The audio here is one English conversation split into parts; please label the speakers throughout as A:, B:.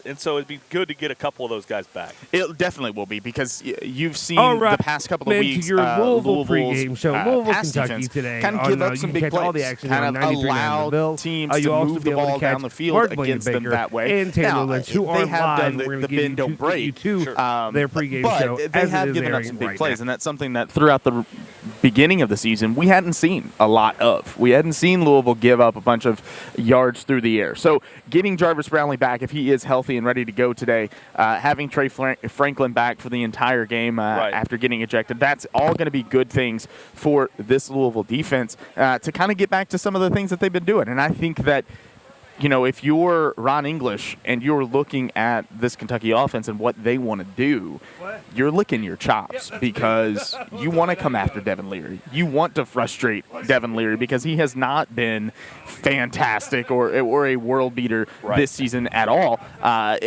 A: And so it'd be good to get a couple of those guys back.
B: It definitely will be because you've seen
C: right,
B: the past couple of weeks.
C: Your Louisville pregame show, Louisville,
B: pass
C: Kentucky today.
B: kind of give up some big plays.
C: All the action
B: kind of allow teams to move the ball down the field against them that way.
C: And Tayler Lynch, who
B: they
C: are
B: have
C: live.
B: done the bend don't break.
C: To their pregame
B: but
C: show,
B: they have given up some big plays, and that's something that throughout the beginning of the season we hadn't seen a lot of. We hadn't seen Louisville give up a bunch of yards through the air. So getting Jarvis Brownlee back, if he is healthy and ready to go today, having Trey Franklin back for the entire game after getting ejected, that's all going to be good things for this Louisville defense to kind of get back to some of the things that they've been doing. And I think that, if you're Ron English and you're looking at this Kentucky offense and what they want to do, you're licking your chops because you want to come after Devin Leary. You want to frustrate Devin Leary because he has not been fantastic or a world beater this season at all.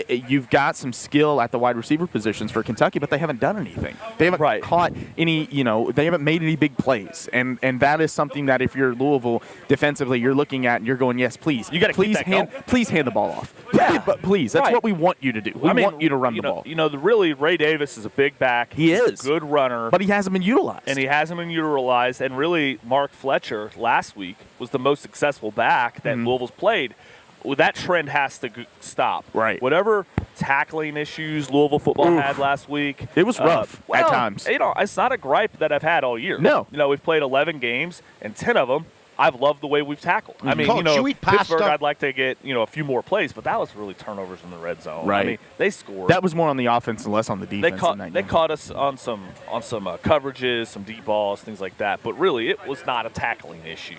B: You've got some skill at the wide receiver positions for Kentucky, but they haven't done anything. They haven't caught any, they haven't made any big plays. And that is something that if you're Louisville defensively, you're looking at and you're going, yes, please. You got to please hand the ball off. Yeah. But please, that's what we want you to do. We want you to run the ball.
A: Really, Ray Davis is a big back.
B: He is.
A: A good runner.
B: But he hasn't been utilized.
A: And really, Mark Fletcher last week was the most successful back that Louisville's played. Well, that trend has to stop.
B: Right.
A: Whatever tackling issues Louisville football had last week.
B: It was rough at times.
A: It's not a gripe that I've had all year.
B: No.
A: We've played 11 games, and 10 of them I've loved the way we've tackled. I mean, Pittsburgh, I'd like to get, a few more plays, but that was really turnovers in the red zone.
B: Right.
A: I mean, they scored.
B: That was more on the offense and less on the defense.
A: They caught us on some coverages, some deep balls, things like that. But really, it was not a tackling issue.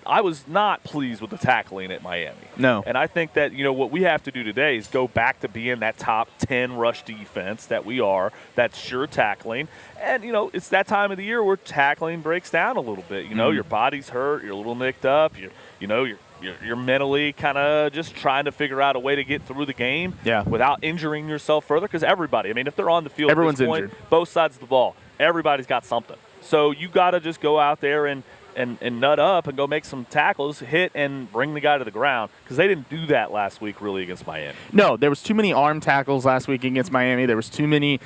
A: I was not pleased with the tackling at Miami.
B: No.
A: And I think that, what we have to do today is go back to being that top 10 rush defense that we are, that's sure tackling. And, it's that time of the year where tackling breaks down a little bit. Your body's hurt, you're a little nicked up, you're mentally kind of just trying to figure out a way to get through the game without injuring yourself further. Because everybody, if they're on the field
B: everyone's
A: at this point,
B: injured.
A: Both sides of the ball, everybody's got something. So you got to just go out there and nut up and go make some tackles, hit, and bring the guy to the ground, because they didn't do that last week really against Miami.
B: No, there was too many arm tackles last week against Miami. There was too many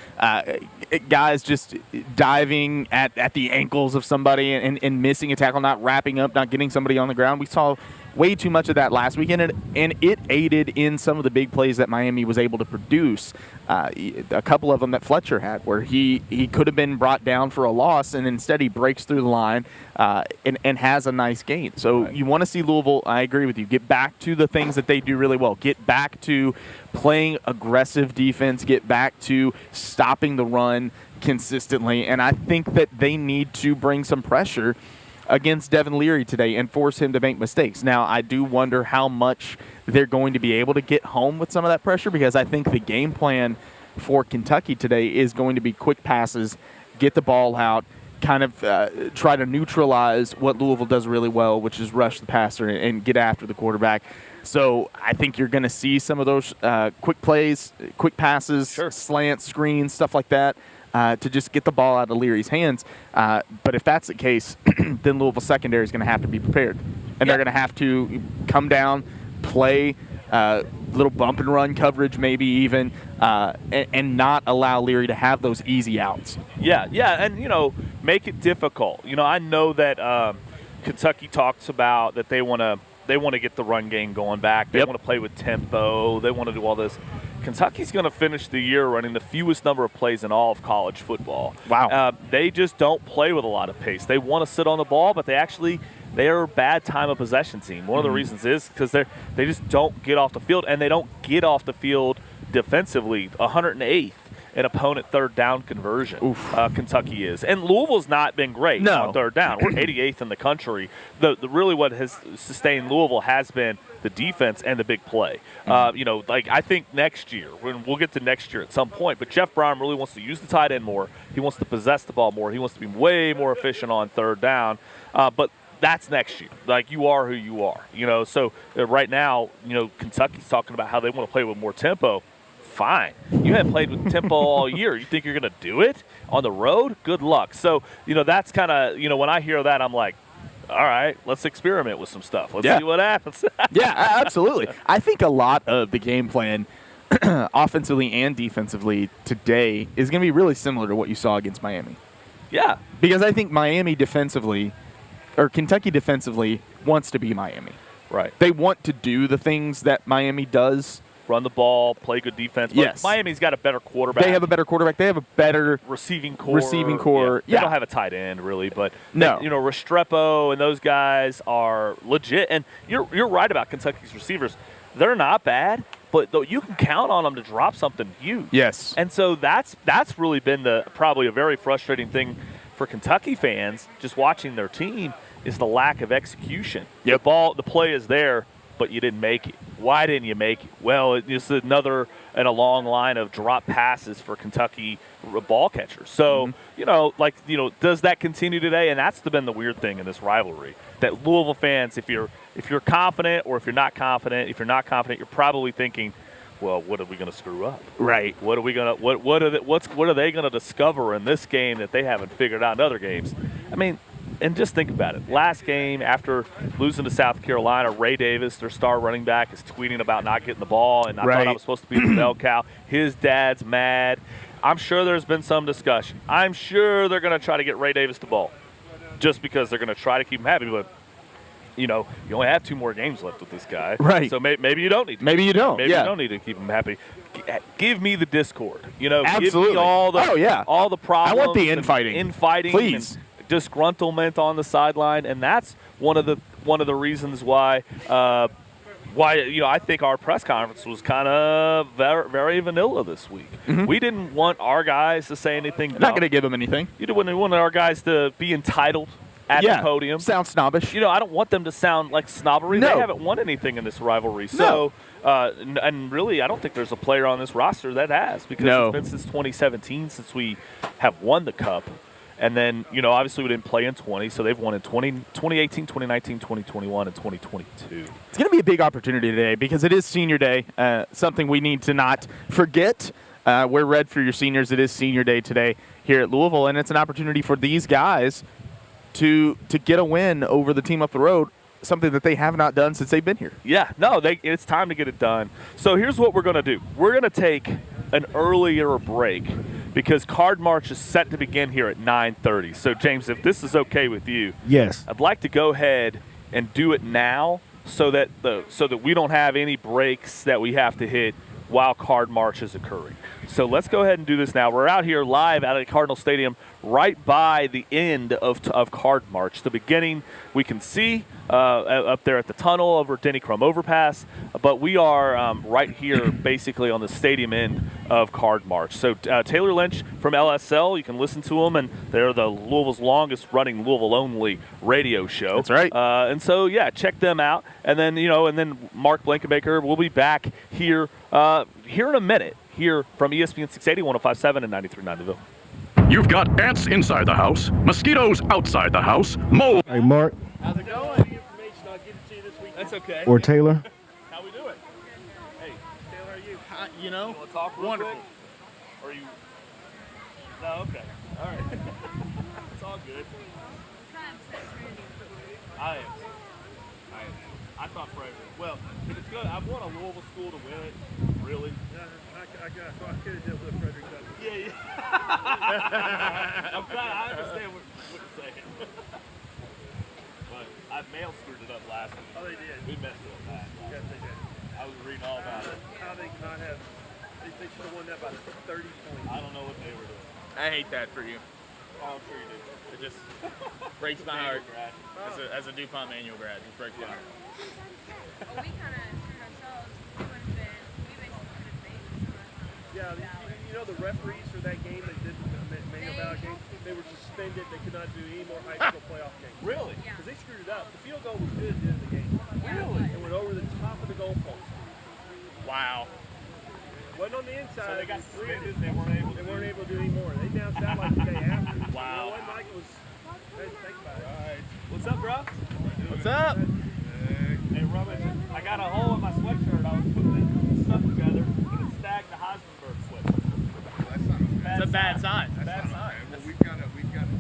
B: guys just diving at the ankles of somebody and missing a tackle, not wrapping up, not getting somebody on the ground. We saw way too much of that last weekend, and it aided in some of the big plays that Miami was able to produce. A couple of them that Fletcher had, where he could have been brought down for a loss, and instead he breaks through the line and has a nice gain. So you want to see Louisville, I agree with you, get back to the things that they do really well. Get back to playing aggressive defense. Get back to stopping the run consistently. And I think that they need to bring some pressure against Devin Leary today and force him to make mistakes. Now, I do wonder how much they're going to be able to get home with some of that pressure, because I think the game plan for Kentucky today is going to be quick passes, get the ball out, kind of try to neutralize what Louisville does really well, which is rush the passer and get after the quarterback. So I think you're going to see some of those quick plays, quick passes, slants, screens, stuff like that, to just get the ball out of Leary's hands. But if that's the case, then Louisville secondary is going to have to be prepared. And they're going to have to come down, play little bump and run coverage maybe even, and not allow Leary to have those easy outs.
A: Yeah, and, make it difficult. I know that Kentucky talks about that they want to get the run game going back. They want to play with tempo. They want to do all this. Kentucky's going to finish the year running the fewest number of plays in all of college football.
B: Wow.
A: They just don't play with a lot of pace. They want to sit on the ball, but they're a bad time of possession team. One of the reasons is because they just don't get off the field, and they don't get off the field defensively. 108th in opponent third down conversion. Kentucky is. And Louisville's not been great on third down. We're 88th in the country. The really what has sustained Louisville has been the defense and the big play. I think next year, we'll get to next year at some point, but Jeff Brown really wants to use the tight end more. He wants to possess the ball more. He wants to be way more efficient on third down. But that's next year. You are who you are. So right now, Kentucky's talking about how they want to play with more tempo. Fine. You haven't played with tempo all year. You think you're going to do it on the road? Good luck. So, that's kind of, when I hear that, I'm like, all right, let's experiment with some stuff. Let's see what happens.
B: Yeah, absolutely. I think a lot of the game plan offensively and defensively today is going to be really similar to what you saw against Miami.
A: Yeah.
B: Because I think Miami defensively, or Kentucky defensively, wants to be Miami.
A: Right.
B: They want to do the things that Miami does.
A: Run the ball, play good defense. But
B: Yes.
A: Miami's got a better quarterback.
B: They have a better quarterback. They have a better
A: receiving core.
B: Yeah.
A: They don't have a tight end really, but
B: No.
A: Restrepo and those guys are legit. And you're right about Kentucky's receivers. They're not bad, but you can count on them to drop something huge.
B: Yes.
A: And so that's really been probably a very frustrating thing for Kentucky fans just watching their team is the lack of execution.
B: Yep.
A: The play is there, but you didn't make it. Why didn't you make it? Well, it's another in a long line of drop passes for Kentucky ball catchers. So, does that continue today? And that's been the weird thing in this rivalry. That Louisville fans, if you're confident or if you're not confident, you're probably thinking, well, what are we going to screw up?
B: Right.
A: What are we going to what are they going to discover in this game that they haven't figured out in other games? I mean, and just think about it. Last game, after losing to South Carolina, Ray Davis, their star running back, is tweeting about not getting the ball, and I thought I was supposed to be the bell cow. His dad's mad. I'm sure there's been some discussion. I'm sure they're going to try to get Ray Davis the ball just because they're going to try to keep him happy. But, you only have 2 more games left with this guy.
B: Right.
A: So maybe you don't need to.
B: Maybe you don't.
A: Maybe you don't need to keep him happy. Give me the discord.
B: Absolutely.
A: Give me all the all the problems.
B: I want the infighting.
A: Infighting.
B: Please.
A: And disgruntlement on the sideline, and that's one of the reasons why I think our press conference was kind of very, very vanilla this week.
B: Mm-hmm.
A: We didn't want our guys to say anything.
B: Not going to give them anything.
A: You didn't want our guys to be entitled at the podium.
B: Sound snobbish.
A: I don't want them to sound like snobbery.
B: No.
A: They haven't won anything in this rivalry. So, and really, I don't think there's a player on this roster that has, because it's been since 2017 since we have won the Cup. And then, obviously we didn't play in 20, so they've won in 2018, 2019, 2021, and 2022.
B: It's going to be a big opportunity today because it is Senior Day, something we need to not forget. We're red for your seniors. It is Senior Day today here at Louisville, and it's an opportunity for these guys to get a win over the team up the road, something that they have not done since they've been here.
A: Yeah, no, it's time to get it done. So here's what we're going to do. We're going to take an earlier break because Card March is set to begin here at 9:30. So, James, if this is okay with you,
C: yes,
A: I'd like to go ahead and do it now so that we don't have any breaks that we have to hit while Card March is occurring. So let's go ahead and do this now. We're out here live out at Cardinal Stadium right by the end of Card March. The beginning we can see up there at the tunnel over Denny Crum Overpass, but we are right here basically on the stadium end of Card March. So Tayler Lynch from LSL, you can listen to them, and they're the Louisville's longest running Louisville-only radio show.
B: That's right.
A: And so, yeah, check them out. And then, Mark Blankenbaker will be back here in a minute here from ESPN 680, 105.7, and 93.9 The Ville.
D: You've got ants inside the house, mosquitoes outside the house, mold.
C: Hey, Mark.
A: How's it going? I'll give it to you this week. That's okay.
C: Or Taylor.
A: How we doing? Hey, Taylor, how are you?
E: You know,
A: want to talk real
E: wonderful.
A: quick? Or you? No, okay. All right. It's all good. I thought Fred. Well, it's good. I want a Louisville school to win it. Really?
F: I could have dealt with Frederick.
A: Yeah. I understand what you're saying. But Mail screwed it up last week.
F: Oh, they did.
A: We messed it up bad.
F: Yes, they did.
A: I was reading all about it.
F: How they cannot have. They should have won that by 30 points.
A: I don't know what they were doing.
E: I hate that for you.
A: Oh, I'm sure you did.
E: It just breaks my heart.
A: Grad.
E: As a DuPont manual grad, it breaks my heart.
G: Well, we kind of screwed ourselves. We basically could have made this.
F: Yeah, you know the referees for that game that did the Manual Ballot game, they were suspended. They could not do any more high school playoff games.
A: Really?
F: Because they screwed it up. The field goal was good at the end of the game.
A: Really?
F: It went over the top of the goalpost.
E: Wow.
F: Wasn't on the inside.
A: So they got
F: suspended.
A: suspended. They weren't able.
F: They weren't able to do any more. They announced that like the day after.
A: Wow.
F: It wasn't like it was. Hey, think about it.
A: All right. What's up, bro?
E: What's up?
A: Hey, Rummage. I got a hole in my sweatshirt. I was putting stuff together, and it snagged the Heisenberg sweatshirt.
E: That's a bad sign.
A: Bad sign.
H: Well, we've got to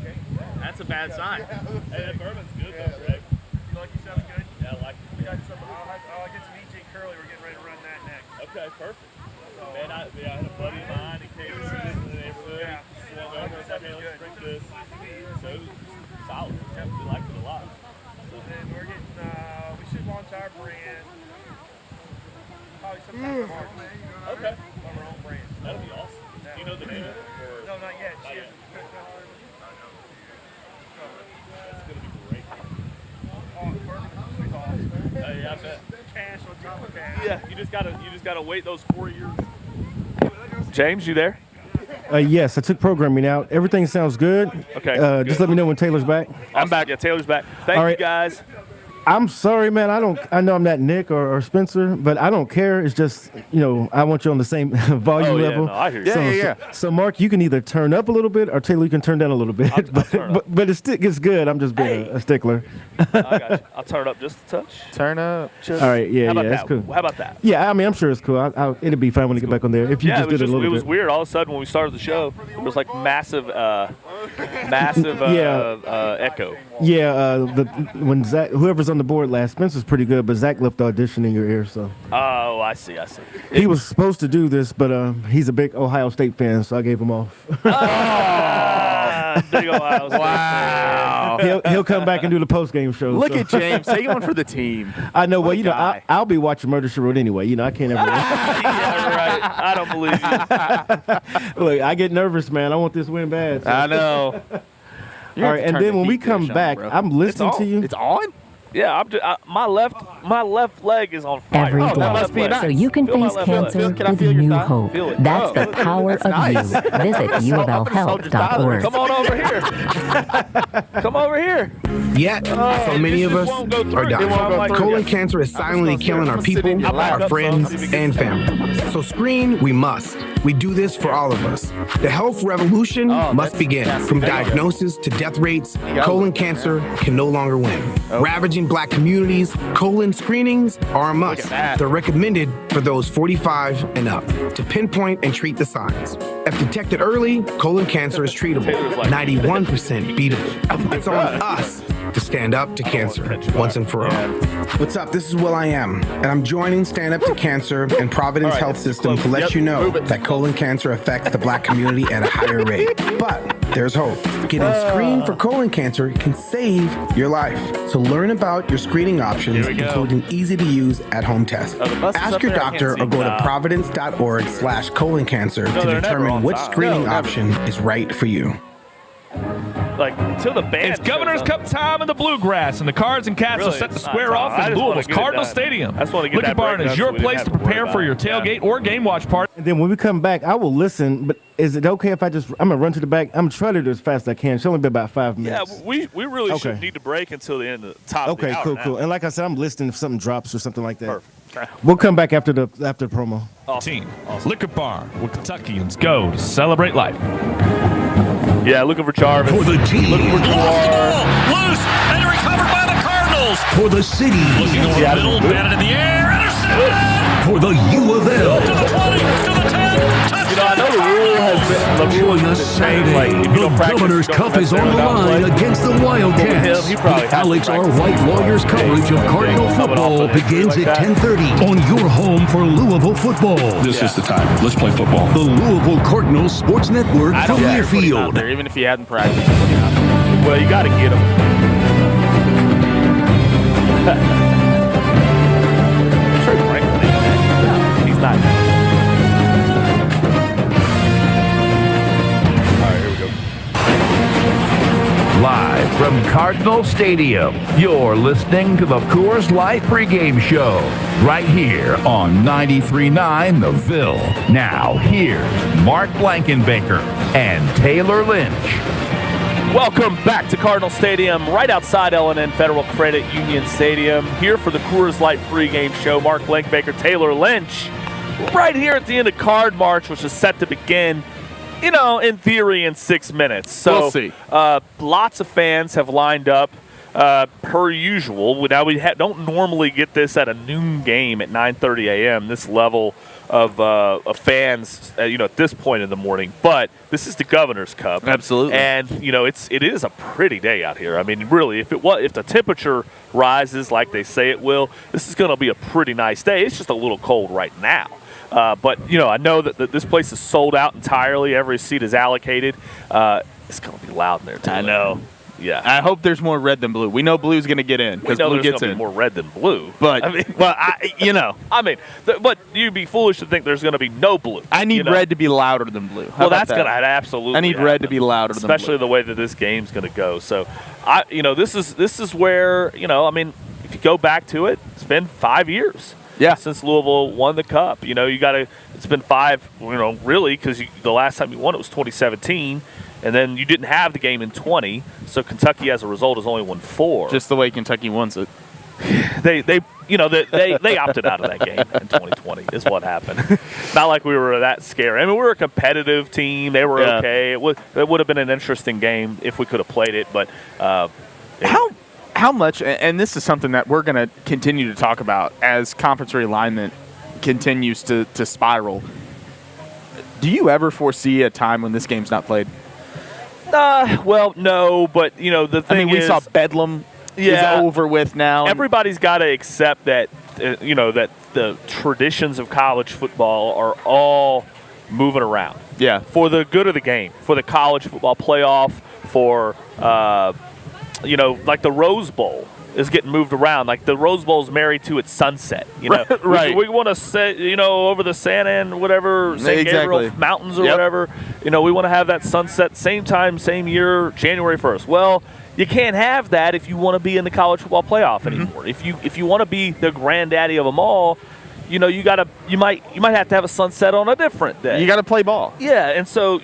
H: change that.
E: That's a bad sign.
A: Hey, that bourbon's good though, Greg.
F: You like yourself good?
A: Yeah, I like it.
F: We got some. I'll get some EJ Curly. We're getting ready to run that next.
A: Okay, perfect. Man, I had a buddy of mine. He came to see this in the neighborhood. He swung over and said, "Hey, let's drink this." So it was solid. We liked it a lot.
F: And we're getting, we should launch our brand probably sometime in March.
A: Okay.
F: Our own brand.
A: That'll be awesome. Do you know the name of it? Or?
F: No, not yet.
A: Not yet. That's going to be great. Yeah, I bet.
F: Cash on top of cash.
A: Yeah, you just gotta wait those 4 years. James, you there?
C: Yes, I took programming out. Everything sounds good.
A: Okay,
C: Just
A: good.
C: let me know when Taylor's back.
A: I'm back. Yeah, Taylor's back. Thank
C: All
A: you
C: right.
A: guys.
C: I'm sorry, man. I know I'm not Nick or Spencer, but I don't care. It's just, I want you on the same volume
A: Oh, yeah,
C: level.
A: no, I hear you.
C: So, Mark, you can either turn up a little bit, or Taylor, you can turn down a little bit.
A: I'll turn up.
C: but it's good. I'm just being a stickler.
A: I got you. I'll turn it up just a touch.
B: Turn up.
A: Just,
C: All right, yeah,
A: how about
C: yeah,
A: that?
C: that's cool.
A: How about that?
C: Yeah, I mean, I'm sure it's cool. It'll be fine when I get back on there. If you
A: Yeah,
C: just did it a little
A: it was
C: bit.
A: weird. All of a sudden, when we started the show, it was like massive echo.
C: Yeah, when Zach, whoever's on the board last, Spencer's pretty good, but Zach left the audition in your ear, so.
A: Oh, I see.
C: He was supposed to do this, but he's a big Ohio State fan, so I gave him off.
A: Big Ohio State.
B: Wow.
C: He'll come back and do the post-game show.
B: Look
C: so.
B: at James. Take one for the team.
C: I know. Well,
B: What a guy.
C: I'll be watching Murder, She Wrote anyway. I can't ever.
A: Yeah, right. I don't believe you.
C: Look, I get nervous, man. I want this win bad. So.
B: I know.
C: All right, and then when we come back, I'm listening to you.
B: It's on?
A: Yeah, my left leg is on fire.
I: Every
B: Oh, that
I: day,
B: must be nice.
I: so you can
A: Feel my
I: face
A: left leg.
I: cancer
B: Can I
I: with
B: feel your
I: new
B: thigh?
I: hope.
A: Feel it.
I: That's
A: Oh.
I: the power of
B: nice.
I: you. Visit uflhealth.org.
A: Come on over here. Come over here.
J: Yet, so many of us are dying.
A: through.
J: Colon cancer is silently killing our people, our friends, and family. So screen, we must. We do this for all of us. The health revolution must begin. From diagnosis to death rates, colon cancer can no longer win. Ravaging black communities, colon screenings are a must. They're recommended for those 45 and up to pinpoint and treat the signs. If detected early, colon cancer is treatable, 91% beatable. It's on us to stand up to cancer once and for all. What's up? This is Will I Am, and I'm joining Stand Up to Cancer and Providence Health System to let you know that colon cancer affects the black community at a higher rate. But there's hope. Getting screened for colon cancer can save your life. So learn about your screening options, including easy-to-use at-home tests. Ask your doctor or go to providence.org/colon cancer to determine which screening option is right for you.
A: Like, until the band
K: It's Governor's
A: shows up.
K: Cup time in the Bluegrass, and the Cards and Cats
A: Really,
K: are set to
A: it's not
K: square
A: time.
K: off
A: I
K: in
A: just wanna
K: Louisville's
A: get it
K: Cardinal
A: done.
K: Stadium.
A: I just wanna get
K: Liquor
A: that
K: Barn
A: break
K: is
A: done
K: your
A: so we didn't
K: place
A: have
K: to
A: to worry
K: prepare
A: about
K: for your
A: it. Yeah.
K: tailgate or game watch party.
C: And then when we come back, I will listen. But is it okay if I'm gonna run to the back? I'm trying to do as fast as I can. It's only been about 5
A: Yeah,
C: minutes.
A: we really
C: Okay.
A: shouldn't need to break until the end of the top of the
C: Okay,
A: hour
C: cool,
A: now.
C: cool. And like I said, I'm listening if something drops or something like that.
A: Perfect. Okay.
C: We'll come back after the promo.
K: Team Liquor Barn, where Kentuckians go to celebrate life.
A: Yeah, looking for Jarvis.
D: For the team.
A: Looking for Jawar.
D: Loose and recovered by the Cardinals.
H: For the city.
D: Looking over the middle, batted in the air, intercepted.
H: For the U of L.
D: To the 20, to the 10. Touchdown.
A: You know, I know the rule has been
H: Join us Saturday.
A: like if you
H: The
A: don't practice,
H: Governor's
A: you don't
H: Cup is on the
A: necessarily
H: line
A: downplay.
H: against the Wildcats.
A: He probably has to
H: Alex R.
A: practice.
H: White Lawyer's coverage of Cardinal
A: Coming off
H: football
A: of an injury
H: begins
A: like
H: at
A: that.
H: 10:30 on your home for Louisville football.
D: This is the time. Let's play football.
H: The Louisville Cardinals Sports Network
B: I
H: from
B: don't care putting him out
H: Learfield.
B: there, even if he hadn't practiced. Put him out there.
A: Well, you got to get him. Trey Franklin. He's not. All right, here we go.
L: Live from Cardinal Stadium, you're listening to the Coors Light pregame show right here on 93.9 The Ville. Now, here's Mark Blankenbaker and Tayler Lynch.
A: Welcome back to Cardinal Stadium, right outside L&N Federal Credit Union Stadium. Here for the Coors Light pregame show. Mark Blankenbaker, Tayler Lynch, right here at the end of Card March, which is set to begin, you know, in theory, in 6 minutes. So,
B: We'll see.
A: Lots of fans have lined up per usual. Now, we don't normally get this at a noon game at 9:30 a.m., this level of fans, at this point in the morning. But this is the Governor's Cup.
B: Absolutely.
A: And, it is a pretty day out here. I mean, really, if the temperature rises like they say it will, this is going to be a pretty nice day. It's just a little cold right now. But I know that this place is sold out entirely. Every seat is allocated. It's going to be loud in there too.
B: I know.
A: Yeah.
B: I hope there's more red than blue. We know blue's going to get in
A: We
B: because
A: know
B: blue
A: there's
B: gets
A: going to
B: in.
A: be more red than blue.
B: But
A: but you'd be foolish to think there's going to be no blue.
B: I need red to be louder than blue. How
A: Well,
B: about
A: that's
B: that?
A: going to absolutely.
B: I need
A: happen,
B: red to be louder than blue.
A: especially the way that this game's going to go. So, this is where if you go back to it, it's been 5 years.
B: Yeah.
A: Since Louisville won the Cup, it's been 5. Really, because the last time you won it was 2017. And then you didn't have the game in 20, so Kentucky, as a result, has only won 4.
B: Just the way Kentucky wants it.
A: They opted out of that game in 2020 is what happened. Not like we were that scary. I mean, we were a competitive team. They were okay. It would have been an interesting game if we could have played it. But
B: how much? And this is something that we're going to continue to talk about as conference realignment continues to spiral. Do you ever foresee a time when this game's not played?
A: Well, no, but the thing
B: we
A: is,
B: saw Bedlam is over with now.
A: Everybody's got to accept that that the traditions of college football are all moving around.
B: Yeah,
A: for the good of the game, for the college football playoff, for like the Rose Bowl is getting moved around. Like the Rose Bowl is married to its sunset.
B: Right.
A: We want to set over the Santa and whatever St. Gabriel Mountains or whatever. We want to have that sunset same time, same year, January 1st. Well, you can't have that if you want to be in the college football playoff anymore. If you want to be the granddaddy of them all, you might have to have a sunset on a different day.
B: You got to play ball.
A: Yeah, and so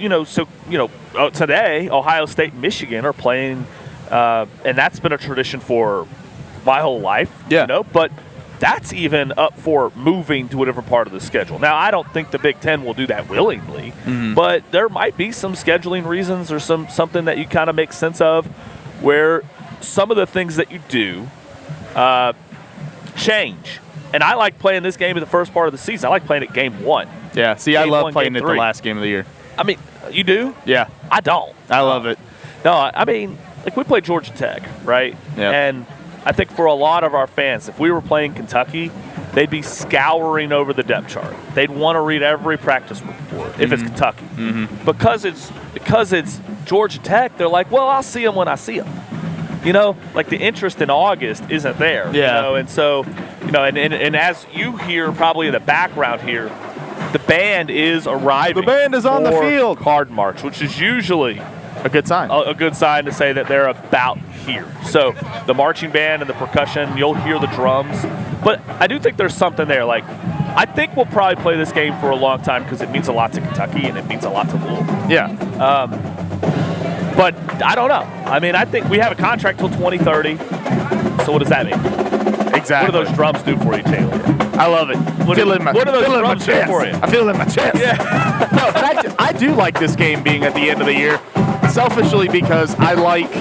A: today Ohio State and Michigan are playing, and that's been a tradition for my whole life.
B: Yeah.
A: But that's even up for moving to a different part of the schedule. Now, I don't think the Big Ten will do that willingly, but there might be some scheduling reasons or something that you kind of make sense of where some of the things that you do change. And I like playing this game in the first part of the season. I like playing it game 1.
B: Yeah, see, I love playing it the last game of the year.
A: I mean, you do?
B: Yeah.
A: I don't.
B: I love it.
A: No, I mean, like we played Georgia Tech, right?
B: Yeah.
A: And I think for a lot of our fans, if we were playing Kentucky, they'd be scouring over the depth chart. They'd want to read every practice report if it's Kentucky. Because it's Georgia Tech, they're like, well, I'll see them when I see them. Like the interest in August isn't there.
B: Yeah.
A: And so, and as you hear probably in the background here, the band is arriving.
B: The band is on the
A: for
B: field.
A: Card March, which is usually
B: a good sign.
A: A good sign to say that they're about here. So the marching band and the percussion, you'll hear the drums. But I do think there's something there. Like, I think we'll probably play this game for a long time because it means a lot to Kentucky and it means a lot to Louisville.
B: Yeah.
A: But I don't know. I mean, I think we have a contract till 2030. So what does that mean?
B: Exactly.
A: What do those drums do for you, Taylor?
B: I love it.
A: What do those drums do for you?
B: I feel it in my chest.
A: Yeah.
B: No, but I do like this game being at the end of the year, selfishly because I like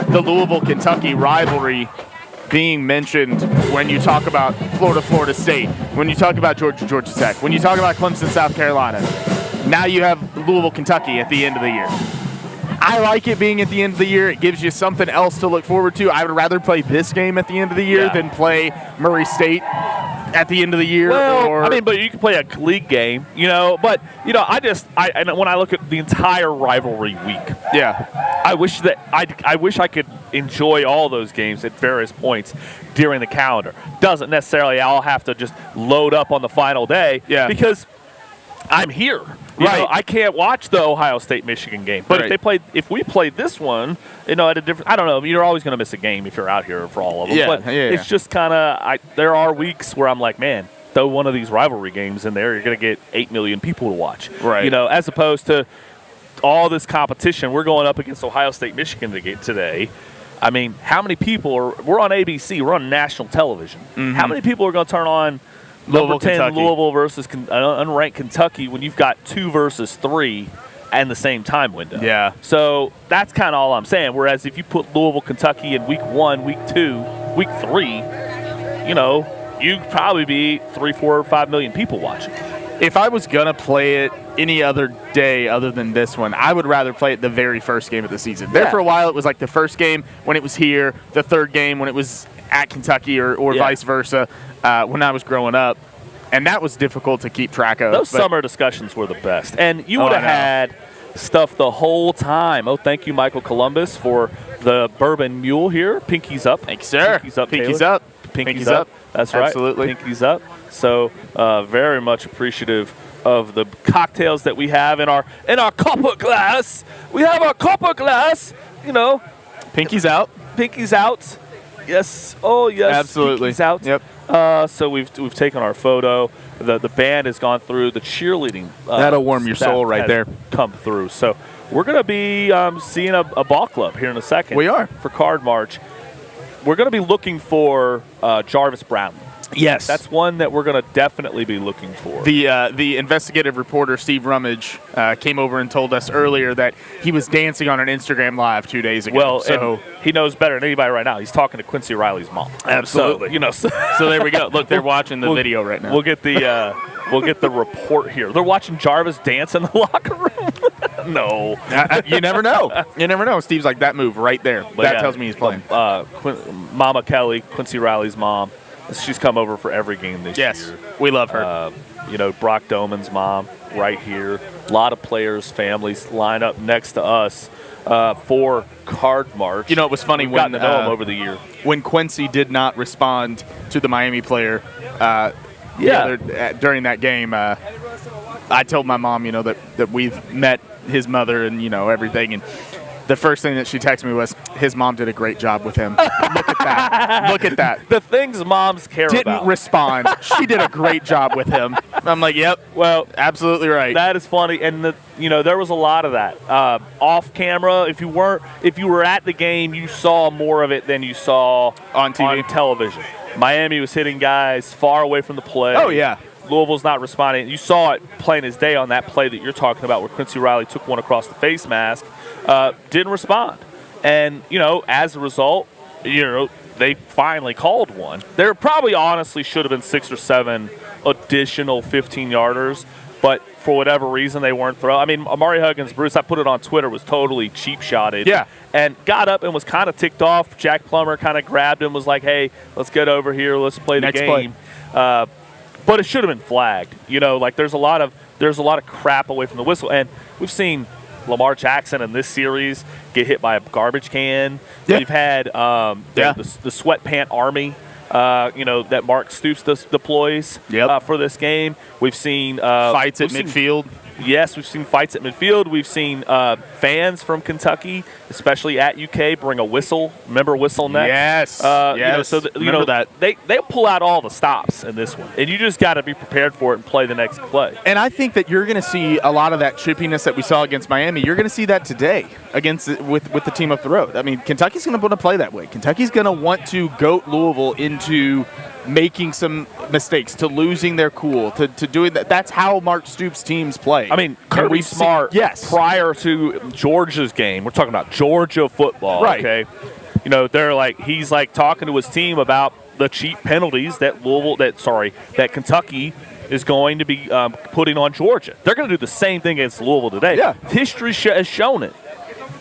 B: the Louisville-Kentucky rivalry being mentioned when you talk about Florida State, when you talk about Georgia Tech, when you talk about Clemson, South Carolina. Now you have Louisville-Kentucky at the end of the year. I like it being at the end of the year. It gives you something else to look forward to. I would rather play this game at the end of the year than play Murray State at the end of the year.
A: Well, but you can play a league game, But, when I look at the entire rivalry week, I wish I could enjoy all those games at various points during the calendar. Doesn't necessarily all have to just load up on the final day.
B: Yeah.
A: Because I'm here.
B: Right.
A: I can't watch the Ohio State-Michigan game. But if we played this one, at a different, I don't know, you're always going to miss a game if you're out here for all of them.
B: Yeah.
A: But it's just kind of, there are weeks where I'm like, man, throw one of these rivalry games in there, you're going to get 8 million people to watch.
B: Right.
A: As opposed to all this competition. We're going up against Ohio State-Michigan today. I mean, how many people we're on ABC, we're on national television. How many people are going to turn on Number 10,
B: Kentucky.
A: Louisville versus unranked Kentucky when you've got 2 versus 3 and the same time window.
B: Yeah.
A: So that's kind of all I'm saying. Whereas if you put Louisville, Kentucky in week 1, week 2, week 3, you'd probably be 3, 4, or 5 million people watching.
B: If I was going to play it any other day other than this one, I would rather play it the very first game of the season. There for a while, it was like the first game when it was here, the third game when it was at Kentucky or vice versa when I was growing up. and that was difficult to keep track of.
A: Those summer discussions were the best. And you would have had stuff the whole time. Oh, thank you, Michael Columbus, for the bourbon mule here. Pinkies up.
B: Thank you, sir.
A: Pinkies up,
B: Pinkies
A: Taylor.
B: up.
A: Pinkies up. That's right.
B: Absolutely.
A: Pinkies up. So very much appreciative of the cocktails that we have in our copper glass. We have our copper glass.
B: Pinkies out.
A: Pinkies out. Yes. Oh, yes.
B: Absolutely.
A: Pinkies out.
B: Yep.
A: So we've taken our photo. The band has gone through. The cheerleading.
B: That'll warm your soul right there.
A: Come through. So we're going to be seeing a ball club here in a second.
B: We are.
A: For Card March. We're going to be looking for Jarvis Brownlee.
B: Yes.
A: That's one that we're going to definitely be looking for.
B: The investigative reporter, Steve Rummage, came over and told us earlier that he was dancing on an Instagram Live 2 days ago.
A: Well,
B: so
A: and he knows better than anybody right now. He's talking to Quincy Riley's mom.
B: Absolutely.
A: So,
B: so there we go. Look, they're watching the video right now.
A: We'll get the report here. They're watching Jarvis dance in the locker room. No.
B: You never know. You never know. Steve's like, that move right there.
A: But
B: that tells me he's playing.
A: Mama Kelly, Quincy Riley's mom. She's come over for every game this year.
B: Yes, we love her.
A: Brock Doman's mom right here. A lot of players' families line up next to us for Card March.
B: It was funny
A: We've gotten to know him over the year.
B: When Quincy did not respond to the Miami player during that game, I told my mom, that we've met his mother and, everything. And the first thing that she texted me was, his mom did a great job with him. Look at that. Look at that.
A: The things moms care about.
B: Didn't respond. She did a great job with him. I'm like, yep, well, absolutely right.
A: That is funny. And, there was a lot of that. Off camera, if you were at the game, you saw more of it than you saw
B: on TV.
A: On television. Miami was hitting guys far away from the play.
B: Oh, yeah.
A: Louisville's not responding. You saw it plain as day on that play that you're talking about where Quincy Riley took one across the face mask. Didn't respond. And, as a result, they finally called one. There probably honestly should have been 6 or 7 additional 15-yarders, but for whatever reason they weren't thrown. I mean, Amari Huggins, Bruce, I put it on Twitter, was totally cheap-shotted.
B: Yeah.
A: And got up and was kind of ticked off. Jack Plummer kind of grabbed him, was like, hey, let's get over here, let's play the game. But it should have been flagged. There's a lot of crap away from the whistle. And we've seen Lamar Jackson in this series get hit by a garbage can.
B: Yeah.
A: We've had the sweatpant army, that Mark Stoops deploys for this game. We've seen
B: fights at midfield.
A: Yes, we've seen fights at midfield. We've seen fans from Kentucky, especially at UK, bring a whistle. Remember Whistle Neck?
B: Yes.
A: Remember that. They'll pull out all the stops in this one, and you just got to be prepared for it and play the next play.
B: And I think that you're going to see a lot of that chippiness that we saw against Miami. You're going to see that today with the team up the road. I mean, Kentucky's going to want to play that way. Kentucky's going to want to goat Louisville into making some mistakes, to losing their cool, to doing that. That's how Mark Stoops' teams play.
A: I mean, Kirby Smart, prior to Georgia's game, we're talking about Georgia football,
B: right?
A: Okay, he's talking to his team about the cheap penalties that Kentucky is going to be putting on Georgia. They're going to do the same thing against Louisville today.
B: Yeah,
A: history has shown it.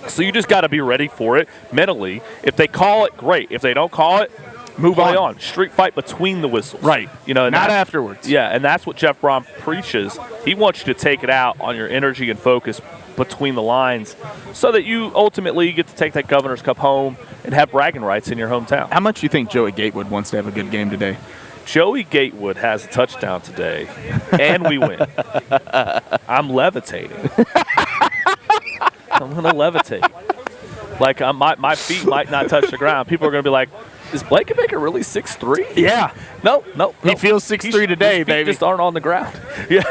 A: So you just got to be ready for it mentally. If they call it, great. If they don't call it, move on. Street fight between the whistles.
B: Right.
A: Not
B: afterwards.
A: Yeah, and that's what Jeff Brom preaches. He wants you to take it out on your energy and focus between the lines so that you ultimately get to take that Governor's Cup home and have bragging rights in your hometown.
B: How much do you think Joey Gatewood wants to have a good game today?
A: Joey Gatewood has a touchdown today, and we win. I'm levitating. I'm going to levitate. My feet might not touch the ground. People are going to be like, is Blankenbaker really 6'3"?
B: Yeah.
A: No.
B: He feels 6'3" today,
A: his feet
B: baby.
A: just aren't on the ground. Yeah.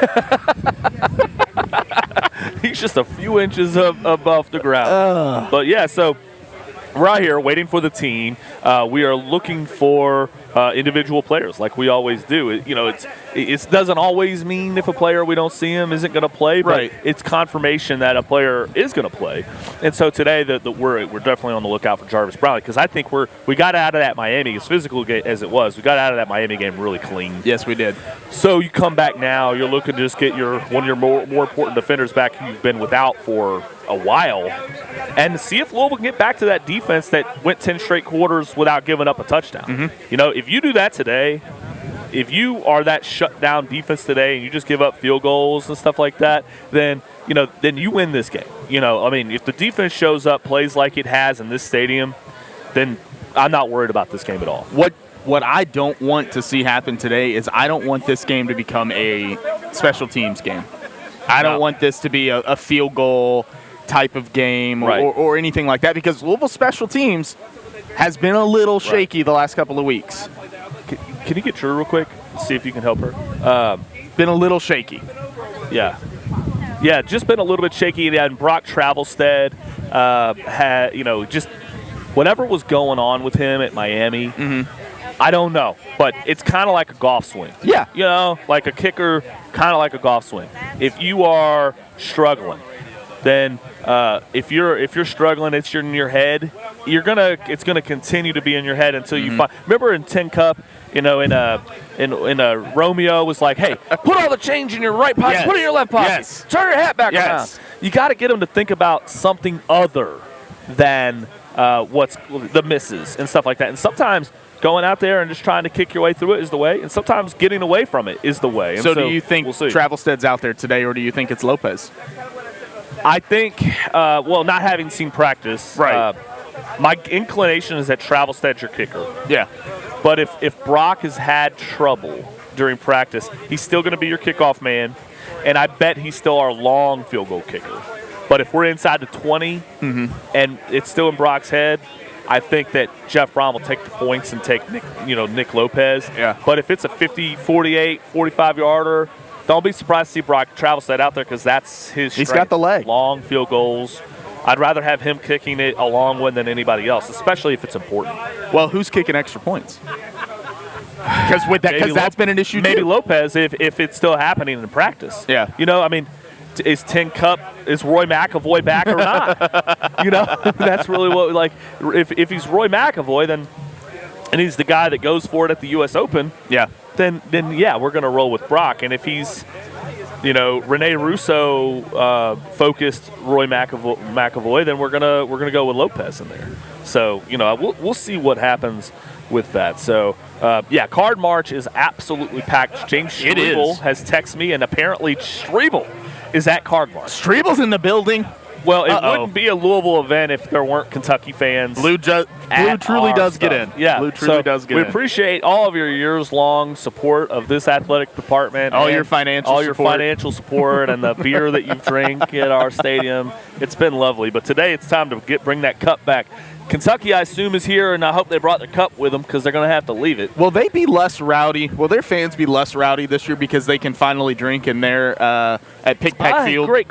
A: He's just a few inches above the ground. But, yeah, so we're out here waiting for the team. We are looking for individual players like we always do. It doesn't always mean if a player we don't see him isn't going to play, but
B: right.
A: It's confirmation that a player is going to play. And so today we're definitely on the lookout for Jarvis Brownlee because I think we got out of that Miami, as physical as it was, we got out of that Miami game really clean.
B: Yes, we did.
A: So you come back now, you're looking to just get one of your more important defenders back who you've been without for a while and see if Louisville can get back to that defense that went 10 straight quarters without giving up a touchdown.
B: Mm-hmm.
A: If you do that today, if you are that shut-down defense today and you just give up field goals and stuff like that, then you win this game. If the defense shows up, plays like it has in this stadium, then I'm not worried about this game at all.
B: What I don't want to see happen today is I don't want this game to become a special teams game. I don't want this to be a field goal type of game or anything like that, because Louisville special teams has been a little shaky the last couple of weeks.
A: Can you get Drew real quick? See if you can help her.
B: Been a little shaky.
A: Yeah. Yeah, just been a little bit shaky. And Brock Travelstead had, just whatever was going on with him at Miami, I don't know. But it's kind of like a golf swing.
B: Yeah.
A: Like a kicker, kind of like a golf swing. If you are struggling, then if you're struggling, it's in your head. It's gonna continue to be in your head until you find. Remember in Tin Cup, in Romeo was like, hey, put all the change in your right pocket, put it in your left pocket, turn your hat back around. You got to get them to think about something other than what's the misses and stuff like that. And sometimes going out there and just trying to kick your way through it is the way, and sometimes getting away from it is the way. And
B: so do you think Travelstead's out there today, or do you think it's Lopez?
A: I think, not having seen practice, my inclination is that Travelstead's your kicker.
B: Yeah.
A: But if Brock has had trouble during practice, he's still going to be your kickoff man, and I bet he's still our long field goal kicker. But if we're inside the 20 and it's still in Brock's head, I think that Jeff Brohm will take the points and take Nick Lopez.
B: Yeah.
A: But if it's a 50, 48, 45-yarder, don't be surprised to see Brock Travelstead out there, because that's his strength.
B: He's got the leg.
A: Long field goals. I'd rather have him kicking it a long one than anybody else, especially if it's important.
B: Well, who's kicking extra points? Because that's been an issue too.
A: Maybe Lopez, if it's still happening in practice.
B: Yeah.
A: Is Tin Cup, is Roy McAvoy back or not? That's really what, if he's Roy McAvoy, then, and he's the guy that goes for it at the U.S. Open, then we're going to roll with Brock. And if he's, Rene Russo focused Roy McAvoy, then we're gonna go with Lopez in there. So we'll see what happens with that. So Card March is absolutely packed. James Strebel has texted me, and apparently Strebel is at Card March.
B: Strebel's in the building.
A: Well, it wouldn't be a Louisville event if there weren't Kentucky fans.
B: Blue truly does get in.
A: Yeah,
B: Blue truly does get in.
A: We appreciate all of your years-long support of this athletic department.
B: All your financial
A: support and the beer that you've drank at our stadium. It's been lovely. But today it's time to bring that cup back. Kentucky, I assume, is here, and I hope they brought their cup with them, because they're going to have to leave it.
B: Will they be less rowdy? Will their fans be less rowdy this year because they can finally drink in their at Pickpack Field?
A: Great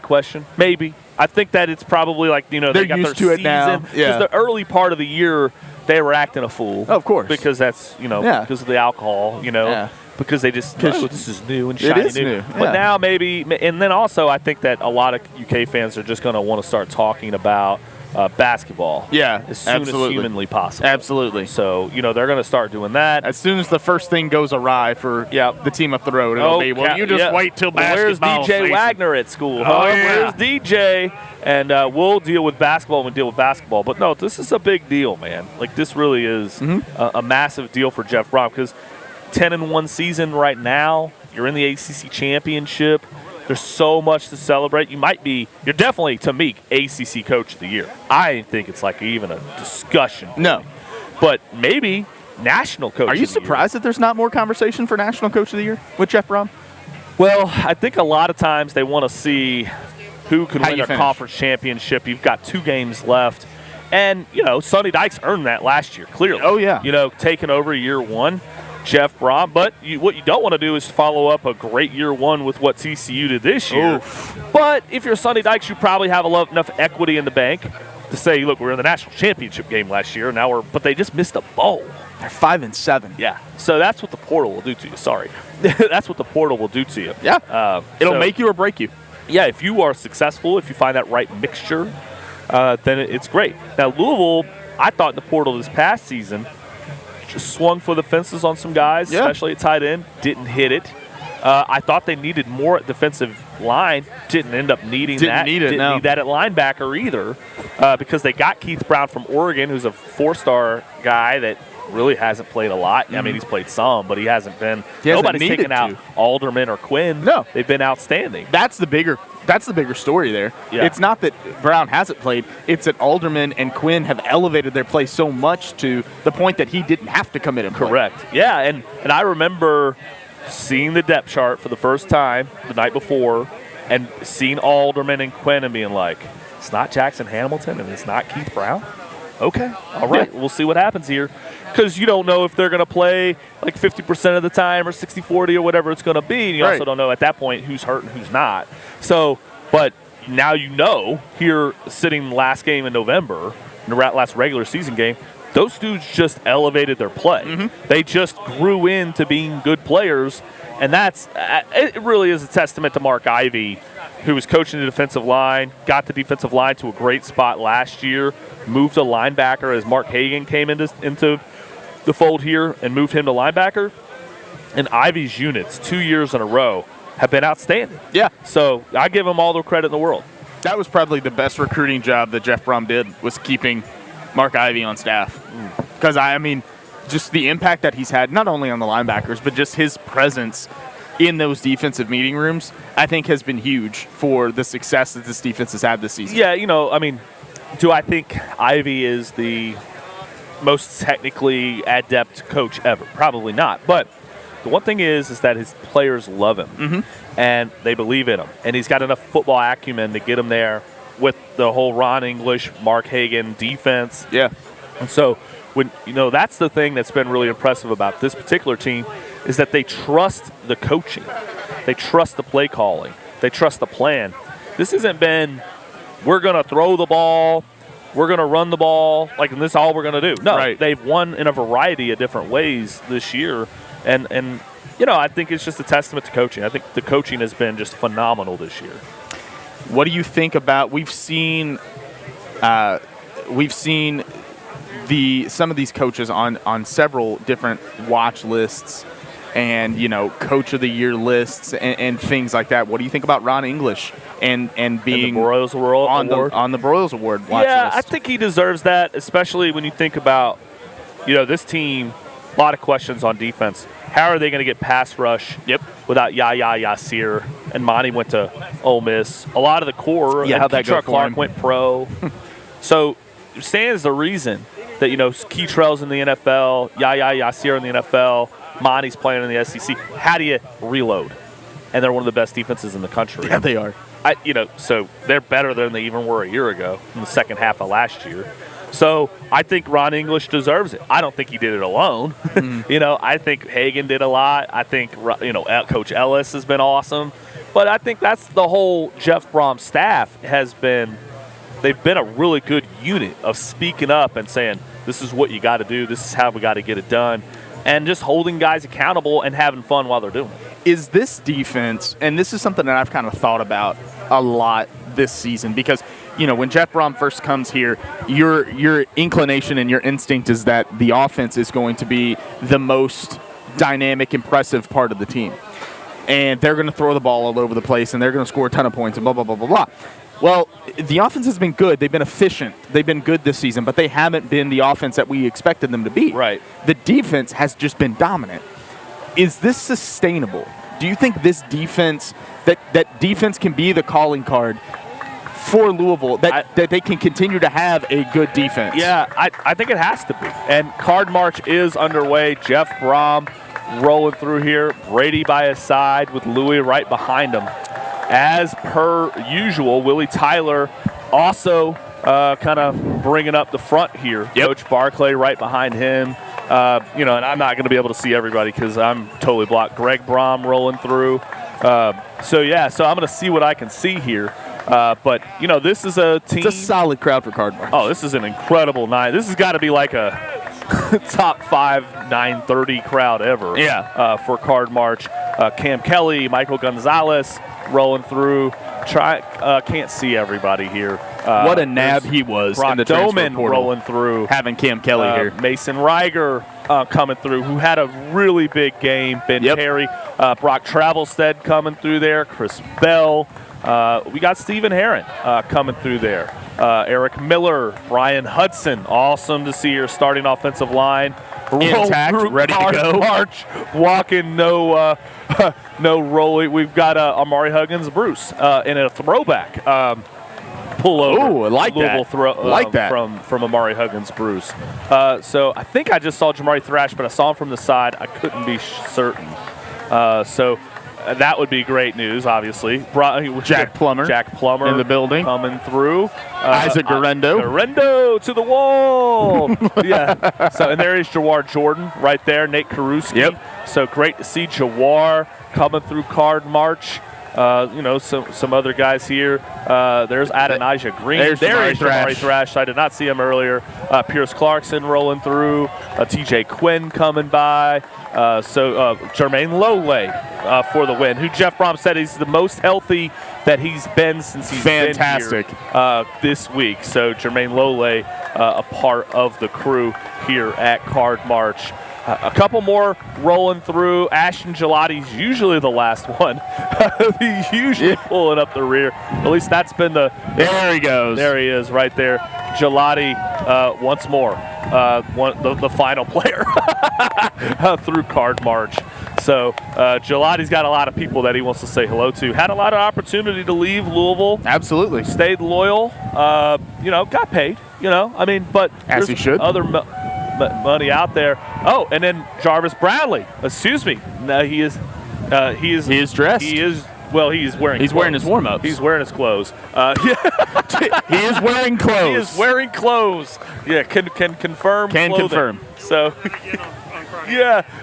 A: question. Maybe. I think that it's probably like, they got
B: used
A: their
B: to it
A: season.
B: now.
A: Because the early part of the year, they were acting a fool.
B: Of course.
A: Because that's, because of the alcohol, because they just, this is new and shiny.
B: It is new.
A: But now maybe, and then also I think that a lot of UK fans are just going to want to start talking about basketball.
B: Yeah,
A: as soon as humanly possible.
B: Absolutely.
A: So, they're going to start doing that.
B: As soon as the first thing goes awry for the team up the road, it'll be, you just wait till basketball
A: Where's DJ
B: season.
A: Wagner at school?
B: Yeah.
A: Where's DJ? And we'll deal with basketball when we deal with basketball. But, no, this is a big deal, man. This really is a massive deal for Jeff Brohm, because 10-1 season right now, you're in the ACC championship. There's so much to celebrate. You're definitely, to me, ACC Coach of the Year. I think it's even a discussion.
B: No.
A: But maybe National Coach of the Year.
B: Are you surprised that there's not more conversation for National Coach of the Year with Jeff Brohm?
A: Well, I think a lot of times they want to see who can win a conference championship. You've got 2 games left. And, Sonny Dykes earned that last year, clearly.
B: Oh, yeah.
A: Taking over year 1. Jeff Brohm, but what you don't want to do is follow up a great year 1 with what TCU did this year.
B: Oof.
A: But if you're Sonny Dykes, you probably have enough equity in the bank to say, look, we're in the national championship game last year. But they just missed a bowl.
B: They're 5-7.
A: Yeah. So that's what the portal will do to you. Sorry, that's what the portal will do to you.
B: Yeah. It'll make you or break you.
A: Yeah. If you are successful, if you find that right mixture, then it's great. Now Louisville, I thought in the portal this past season, just swung for the fences on some guys, especially at tight end. Didn't hit it. I thought they needed more at defensive line. Didn't end up needing that. Didn't need that at linebacker either, because they got Keith Brown from Oregon, who's a 4-star guy that really hasn't played a lot. I mean, he's played some, but he hasn't been.
B: He hasn't
A: Nobody's
B: needed
A: taken out
B: to.
A: Alderman or Quinn.
B: No.
A: They've been outstanding.
B: That's the bigger story there.
A: Yeah.
B: It's not that Brown hasn't played. It's that Alderman and Quinn have elevated their play so much to the point that he didn't have to come in and play.
A: Correct. Yeah, and I remember seeing the depth chart for the first time the night before and seeing Alderman and Quinn and being like, it's not Jackson Hamilton and it's not Keith Brown? Okay, all right, we'll see what happens here. Because you don't know if they're going to play like 50% of the time or 60-40 or whatever it's going to be. And you also don't know at that point who's hurt and who's not. So, but now you know, here sitting last game in November, in the last regular season game, those dudes just elevated their play. They just grew into being good players. And that's it really is a testament to Mark Ivey, who was coaching the defensive line, got the defensive line to a great spot last year, moved a linebacker as Mark Hagan came into the fold here and moved him to linebacker. And Ivey's units 2 years in a row have been outstanding.
B: Yeah.
A: So I give him all the credit in the world.
B: That was probably the best recruiting job that Jeff Brom did, was keeping Mark Ivey on staff. Because, I mean, just the impact that he's had, not only on the linebackers, but just his presence in those defensive meeting rooms, I think has been huge for the success that this defense has had this season.
A: Yeah, you know, I mean, do I think Ivey is the most technically adept coach ever? Probably not. But the one thing is that his players love him, and they believe in him. And he's got enough football acumen to get him there with the whole Ron English, Mark Hagan defense.
B: Yeah.
A: And so, when that's the thing that's been really impressive about this particular team is that they trust the coaching. They trust the play calling. They trust the plan. This hasn't been, we're going to throw the ball, we're going to run the ball, like, and this is all we're going to do. No, they've won in a variety of different ways this year. And I think it's just a testament to coaching. I think the coaching has been just phenomenal this year.
B: What do you think about, we've seen some of these coaches on several different watch lists and, coach of the year lists and things like that. What do you think about Ron English and being
A: the Broyles Award?
B: on the Broyles Award watch
A: yeah,
B: list?
A: I think he deserves that, especially when you think about, this team, a lot of questions on defense. How are they going to get pass rush without Yaya Yasir? And Monty went to Ole Miss. A lot of the core,
B: how'd that go for
A: Clark
B: him?
A: went pro. So stands the reason that, Keytrell's in the NFL, Yaya Yasir in the NFL, Monty's playing in the SEC. How do you reload? And they're one of the best defenses in the country.
B: Yeah, they are.
A: So they're better than they even were a year ago in the second half of last year. So I think Ron English deserves it. I don't think he did it alone. I think Hagan did a lot. I think, Coach Ellis has been awesome. But I think that's the whole Jeff Brom staff they've been a really good unit of speaking up and saying, this is what you got to do. This is how we got to get it done. And just holding guys accountable and having fun while they're doing it.
B: Is this defense, and this is something that I've kind of thought about a lot this season, because when Jeff Brom first comes here, your inclination and your instinct is that the offense is going to be the most dynamic, impressive part of the team. And they're going to throw the ball all over the place, and they're going to score a ton of points, and blah, blah, blah, blah, blah. Well, the offense has been good. They've been efficient. They've been good this season, but they haven't been the offense that we expected them to be.
A: Right.
B: The defense has just been dominant. Is this sustainable? Do you think this defense, that defense can be the calling card for Louisville, that they can continue to have a good defense?
A: Yeah, I think it has to be. And Card March is underway. Jeff Brom rolling through here. Brady by his side with Louis right behind him. As per usual, Willie Tyler also kind of bringing up the front here. Coach Barclay right behind him. And I'm not going to be able to see everybody because I'm totally blocked. Greg Brom rolling through. So I'm going to see what I can see here. But this is a team.
B: It's a solid crowd for Card March.
A: Oh, this is an incredible night. This has got to be like a top 5 9:30 crowd ever.
B: Yeah.
A: For Card March. Cam Kelly, Michael Gonzalez rolling through. Can't see everybody here.
B: What a nab he was
A: Brock
B: in the transfer
A: Doman
B: portal,
A: rolling through.
B: having Cam Kelly here.
A: Mason Reiger coming through, who had a really big game. Ben Terry. Brock Travelstead coming through there. Chris Bell. We got Stephen Herron coming through there. Eric Miller, Brian Hudson. Awesome to see your starting offensive line.
B: Intact,
A: through
B: ready to
A: Card
B: go.
A: March, walking, no rolling. We've got Amari Huggins, Bruce, in a throwback. Pull over.
B: Ooh, I like
A: Louisville
B: that.
A: Throw,
B: Like that.
A: from Amari Huggins, Bruce. So I think I just saw Jamari Thrash, but I saw him from the side. I couldn't be certain. So that would be great news, obviously.
B: Jack Plummer in the building.
A: Coming through.
B: Isaac Garendo.
A: Garendo to the wall. Yeah. So, and there is Jawar Jordan right there, Nate Karuski.
B: Yep.
A: So great to see Jawar coming through Card March. Some other guys here. There's Adonijah Green.
B: There's
A: Jamari Thrash. I did not see him earlier. Pierce Clarkson rolling through. TJ Quinn coming by. Jermaine Lole for the win, who Jeff Brom said he's the most healthy that he's been since he's
B: Fantastic.
A: been here this week. So Jermaine Lole, a part of the crew here at Card March. A couple more rolling through. Ashton Gelati's usually the last one. He's usually pulling up the rear. At least that's been the...
B: There he goes.
A: There he is right there. Gelati once more. The final player through Card March. So Gelati's got a lot of people that he wants to say hello to. Had a lot of opportunity to leave Louisville.
B: Absolutely.
A: Stayed loyal. Got paid. But
B: as he should.
A: Other money out there. Oh, and then Jarvis Bradley. Excuse me. No, he is
B: dressed.
A: He is. Well, he's wearing.
B: He's
A: clothes.
B: wearing his warm-ups.
A: He's wearing his clothes.
B: He is wearing clothes.
A: He is wearing clothes. Yeah, can confirm.
B: Can
A: clothing.
B: confirm.
A: So.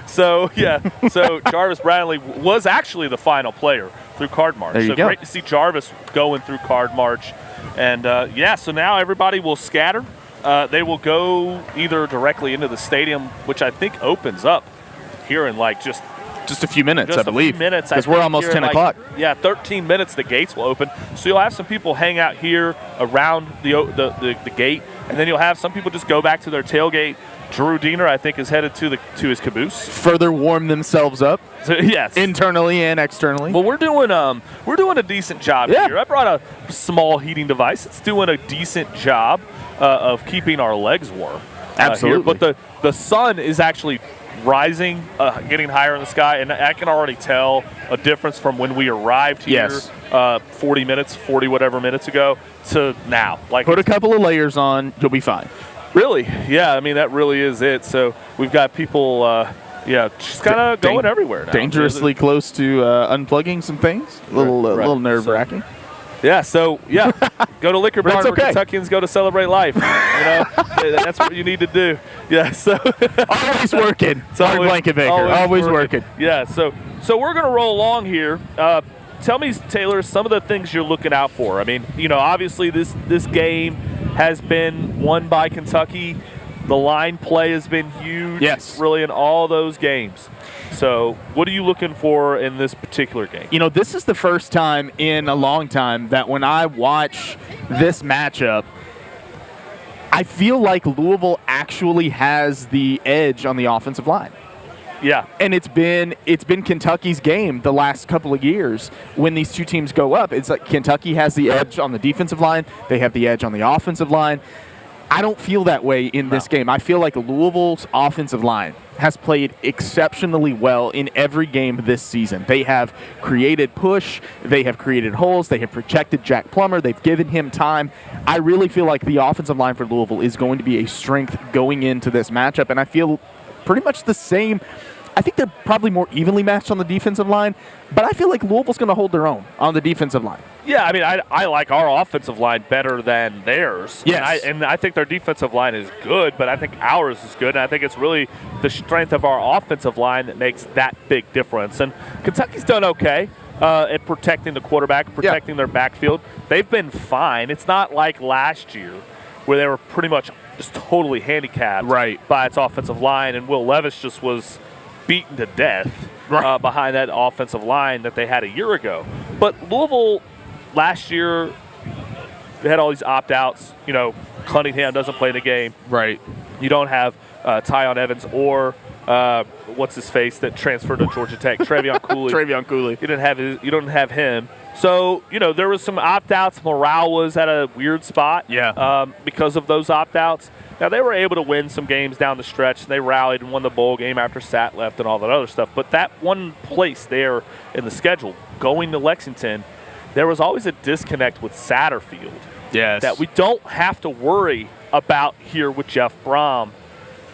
A: So Jarvis Bradley was actually the final player through Card March.
B: There you
A: so
B: go.
A: Great to see Jarvis going through Card March, and so now everybody will scatter. They will go either directly into the stadium, which I think opens up here in
B: just a few minutes, I believe.
A: Minutes,
B: because we're almost 10 o'clock.
A: 13 minutes. The gates will open, so you'll have some people hang out here around the gate, and then you'll have some people just go back to their tailgate. Drew Diener, I think, is headed to his caboose.
B: Further warm themselves up.
A: So, yes,
B: internally and externally.
A: Well, we're doing a decent job here. I brought a small heating device. It's doing a decent job of keeping our legs warm.
B: Absolutely.
A: Here. But the sun is actually rising, getting higher in the sky, and I can already tell a difference from when we arrived here.
B: Yes.
A: 40 whatever minutes ago to now.
B: Put a couple of layers on, you'll be fine.
A: Really? Yeah, that really is it. So we've got people, just kind of going everywhere now.
B: Dangerously close to unplugging some things. A little nerve-wracking.
A: Go to Liquor Bar where
B: okay.
A: Kentuckians go to celebrate life. That's what you need to do. Yeah, so
B: always working.
A: It's
B: Blankenbaker, always working.
A: Yeah, so we're gonna roll along here. Tell me, Taylor, some of the things you're looking out for. Obviously this game has been won by Kentucky. The line play has been huge.
B: Yes,
A: really in all those games. So what are you looking for in this particular game?
B: This is the first time in a long time that when I watch this matchup, I feel like Louisville actually has the edge on the offensive line.
A: Yeah.
B: And it's been Kentucky's game the last couple of years when these two teams go up. It's like Kentucky has the edge on the defensive line. They have the edge on the offensive line. I don't feel that way in this game. I feel like Louisville's offensive line has played exceptionally well in every game this season. They have created push. They have created holes. They have protected Jack Plummer. They've given him time. I really feel like the offensive line for Louisville is going to be a strength going into this matchup, and I feel pretty much the same. I think they're probably more evenly matched on the defensive line, but I feel like Louisville's going to hold their own on the defensive line.
A: Yeah, I like our offensive line better than theirs.
B: Yes.
A: And I think their defensive line is good, but I think ours is good, and I think it's really the strength of our offensive line that makes that big difference. And Kentucky's done okay at protecting the quarterback, protecting their backfield. They've been fine. It's not like last year where they were pretty much just totally handicapped by its offensive line, and Will Levis just was beaten to death behind that offensive line that they had a year ago. But Louisville last year, they had all these opt-outs. Cunningham doesn't play the game.
B: Right.
A: You don't have Tyon Evans or what's his face that transferred to Georgia Tech, Travion Cooley.
B: Travion Cooley.
A: You don't have him. So, there was some opt-outs. Morale was at a weird spot because of those opt-outs. Now, they were able to win some games down the stretch. And they rallied and won the bowl game after Sat left and all that other stuff. But that one place there in the schedule, going to Lexington, there was always a disconnect with Satterfield.
B: Yes.
A: That we don't have to worry about here with Jeff Brom.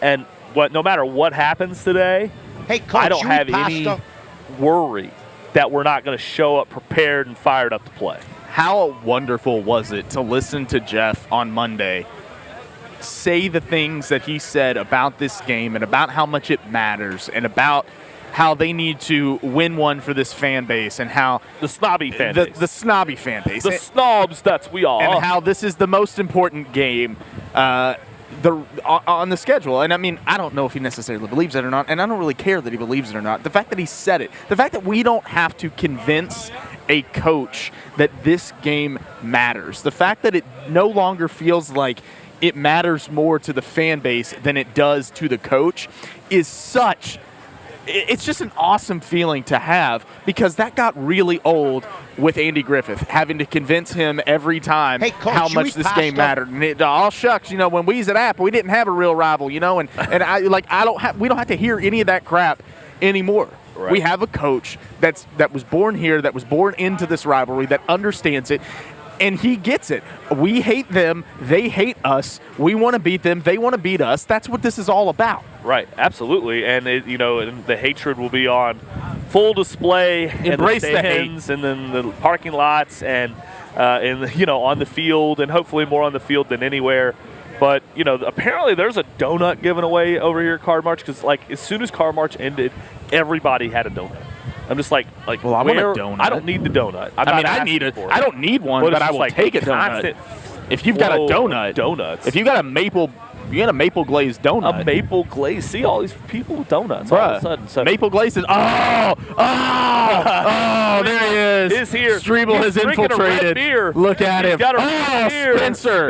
A: And no matter what happens today,
M: hey, Coach,
A: I don't have any worry that we're not going to show up prepared and fired up to play.
B: How wonderful was it to listen to Jeff on Monday say the things that he said about this game and about how much it matters and about how they need to win one for this fan base and how
A: the snobby fan base.
B: The snobby fan base.
A: The snobs that we are.
B: And how this is the most important game on the schedule. And I mean, I don't know if he necessarily believes it or not, and I don't really care that he believes it or not. The fact that he said it, the fact that we don't have to convince a coach that this game matters, the fact that it no longer feels like it matters more to the fan base than it does to the coach is it's just an awesome feeling to have, because that got really old with Andy Griffith, having to convince him every time
M: Coach,
B: how much this game mattered. And all shucks, when we was at App, we didn't have a real rival, and we don't have to hear any of that crap anymore. Right. We have a coach that was born here, that was born into this rivalry, that understands it. And he gets it. We hate them. They hate us. We want to beat them. They want to beat us. That's what this is all about.
A: Right. Absolutely. And the hatred will be on full display.
B: Embrace
A: in the stands and then the parking lots and on the field, and hopefully more on the field than anywhere. But apparently there's a donut given away over here at Card March, because as soon as Card March ended, everybody had a donut. I'm just like,
B: well, I want a donut.
A: I don't need the donut.
B: I don't need one, but I will take a donut. If you've got a donut,
A: donuts.
B: If you got a maple glazed donut.
A: A maple glaze. See all these people with donuts all of a sudden. So
B: maple glaze is there he is.
A: Is here.
B: Strebel has infiltrated.
A: Beer.
B: Look at him.
A: Got a beer.
B: Spencer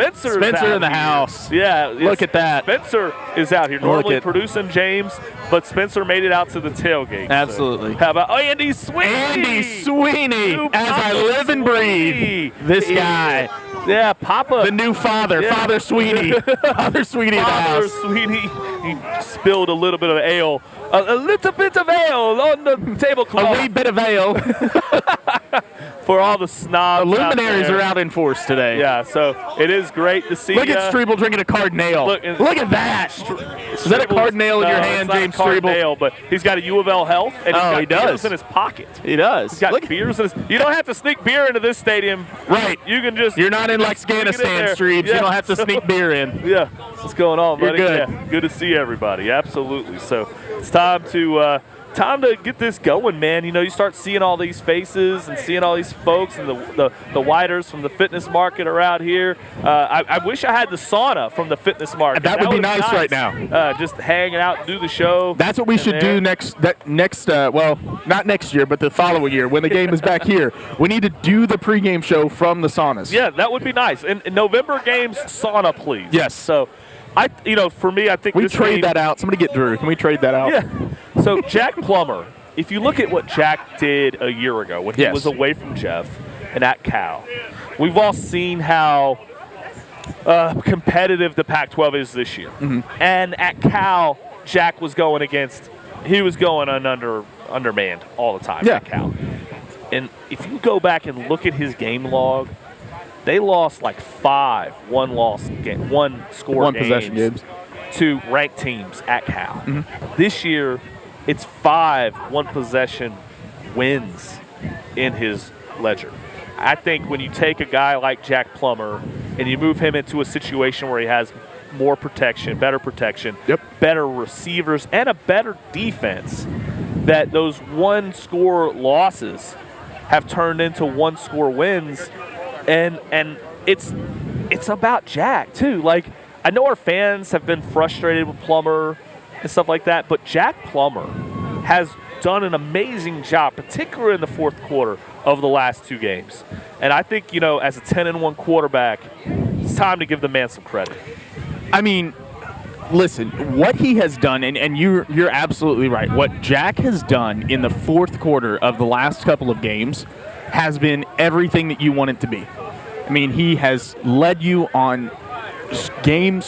B: in the house.
A: Yeah.
B: Look at that.
A: Spencer is out here. Normally producing James, but Spencer made it out to the tailgate.
B: Absolutely.
A: So. How about Andy Sweeney?
B: Andy Sweeney. As I live and breathe. This guy.
A: Yeah, Papa.
B: The new father. Yeah. Father Sweeney. Father Sweeney in the house.
A: Father Sweeney. He spilled a little bit of ale. A little bit of ale on the tablecloth.
B: A wee bit of ale.
A: For all the snobs.
B: The luminaries are out in force today.
A: Yeah, so it is great to see.
B: Look at Strebel drinking a Cardinale. Look at that. Is that a Cardinale in your hand, James Strebel?
A: But he's got a U of L Health, and
B: he does.
A: Beers in his pocket.
B: He does.
A: He's got beers in his. You don't have to sneak beer into this stadium.
B: Right.
A: You can just.
B: You're not in Afghanistan, Streebs. Yeah. You don't have to sneak beer in.
A: Yeah. What's going on, buddy?
B: You're good.
A: Yeah. Good to see everybody. Absolutely. So it's time to get this going, man. You start seeing all these faces and seeing all these folks, and the widers from the fitness market are out here. I wish I had the sauna from the fitness market.
B: That would be nice right now.
A: Just hanging out and do the show.
B: That's what we should do next. Well, not next year, but the following year when the game is back here. We need to do the pregame show from the saunas.
A: Yeah, that would be nice. And November games, sauna, please.
B: Yes.
A: So. For me, I think
B: we trade that out. Somebody get Drew. Can we trade that out?
A: Yeah. So Jack Plummer, if you look at what Jack did a year ago when he was away from Jeff and at Cal, we've all seen how competitive the Pac-12 is this year.
B: Mm-hmm.
A: And at Cal, Jack was going undermanned all the time at Cal. And if you go back and look at his game log, they lost like 5 one-score games to ranked teams at Cal.
B: Mm-hmm.
A: This year, it's 5 one-possession wins in his ledger. I think when you take a guy like Jack Plummer and you move him into a situation where he has more protection, better better receivers, and a better defense, that those one-score losses have turned into one-score wins. And it's about Jack, too. Like, I know our fans have been frustrated with Plummer and stuff like that, but Jack Plummer has done an amazing job, particularly in the fourth quarter of the last 2 games. And I think, as a 10-1 quarterback, it's time to give the man some credit.
B: I mean, listen, what he has done, and you're absolutely right. What Jack has done in the fourth quarter of the last couple of games has been everything that you want it to be. I mean, he has led you on game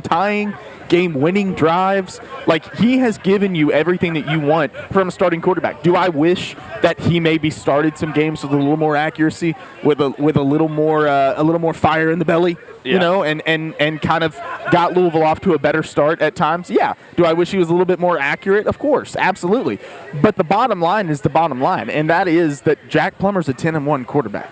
B: tying, game-winning drives. Like, he has given you everything that you want from a starting quarterback. Do I wish that he maybe started some games with a little more accuracy, with a little more fire in the belly, you know, and kind of got Louisville off to a better start at times? Yeah. Do I wish he was a little bit more accurate? Of course, absolutely. But the bottom line is the bottom line, and that is that Jack Plummer's a 10-1 quarterback.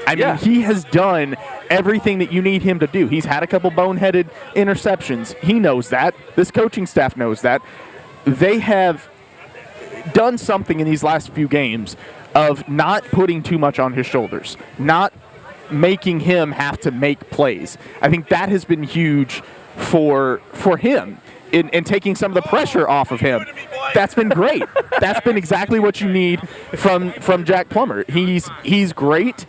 B: I mean, he has done everything that you need him to do. He's had a couple boneheaded interceptions. He knows that. This coaching staff knows that. They have done something in these last few games of not putting too much on his shoulders, not making him have to make plays. I think that has been huge for him in taking some of the pressure off of him. That's been great. That's been exactly what you need from Jack Plummer. He's great,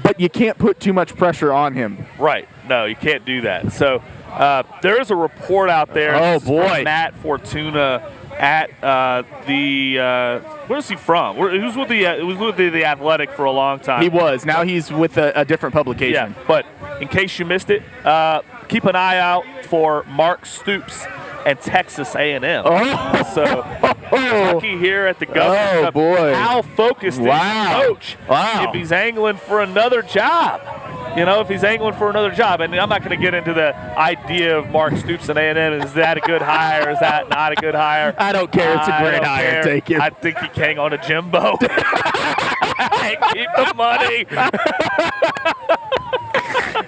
B: but you can't put too much pressure on him.
A: Right. No, you can't do that. So there is a report out there.
B: Oh, boy.
A: From Matt Fortuna at where is he from? He was with the Athletic for a long time.
B: He was. Now he's with a different publication.
A: Yeah, but in case you missed it, keep an eye out for Mark Stoops and Texas A&M.
B: Oh.
A: So Kentucky here at the Governor.
B: Oh, boy.
A: How focused is the coach if he's angling for another job? You know, if he's angling for another job. And I'm not going to get into the idea of Mark Stoops and A&M. Is that a good hire? Is that not a good hire?
B: I don't care. It's a great hire. Take it.
A: I think he can hang on to Jimbo. Keep the money.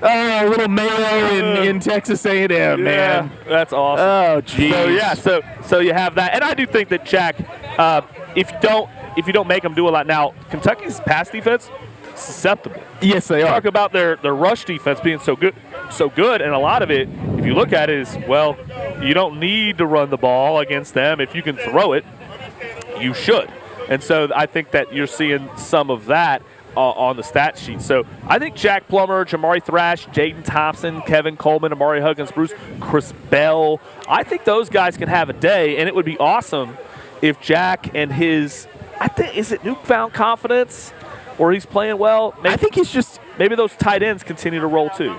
B: Oh, a little Mayo in Texas A&M, man.
A: That's awesome.
B: Oh, geez.
A: So yeah, so you have that, and I do think that Jack, if you don't make them do a lot now, Kentucky's pass defense susceptible.
B: Yes, they are.
A: Talk about their rush defense being so good, and a lot of it, if you look at it, is you don't need to run the ball against them. If you can throw it, you should. And so I think that you're seeing some of that on the stat sheet. So I think Jack Plummer, Jamari Thrash, Jaden Thompson, Kevin Coleman, Amari Huggins, Bruce, Chris Bell, I think those guys can have a day, and it would be awesome if Jack and his, is it newfound confidence, or he's playing well?
B: I think he's just,
A: maybe those tight ends continue to roll too.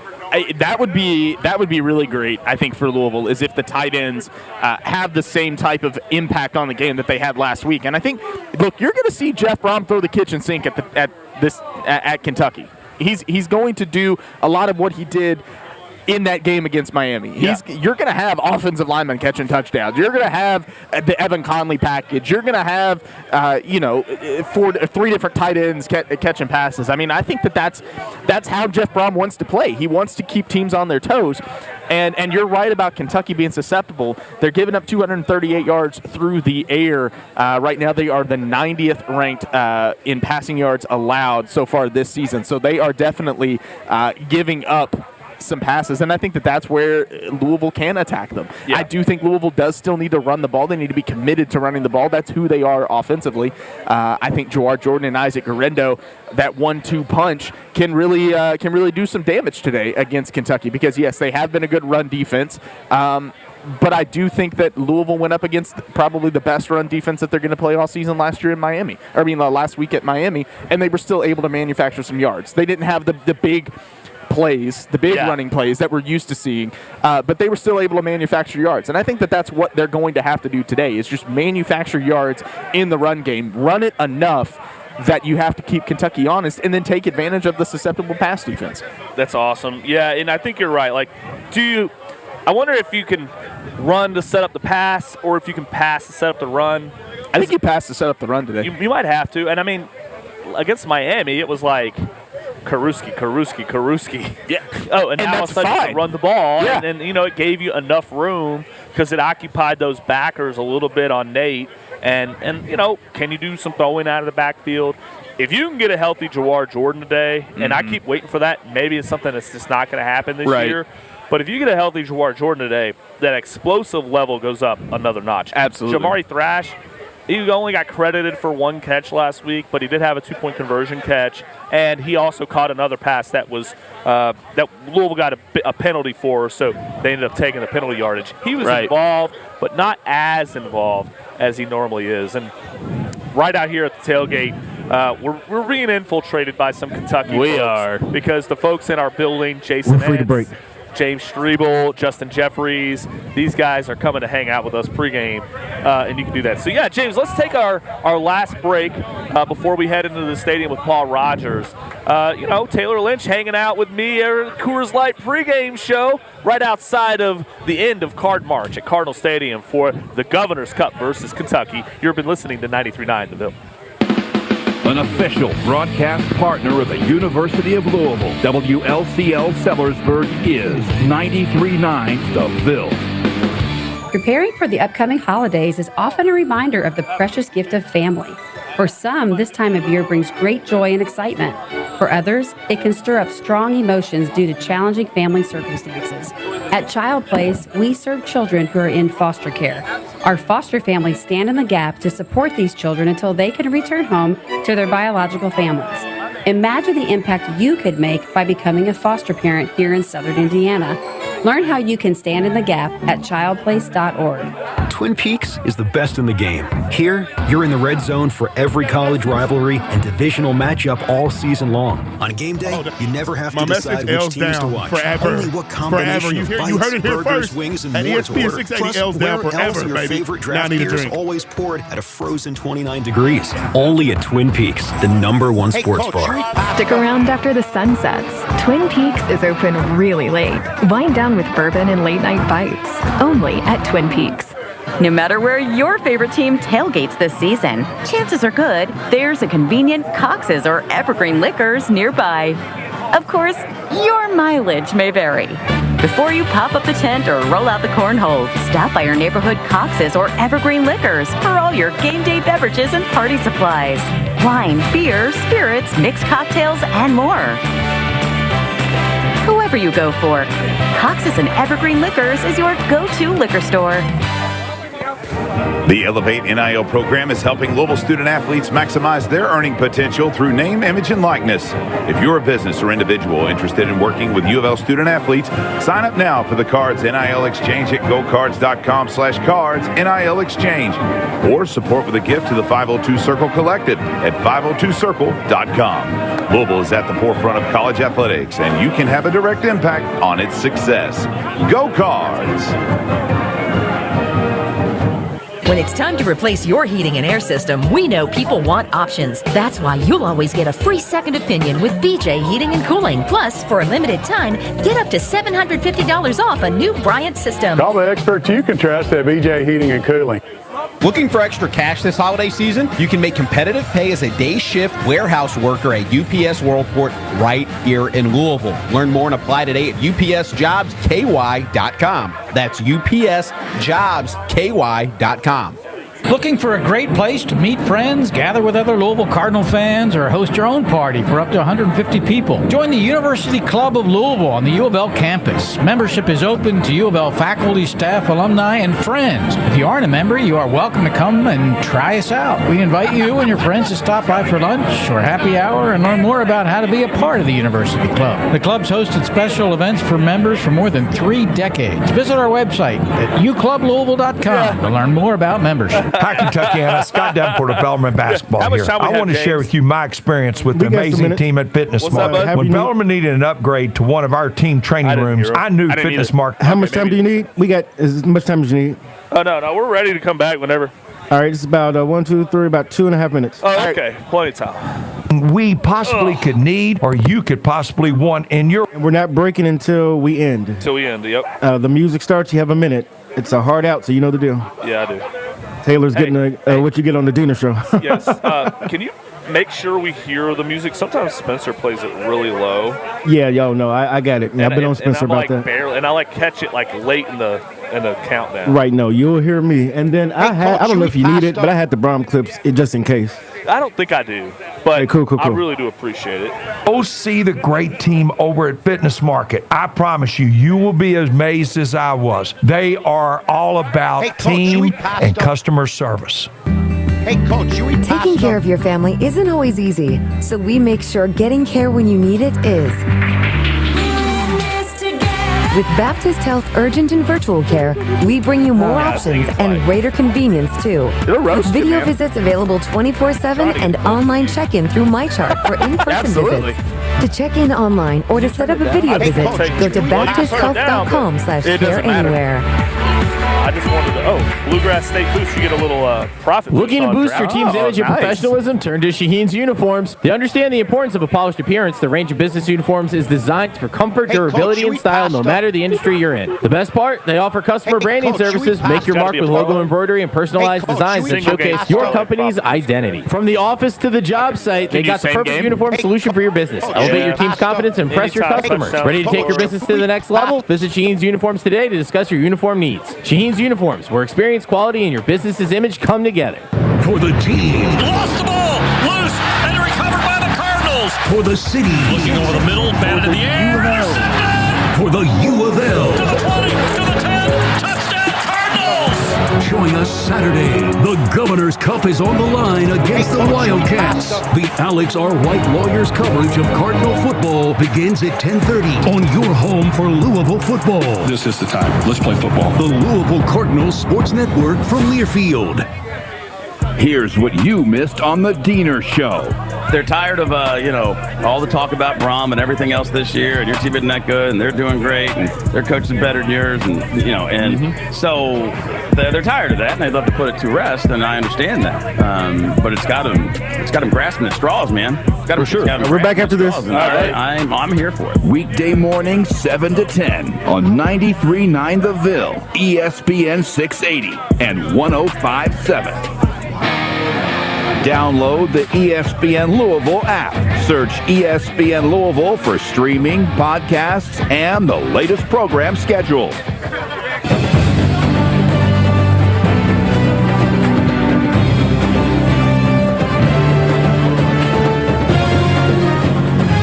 B: That would be really great, I think, for Louisville, is if the tight ends have the same type of impact on the game that they had last week. And I think, look, you're going to see Jeff Brom throw the kitchen sink at Kentucky. He's going to do a lot of what he did in that game against Miami. You're going to have offensive linemen catching touchdowns. You're going to have the Evan Conley package. You're going to have, three different tight ends catching passes. I mean, I think that's how Jeff Brom wants to play. He wants to keep teams on their toes. And you're right about Kentucky being susceptible. They're giving up 238 yards through the air. Right now they are the 90th ranked in passing yards allowed so far this season. So they are definitely giving up some passes, and I think that's where Louisville can attack them. Yeah. I do think Louisville does still need to run the ball. They need to be committed to running the ball. That's who they are offensively. I think Jawar Jordan and Isaac Garendo, that 1-2 punch, can really do some damage today against Kentucky, because yes, they have been a good run defense. But I do think that Louisville went up against probably the best run defense that they're going to play all season last week at Miami, and they were still able to manufacture some yards. They didn't have the big plays, running plays that we're used to seeing, but they were still able to manufacture yards. And I think that's what they're going to have to do today, is just manufacture yards in the run game. Run it enough that you have to keep Kentucky honest, and then take advantage of the susceptible pass defense.
A: That's awesome. Yeah, and I think you're right. Like, I wonder if you can run to set up the pass, or if you can pass to set up the run.
B: I think you pass to set up the run today.
A: You might have to. And I mean, against Miami, it was like Karuski. Yeah. Oh, and now it's like to run the ball. Yeah. And it gave you enough room because it occupied those backers a little bit on Nate. And can you do some throwing out of the backfield? If you can get a healthy Jawar Jordan today, and I keep waiting for that, maybe it's something that's just not going to happen this year. But if you get a healthy Jawar Jordan today, that explosive level goes up another notch.
B: Absolutely.
A: Jamari Thrash, he only got credited for one catch last week, but he did have a 2-point conversion catch, and he also caught another pass that was that Louisville got a penalty for, so they ended up taking the penalty yardage. He was involved, but not as involved as he normally is. And right out here at the tailgate, we're being infiltrated by some Kentucky
B: We
A: folks
B: are.
A: because the folks in our building, Jason
C: We're free to break.
A: James Strebel, Justin Jeffries, these guys are coming to hang out with us pregame, and you can do that. So, yeah, James, let's take our last break before we head into the stadium with Paul Rogers. Tayler Lynch hanging out with me at Coors Light pregame show right outside of the end of Card March at Cardinal Stadium for the Governor's Cup versus Kentucky. You've been listening to 93.9 The Ville.
L: An official broadcast partner of the University of Louisville, WLCL Sellersburg is 93.9 The Ville.
M: Preparing for the upcoming holidays is often a reminder of the precious gift of family. For some, this time of year brings great joy and excitement. For others, it can stir up strong emotions due to challenging family circumstances. At Child Place, we serve children who are in foster care. Our foster families stand in the gap to support these children until they can return home to their biological families. Imagine the impact you could make by becoming a foster parent here in Southern Indiana. Learn how you can stand in the gap at childplace.org.
N: Twin Peaks is the best in the game. Here, you're in the red zone for every college rivalry and divisional matchup all season long. On game day, you never have to decide which teams to watch. Only what combination of bites, burgers, wings, and more to order. Plus, where else are your favorite draft beers always poured at a frozen 29 degrees. Only at Twin Peaks, the #1 sports bar.
O: Stick around after the sun sets. Twin Peaks is open really late. Wind down with bourbon and late-night bites. Only at Twin Peaks.
P: No matter where your favorite team tailgates this season, chances are good there's a convenient Cox's or Evergreen Liquors nearby. Of course, your mileage may vary. Before you pop up the tent or roll out the cornhole, stop by your neighborhood Cox's or Evergreen Liquors for all your game day beverages and party supplies. Wine, beer, spirits, mixed cocktails, and more. Whoever you go for, Cox's and Evergreen Liquors is your go-to liquor store.
Q: The Elevate NIL program is helping Louisville student athletes maximize their earning potential through name, image, and likeness. If you're a business or individual interested in working with U of L student athletes, sign up now for the Cards NIL Exchange at gocards.com/cards NIL Exchange, or support with a gift to the 502 Circle Collective at 502circle.com. Louisville is at the forefront of college athletics, and you can have a direct impact on its success. Go Cards!
R: When it's time to replace your heating and air system, we know people want options. That's why you'll always get a free second opinion with BJ Heating and Cooling. Plus, for a limited time, get up to $750 off a new Bryant system.
S: Call the experts you can trust at BJ Heating and Cooling.
T: Looking for extra cash this holiday season? You can make competitive pay as a day shift warehouse worker at UPS Worldport right here in Louisville. Learn more and apply today at upsjobsky.com. That's upsjobsky.com.
U: Looking for a great place to meet friends, gather with other Louisville Cardinal fans, or host your own party for up to 150 people? Join the University Club of Louisville on the U of L campus. Membership is open to U of L faculty, staff, alumni, and friends. If you aren't a member, you are welcome to come and try us out. We invite you and your friends to stop by for lunch or happy hour and learn more about how to be a part of the University Club. The club's hosted special events for members for more than 3 decades. Visit our website at uclublouisville.com to learn more about membership.
V: Hi, Kentuckiana. Scott Davenport of Bellarmine Basketball here. I want to share with you my experience with the amazing team at Fitness Mart. When Bellarmine needed an upgrade to one of our team training rooms, I knew Fitness Mart.
C: How much time do you need? We got as much time as you need.
A: Oh, no, we're ready to come back whenever.
C: All right, it's about 1, 2, 3, about 2.5 minutes.
A: Oh, okay. Plenty of time.
V: We possibly could need, or you could possibly want in your...
C: And we're not breaking until we end.
A: Until we end, yep.
C: The music starts, you have a minute. It's a hard out, so you know the deal.
A: Yeah, I do.
C: Taylor's getting what you get on the dinner show.
A: Yes. Can you make sure we hear the music? Sometimes Spencer plays it really low.
C: Yeah, yo, no, I got it. Yeah, I've been on Spencer about that.
A: Barely, and I catch it late in the countdown.
C: Right, no, you'll hear me. And then I don't know if you need it, but I had the Brom clips just in case.
A: I don't think I do, but
C: hey, cool.
A: I really do appreciate it.
V: Go see the great team over at Fitness Market. I promise you will be as amazed as I was. They are all about team and customer service.
W: Hey, Coach, taking care of your family isn't always easy, so we make sure getting care when you need it is. With Baptist Health Urgent and Virtual Care, we bring you more options and greater convenience, too. With video visits available 24/7 and online check-in through MyChart for in-person visits. To check in online or to set up a video visit, go to baptisthealth.com/careanywhere.
A: I just wanted to, Bluegrass State Boost, you get a little profit.
E: Looking to boost your team's image and professionalism? Turn to Shaheen's Uniforms. They understand the importance of a polished appearance. The range of business uniforms is designed for comfort, durability, and style, no matter the industry you're in. The best part? They offer customer branding services. Make your mark with logo embroidery and personalized designs that showcase your company's identity. From the office to the job site, they got the perfect uniform solution for your business. Elevate your team's confidence and impress your customers. Ready to take your business to the next level? Visit Shaheen's Uniforms today to discuss your uniform needs. Shaheen's Uniforms, where experience, quality, and your business's image come together.
H: For the team.
F: Lost the ball. Loose and recovered by the Cardinals.
H: For the city.
F: Looking over the middle, batted in the air.
H: For the U of L.
F: To the 20, to the 10. Touchdown, Cardinals.
H: Join us Saturday. The Governor's Cup is on the line against the Wildcats. The Alex R. White Lawyers coverage of Cardinal football begins at 10:30 on your home for Louisville football.
K: This is the time. Let's play football.
H: The Louisville Cardinals Sports Network from Learfield.
L: Here's what you missed on the Diener Show.
G: They're tired of, all the talk about Brom and everything else this year, and your team isn't that good, and they're doing great, and their coach is better than yours, and so they're tired of that, and they'd love to put it to rest, and I understand that. But it's got them grasping at straws, man.
B: For sure. We're back after this.
G: All right. I'm here for it.
L: Weekday morning, 7 to 10 on 93.9 The Ville, ESPN 680 and 105.7. Download the ESPN Louisville app. Search ESPN Louisville for streaming, podcasts, and the latest program schedule.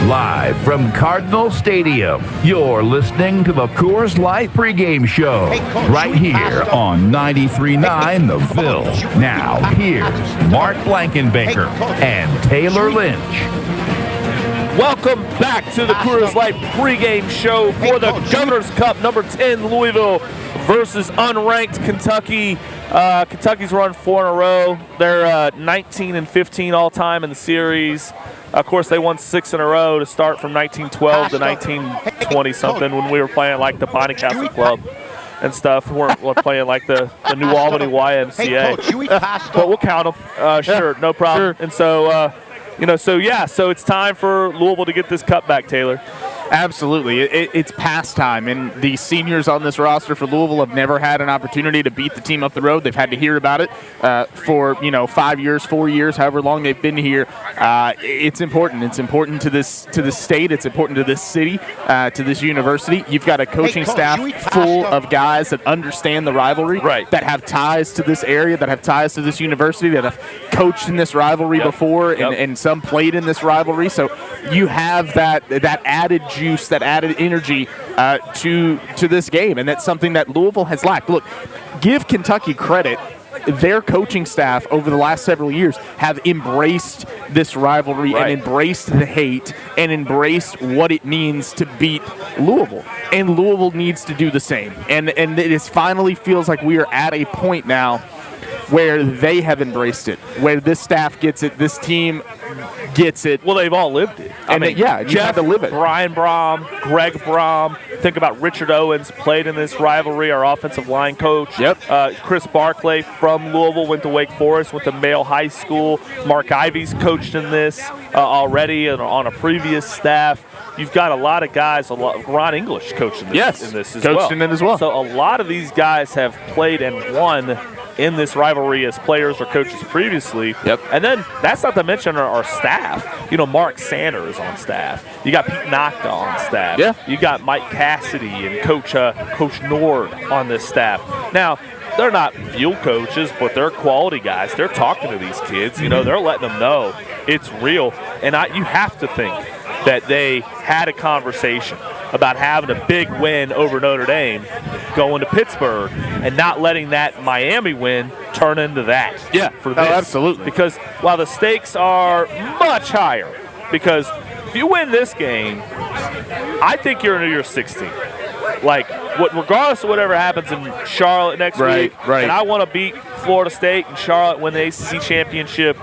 L: Live from Cardinal Stadium, you're listening to the Coors Light Pregame Show, right here on 93.9 The Ville. Now, here's Mark Blankenbaker and Tayler Lynch.
A: Welcome back to the Coors Light Pregame Show for the Governor's Cup, number 10, Louisville versus unranked Kentucky. Kentucky's run 4 in a row. They're 19-15 all-time in the series. Of course, they won 6 in a row to start from 1912 to 1920-something when we were playing like the Bonnicastle Club and stuff. We're playing like the New Albany YMCA. But we'll count them. Sure, no problem. Sure. And so, so it's time for Louisville to get this cup back, Taylor.
B: Absolutely. It's past time, and the seniors on this roster for Louisville have never had an opportunity to beat the team up the road. They've had to hear about it for 5 years, 4 years, however long they've been here. It's important. It's important to this state. It's important to this city, to this university. You've got a coaching staff full of guys that understand the rivalry, that have ties to this area, that have ties to this university, that have coached in this rivalry before, and some played in this rivalry. So you have that added juice, that added energy to this game, and that's something that Louisville has lacked. Look, give Kentucky credit. Their coaching staff over the last several years have embraced this rivalry and embraced the hate and embraced what it means to beat Louisville. And Louisville needs to do the same. And it finally feels like we are at a point now where they have embraced it, where this staff gets it, this team gets it.
A: Well, they've all lived it.
B: You
A: Jeff,
B: have to live it.
A: Brian Brom, Greg Brom. Think about Richard Owens, played in this rivalry, our offensive line coach. Chris Barclay from Louisville, went to Wake Forest, went to Male High School. Mark Ivy's coached in this already on a previous staff. You've got a lot of guys, Ron English coached in this, as well.
B: Coached in it as well.
A: So a lot of these guys have played and won in this rivalry as players or coaches previously. And then that's not to mention our staff. Mark Sander is on staff. You got Pete Nocta on staff. You got Mike Cassidy and Coach Nord on this staff. Now, they're not field coaches, but they're quality guys. They're talking to these kids. They're letting them know it's real. And you have to think that they had a conversation about having a big win over Notre Dame, going to Pittsburgh, and not letting that Miami win turn into that. For this.
B: Absolutely.
A: Because while the stakes are much higher, because if you win this game, I think you're into your 16. Like, regardless of whatever happens in Charlotte next week, and I want to beat Florida State and Charlotte, win the ACC championship.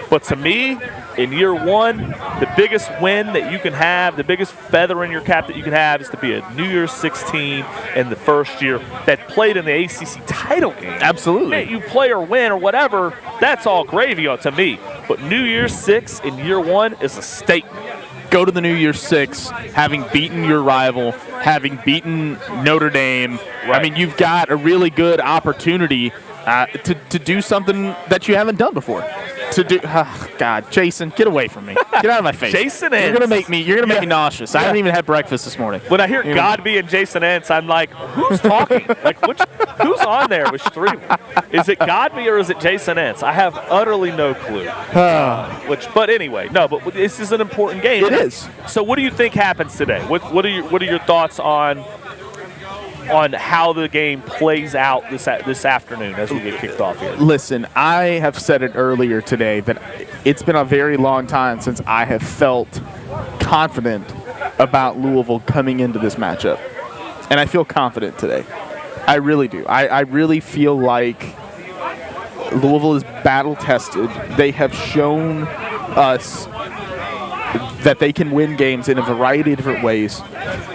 A: But to me, in year one, the biggest win that you can have, the biggest feather in your cap that you can have is to be a New Year's 6 team in the first year that played in the ACC title game.
B: Absolutely.
A: You play or win or whatever, that's all gravy to me. But New Year's 6 in year one is a statement.
B: Go to the New Year's 6 having beaten your rival, having beaten Notre Dame.
A: Right.
B: I mean, you've got a really good opportunity to do something that you haven't done before. God, Jason, get away from me. Get out of my face.
A: Jason
B: You're
A: Entz.
B: gonna make me nauseous. I haven't even had breakfast this morning.
A: When I hear Godby and Jason Entz, I'm like, who's talking? Who's on there? Which three? Is it Godby or is it Jason Entz? I have utterly no clue. But anyway, but this is an important game.
B: It is.
A: So what do you think happens today? What are your thoughts on how the game plays out this afternoon as we get kicked off here?
B: Listen, I have said it earlier today that it's been a very long time since I have felt confident about Louisville coming into this matchup. And I feel confident today. I really do. I really feel like Louisville is battle-tested. They have shown us that they can win games in a variety of different ways.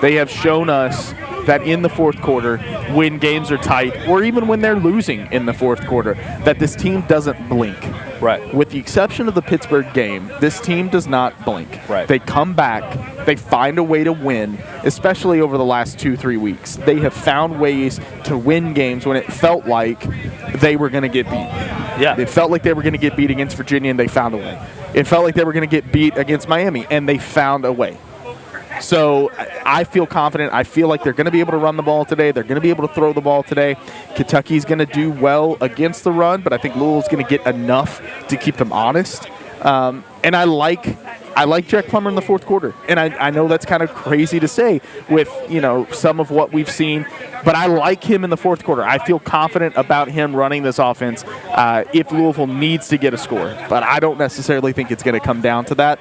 B: They have shown us that in the fourth quarter, when games are tight, or even when they're losing in the fourth quarter, that this team doesn't blink.
A: Right.
B: With the exception of the Pittsburgh game, this team does not blink.
A: Right.
B: They come back, they find a way to win, especially over the last 2-3 weeks. They have found ways to win games when it felt like they were going to get beat.
A: Yeah.
B: It felt like they were going to get beat against Virginia, and they found a way. It felt like they were going to get beat against Miami, and they found a way. So I feel confident. I feel like they're going to be able to run the ball today. They're going to be able to throw the ball today. Kentucky's going to do well against the run, but I think Louisville's going to get enough to keep them honest. And I like Jack Plummer in the fourth quarter. And I know that's kind of crazy to say with, some of what we've seen, but I like him in the fourth quarter. I feel confident about him running this offense if Louisville needs to get a score. But I don't necessarily think it's going to come down to that.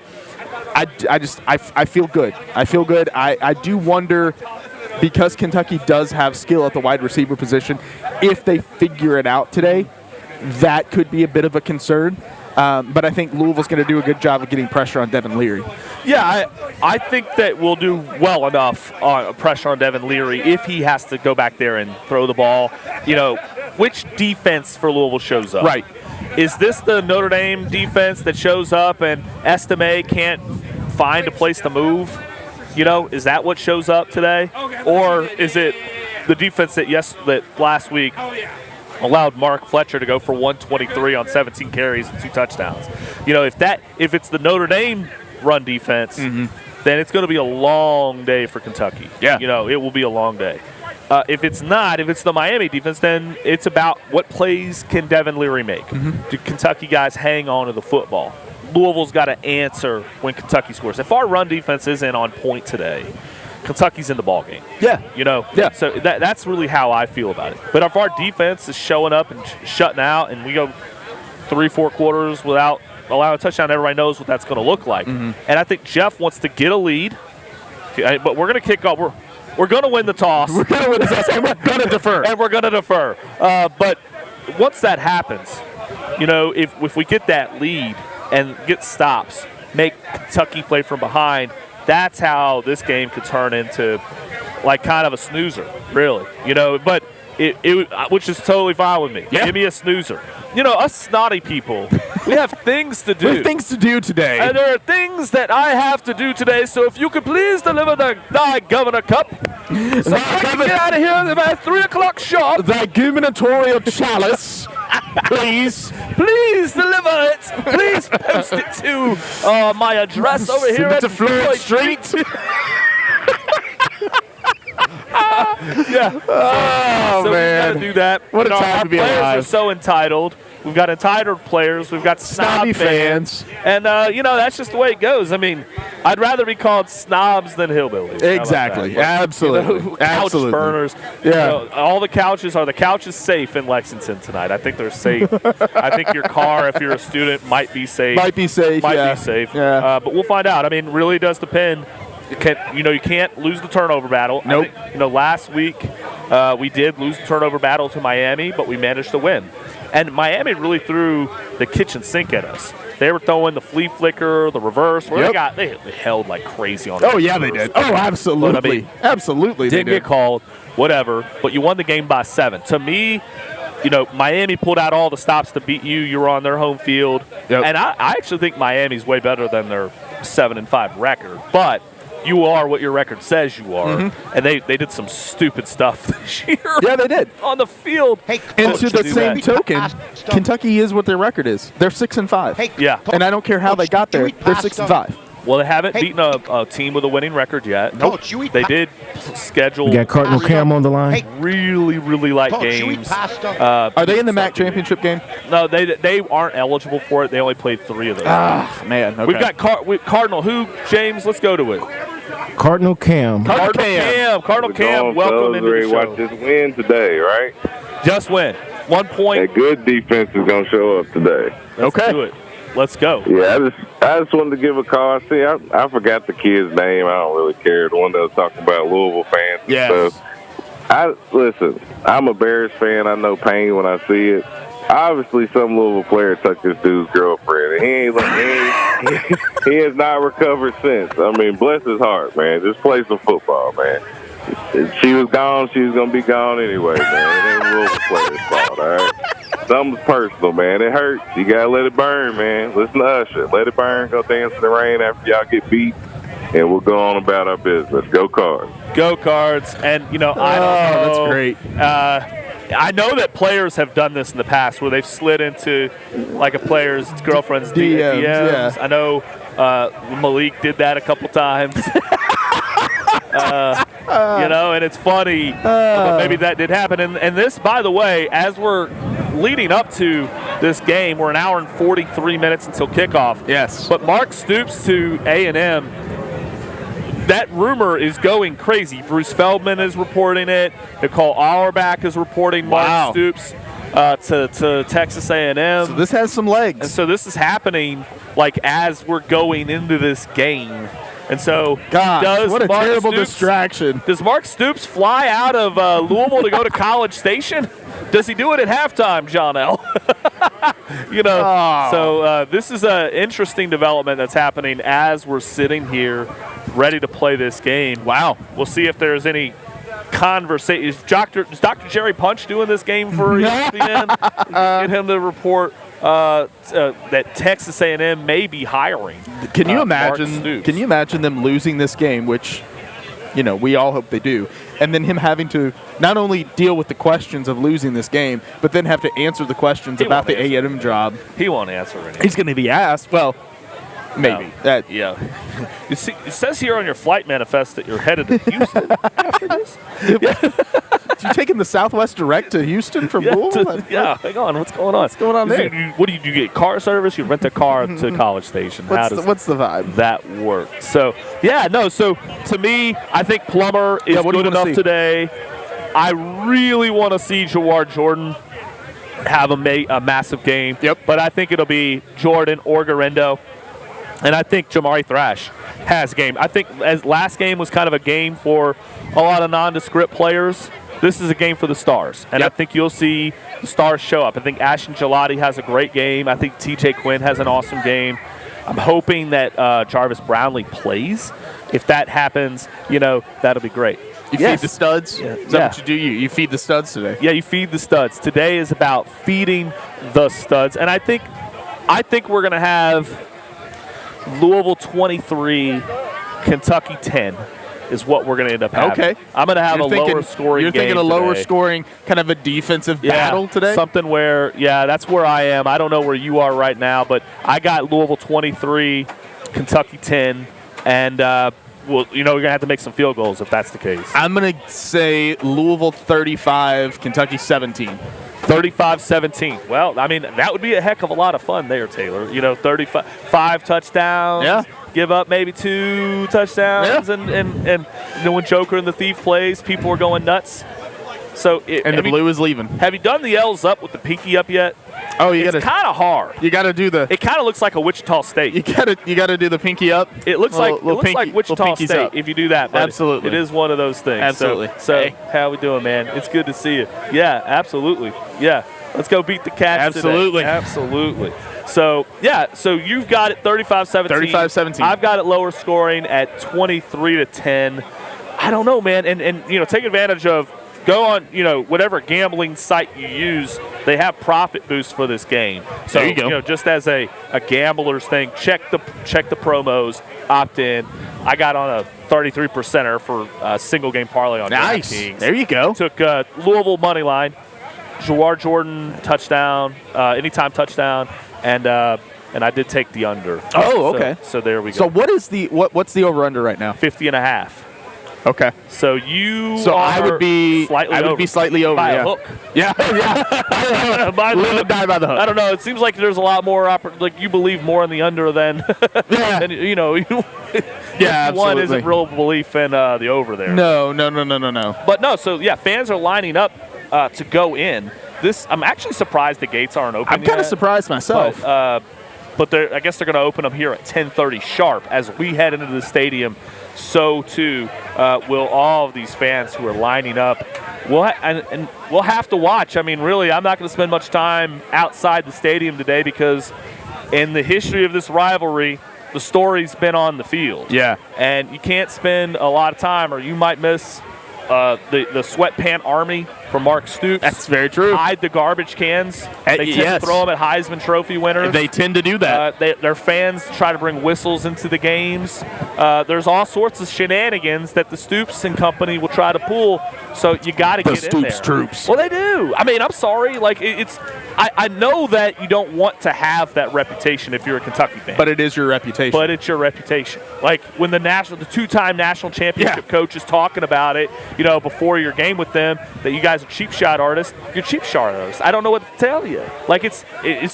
B: I feel good. I feel good. I do wonder, because Kentucky does have skill at the wide receiver position, if they figure it out today, that could be a bit of a concern. But I think Louisville's going to do a good job of getting pressure on Devin Leary.
A: Yeah, I think that we'll do well enough on pressure on Devin Leary if he has to go back there and throw the ball. Which defense for Louisville shows up?
B: Right.
A: Is this the Notre Dame defense that shows up and Estime can't find a place to move? Is that what shows up today? Or is it the defense that last week allowed Mark Fletcher to go for 123 on 17 carries and 2 touchdowns? If it's the Notre Dame run defense, then it's going to be a long day for Kentucky.
B: Yeah.
A: It will be a long day. If it's the Miami defense, then it's about what plays can Devin Leary make. Do Kentucky guys hang on to the football? Louisville's got to answer when Kentucky scores. If our run defense isn't on point today, Kentucky's in the ballgame.
B: Yeah.
A: Yeah. So that's really how I feel about it. But if our defense is showing up and shutting out and we go 3-4 quarters without allowing a touchdown, everybody knows what that's going to look like. And I think Jeff wants to get a lead, but we're going to kick off. We're going to win the toss.
B: We're going to win the toss, and we're going to defer.
A: And we're going to defer. But once that happens, if we get that lead and get stops, make Kentucky play from behind, that's how this game could turn into like kind of a snoozer, really. But which is totally fine with me.
B: Yeah.
A: Give me a snoozer. Us snotty people, we have things to do.
B: We have things to do today.
A: And there are things that I have to do today, so if you could please deliver thy Governor Cup, so I can get out of here about 3 o'clock sharp.
B: Thy gubernatorial chalice, please.
A: Please deliver it. Please post it to my address over here at
B: Floyd Street.
A: Yeah.
B: Oh,
A: so
B: man.
A: we got to do that.
B: What a time to be alive.
A: Our players are so entitled. We've got entitled players. We've got snobby fans. And, that's just the way it goes. I mean, I'd rather be called snobs than hillbillies.
B: Exactly. Absolutely.
A: Couch burners.
B: Yeah.
A: All the couches. Are the couches safe in Lexington tonight? I think they're safe. I think your car, if you're a student, might be safe.
B: Might be safe,
A: Yeah.
B: but
A: we'll find out. I mean, really does depend You can't lose the turnover battle.
B: Nope.
A: I think, last week we did lose the turnover battle to Miami, but we managed to win. And Miami really threw the kitchen sink at us. They were throwing the flea flicker, the reverse. Where they held like crazy on.
B: Oh yeah, they did. Oh, absolutely, absolutely.
A: Didn't get called, whatever. But you won the game by 7. To me, Miami pulled out all the stops to beat you. You were on their home field, and I actually think Miami's way better than their 7-5 record. But you are what your record says you are, and they did some stupid stuff this year.
B: Yeah, they did
A: on the field.
B: And to the same token, Kentucky is what their record is. They're 6-5.
A: Yeah,
B: and I don't care how they got there. They're 6-5.
A: Well, they haven't beaten a team with a winning record yet.
B: Nope.
A: They did schedule.
C: We got Cardinal Cam on the line.
A: Really, really light games.
B: Are they in the MAC championship game?
A: No, they aren't eligible for it. They only played 3 of those.
B: Man. Okay.
A: We've got Cardinal. Who, James? Let's go to it.
C: Cardinal Cam.
A: Cardinal Cam. Welcome into the show.
D: Watch this win today, right?
A: Just win. 1 point.
D: A good defense is going to show up today.
A: Let's do it. Let's go.
D: Yeah, I just wanted to give a call. See, I forgot the kid's name. I don't really care. The one that was talking about Louisville fans.
B: Yes.
D: Listen, I'm a Bears fan. I know pain when I see it. Obviously, some Louisville player took this dude's girlfriend, and he has not recovered since. I mean, bless his heart, man. Just play some football, man. If she was gone, she was going to be gone anyway, man. It ain't Louisville player's fault, all right? Something's personal, man. It hurts. You got to let it burn, man. Listen to Usher. Let it burn. Go dance in the rain after y'all get beat, and we'll go on about our business. Go Cards.
A: Go Cards. And, I don't know.
B: That's great.
A: I know that players have done this in the past where they've slid into, like, a player's girlfriend's DMs.
B: Yeah.
A: I know Malik did that a couple times. And it's funny, but maybe that did happen. And this, by the way, as we're leading up to this game, we're an hour and 43 minutes until kickoff.
B: Yes.
A: But Mark Stoops to A&M, that rumor is going crazy. Bruce Feldman is reporting it. Nicole Auerbach is reporting Mark Stoops to Texas A&M.
B: So this has some legs.
A: And so this is happening like as we're going into this game. And so,
B: what a terrible distraction.
A: Does Mark Stoops fly out of Louisville to go to College Station? Does he do it at halftime, John L? So this is an interesting development that's happening as we're sitting here ready to play this game.
B: Wow.
A: We'll see if there's any conversation. Is Dr. Jerry Punch doing this game for ESPN? Get him to report that Texas A&M may be hiring.
B: Can you imagine? Can you imagine them losing this game, which we all hope they do, and then him having to not only deal with the questions of losing this game, but then have to answer the questions about the A&M job?
A: He won't answer anything.
B: He's going to be asked. Well, maybe.
A: Yeah. It says here on your flight manifest that you're headed to Houston after this.
B: You taking the Southwest Direct to Houston from Louisville?
A: Hang on. What's going on?
B: What's going on there?
A: What do you get? Car service? You rent a car to College Station.
B: What's the vibe?
A: That work. So, So to me, I think Plummer is good enough today. I really want to see Jawar Jordan have a massive game.
B: Yep.
A: But I think it'll be Jordan or Garendo. And I think Jamari Thrash has a game. I think as last game was kind of a game for a lot of nondescript players. This is a game for the stars, and I think you'll see the stars show up. I think Ashton Gelati has a great game. I think TJ Quinn has an awesome game. I'm hoping that Jarvis Brownlee plays. If that happens, that'll be great.
B: You feed the studs? Is that what you do? You feed the studs today?
A: Yeah, you feed the studs. Today is about feeding the studs, and I think we're going to have Louisville 23, Kentucky 10. Is what we're going to end up having.
B: Okay.
A: I'm going to have lower scoring game.
B: You're thinking a lower scoring, kind of a defensive battle today?
A: Something where, that's where I am. I don't know where you are right now, but I got Louisville 23, Kentucky 10, and you're going to have to make some field goals if that's the case.
B: I'm going to say Louisville 35, Kentucky 17.
A: 35-17. Well, I mean, that would be a heck of a lot of fun there, Taylor. 5 touchdowns.
B: Yeah.
A: Give up maybe 2 touchdowns, and when Joker and the Thief plays, people are going nuts. So
B: the blue is leaving.
A: Have you done the L's up with the pinky up yet?
B: Oh,
A: it's kind of hard.
B: You got to do the.
A: It kind of looks like a Wichita State.
B: You got to do the pinky up.
A: It looks like Wichita State
B: up.
A: if you do that. But
B: absolutely,
A: it is one of those things.
B: Absolutely.
A: So hey, how we doing, man? It's good to see you. Yeah, absolutely. Yeah, let's go beat the Cats.
B: Absolutely,
A: today. Absolutely. So so you've got it 35-17.
B: 35-17.
A: I've got it lower scoring at 23-10. I don't know, man, and take advantage of. Go on, whatever gambling site you use, they have profit boosts for this game. So,
B: there you go.
A: Just as a gambler's thing, check the promos, opt in. I got on a 33%er for a single game parlay on
B: nice.
A: DraftKings.
B: There you go.
A: Took Louisville money line, Jawar Jordan touchdown, anytime touchdown, and I did take the under.
B: Oh, okay.
A: So there we go.
B: So what's the over under right now?
A: 50.5.
B: Okay.
A: So
B: I would be slightly over
A: by
B: a
A: hook.
B: Yeah.
A: By the
B: hook. Die by the hook.
A: I don't know. It seems like there's a lot more like you believe more in the under than
B: yeah.
A: Yeah, one isn't real belief in the over there.
B: No.
A: But no, so yeah, fans are lining up to go in. I'm actually surprised the gates aren't open.
B: I'm kind of surprised myself.
A: But I guess they're going to open up here at 10:30 sharp as we head into the stadium. So too will all of these fans who are lining up. We'll have to watch. I mean, really, I'm not going to spend much time outside the stadium today because in the history of this rivalry, the story's been on the field.
B: Yeah.
A: And you can't spend a lot of time or you might miss the sweatpant army from Mark Stoops.
B: That's very true.
A: Hide the garbage cans. They tend to throw them at Heisman Trophy winners.
B: They tend to do that.
A: Their fans try to bring whistles into the games. There's all sorts of shenanigans that the Stoops and company will try to pull. So you got to get in there.
B: The Stoops troops.
A: Well, they do. I mean, I'm sorry. Like I know that you don't want to have that reputation if you're a Kentucky fan.
B: But it is your reputation.
A: But it's your reputation. Like when the two-time national championship coach is talking about it, before your game with them, that you guys are cheap shot artists. You're cheap shot artists. I don't know what to tell you. Like it's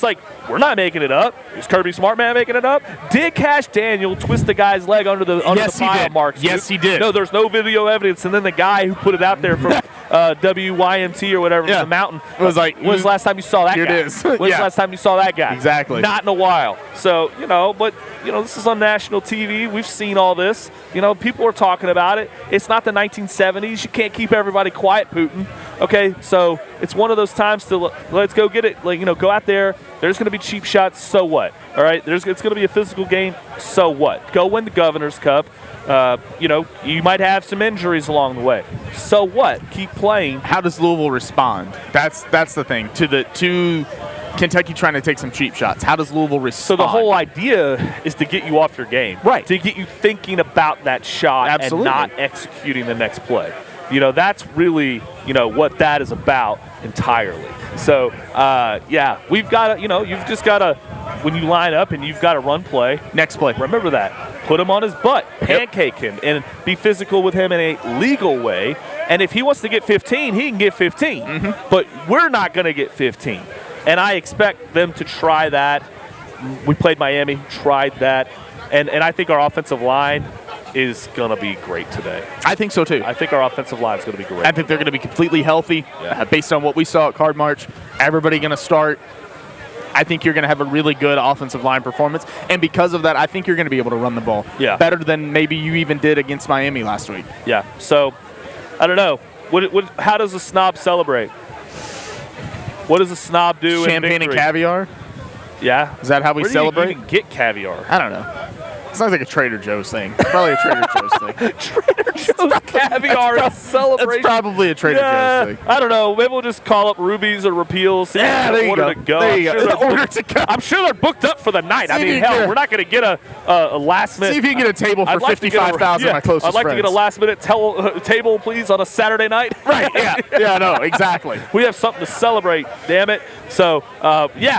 A: like we're not making it up. Is Kirby Smartman making it up? Did Cash Daniel twist the guy's leg under the pile marks?
B: Yes, he did.
A: No, there's no video evidence. And then the guy who put it out there from WYMT or whatever from the mountain
B: was like,
A: when's the last time you saw that guy?
B: Here it is.
A: When's the last time you saw that guy?
B: Exactly.
A: Not in a while. So, but this is on national TV. We've seen all this. People are talking about it. It's not the 1970s. You can't keep everybody quiet, Putin. Okay, so it's one of those times to let's go get it. Go out there. There's going to be cheap shots. So what? All right. It's going to be a physical game. So what? Go win the Governor's Cup. You might have some injuries along the way. So what? Keep playing.
B: How does Louisville respond? That's the thing. To Kentucky trying to take some cheap shots. How does Louisville respond?
A: So the whole idea is to get you off your game.
B: Right.
A: To get you thinking about that shot
B: Absolutely.
A: And not executing the next play. That's really, what that is about entirely. So, we've got to, you've just got to, when you line up and you've got to run play.
B: Next play.
A: Remember that. Put him on his butt. Pancake him. And be physical with him in a legal way. And if he wants to get 15, he can get 15.
B: Mm-hmm.
A: But we're not going to get 15. And I expect them to try that. We played Miami, tried that. And I think our offensive line is going to be great today.
B: I think so, too.
A: I think our offensive line is going to be great.
B: I think they're going to be completely healthy based on what we saw at Card March. Everybody going to start. I think you're going to have a really good offensive line performance. And because of that, I think you're going to be able to run the ball better than maybe you even did against Miami last week.
A: Yeah. So, I don't know. How does a snob celebrate? What does a snob do?
B: Champagne and caviar?
A: Yeah.
B: Is that how we celebrate?
A: Where do you even get caviar?
B: I don't know. It sounds like a Trader Joe's thing. Probably a Trader Joe's thing.
A: Trader Joe's caviar is celebration.
B: It's probably a Trader Joe's thing.
A: I don't know. Maybe we'll just call up Ruby's or Repeals.
B: There you go. There you go. Order to go.
A: I'm sure they're booked up for the night. I mean, hell, we're not going to get a last minute.
B: See if you can get a table for 55,000. My closest
A: I'd like
B: friends.
A: to get a last minute table, please, on a Saturday night.
B: Right. Yeah. No. Exactly.
A: We have something to celebrate. Damn it. So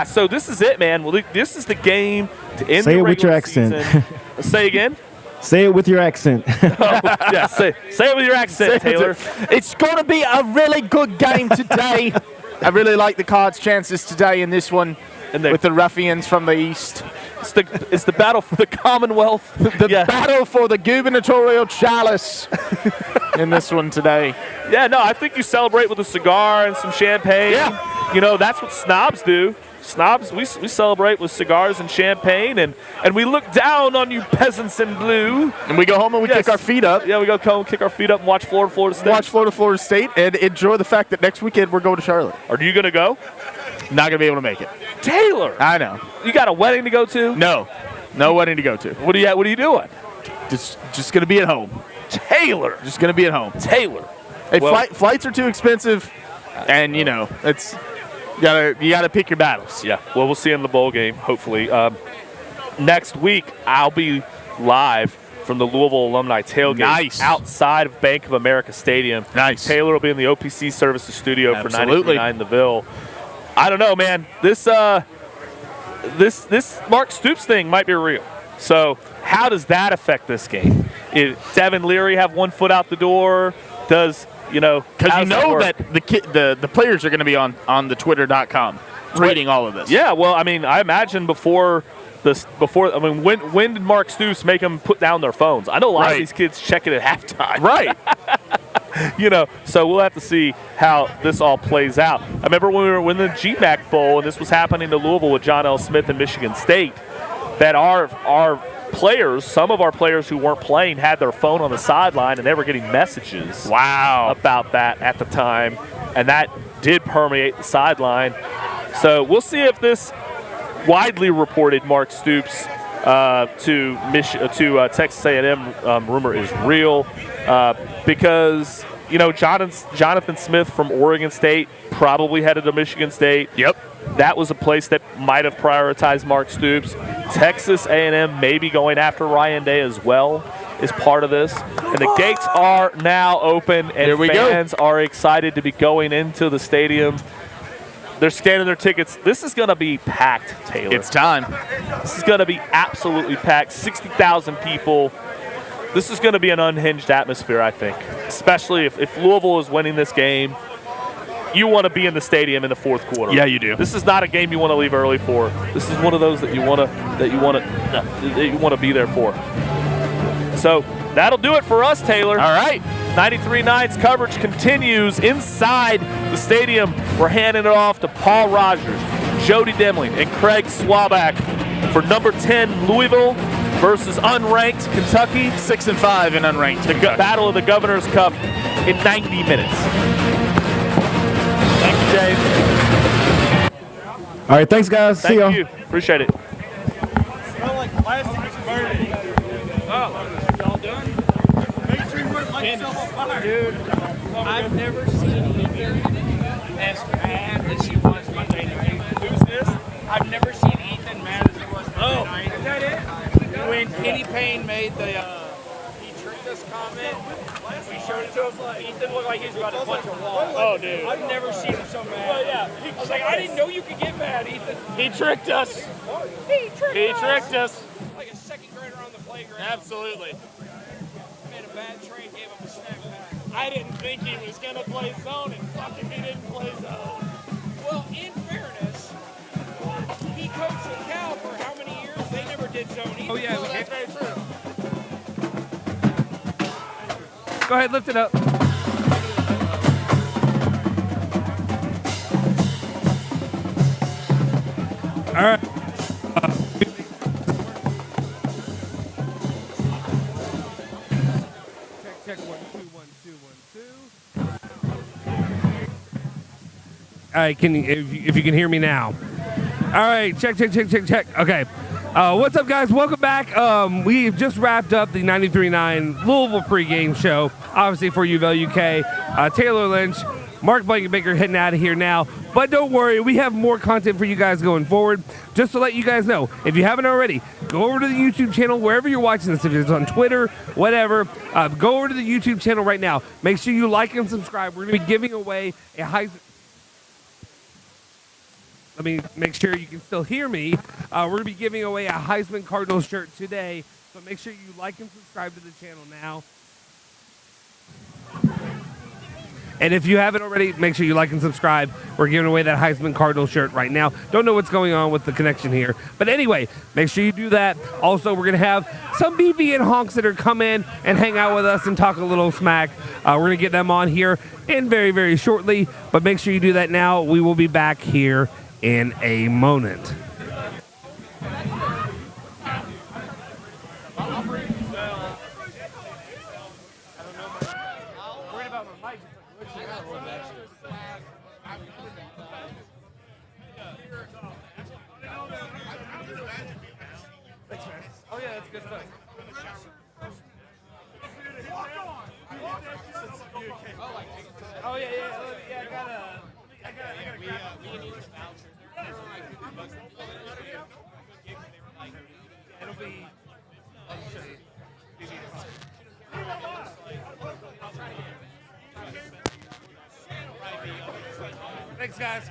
A: So this is it, man. Well, this is the game to end
C: Say
A: the
C: it with your accent.
A: Say again.
C: Say it with your accent.
A: Say it with your accent, Taylor.
B: It's going to be a really good game today. I really like the Cards' chances today in this one with the Ruffians from the East.
A: It's the battle for the Commonwealth.
B: The battle for the gubernatorial chalice in this one today.
A: Yeah, no, I think you celebrate with a cigar and some champagne.
B: Yeah.
A: That's what snobs do. snobs, we celebrate with cigars and champagne, and we look down on you peasants in blue.
B: And we go home and we kick our feet up.
A: Yeah, we go home, kick our feet up, and watch Florida State.
B: Watch Florida State, and enjoy the fact that next weekend we're going to Charlotte.
A: Are you going to go?
B: Not going to be able to make it.
A: Tayler!
B: I know.
A: You got a wedding to go to?
B: No wedding to go to.
A: What are you doing?
B: Just going to be at home.
A: Taylor!
B: Just going to be at home.
A: Taylor!
B: Hey, flights are too expensive, and, it's... You gotta pick your battles.
A: Yeah. Well, we'll see you in the bowl game, hopefully. Next week, I'll be live from the Louisville Alumni Tailgate outside of Bank of America Stadium.
B: Nice.
A: Taylor will be in the OPC Services studio
B: Absolutely.
A: for 93.9 The Ville. I don't know, man. This Mark Stoops thing might be real. So how does that affect this game? Did Devin Leary have one foot out the door? Because
B: that the players are going to be on the Twitter.com reading all of this.
A: Yeah, well, I mean, I imagine when did Mark Stoops make them put down their phones? I know a lot of these kids check it at halftime.
B: Right.
A: So we'll have to see how this all plays out. I remember when we were in the GMAC Bowl, and this was happening to Louisville with John L. Smith and Michigan State, that our players, some of our players who weren't playing, had their phone on the sideline, and they were getting messages about that at the time, and that did permeate the sideline. So we'll see if this widely reported Mark Stoops to Texas A&M rumor is real, because Jonathan Smith from Oregon State probably headed to Michigan State.
B: Yep.
A: That was a place that might have prioritized Mark Stoops. Texas A&M may be going after Ryan Day as well as part of this. And the gates are now open, and fans are excited to be going into the stadium. They're scanning their tickets. This is going to be packed, Taylor.
B: It's time.
A: This is going to be absolutely packed. 60,000 people. This is going to be an unhinged atmosphere, I think, especially if Louisville is winning this game. You want to be in the stadium in the fourth quarter.
B: Yeah, you do.
A: This is not a game you want to leave early for. This is one of those that you want to be there for. So that'll do it for us, Taylor.
B: All right.
A: 93.9's coverage continues inside the stadium. We're handing it off to Paul Rogers, Jody Demling, and Craig Swabach for number 10 Louisville versus unranked Kentucky.
B: 6-5 in unranked.
A: The Battle of the Governor's Cup in 90 minutes. Thank you, James.
C: All right, thanks, guys. See y'all.
A: Thank you. Appreciate it.
F: Smell like plastic is burning. Oh, y'all done? Make sure you light yourself on fire. Dude, I've never seen Ethan as mad as he was Monday night. Who's this? I've never seen Ethan mad as he was Monday night. Is that it? When Kenny Payne made the he tricked us comment, we showed it to him. Ethan looked like he was about to punch a wall. Oh, dude. I've never seen him so mad. Well, yeah. I was like, I didn't know you could get mad, Ethan. He tricked us. He tricked us. Like a second grader on the playground. Absolutely. Made a bad trade, gave him a snack back. I didn't think he was going to play zone, and fucking he didn't play zone. Well, in fairness, he coached the Cal for how many years? They never did zone either. Oh, yeah. Well, that's very true. Go ahead, lift it up. All right. Check 1 2 1 2 1 2. All right, if you can hear me now. All right, check. Okay. What's up, guys? Welcome back. We've just wrapped up the 93.9 Louisville pregame show, obviously for UVL UK. Tayler Lynch, Mark Blankenbaker heading out of here now. But don't worry, we have more content for you guys going forward. Just to let you guys know, if you haven't already, go over to the YouTube channel, wherever you're watching this. If it's on Twitter, whatever, go over to the YouTube channel right now. Make sure you like and subscribe. We're going to be giving away a Heisman. Let me make sure you can still hear me. We're going to be giving away a Heisman Cardinals shirt today. So make sure you like and subscribe to the channel now. And if you haven't already, make sure you like and subscribe. We're giving away that Heisman Cardinals shirt right now. Don't know what's going on with the connection here. But anyway, make sure you do that. Also, we're going to have some BB and honks that are come in and hang out with us and talk a little smack. We're going to get them on here in very, very shortly. But make sure you do that now. We will be back here
I: in a moment.
F: Oh yeah, that's good stuff. Oh yeah, I gotta. We need this voucher. It'll be. I'll show you. Thanks, guys.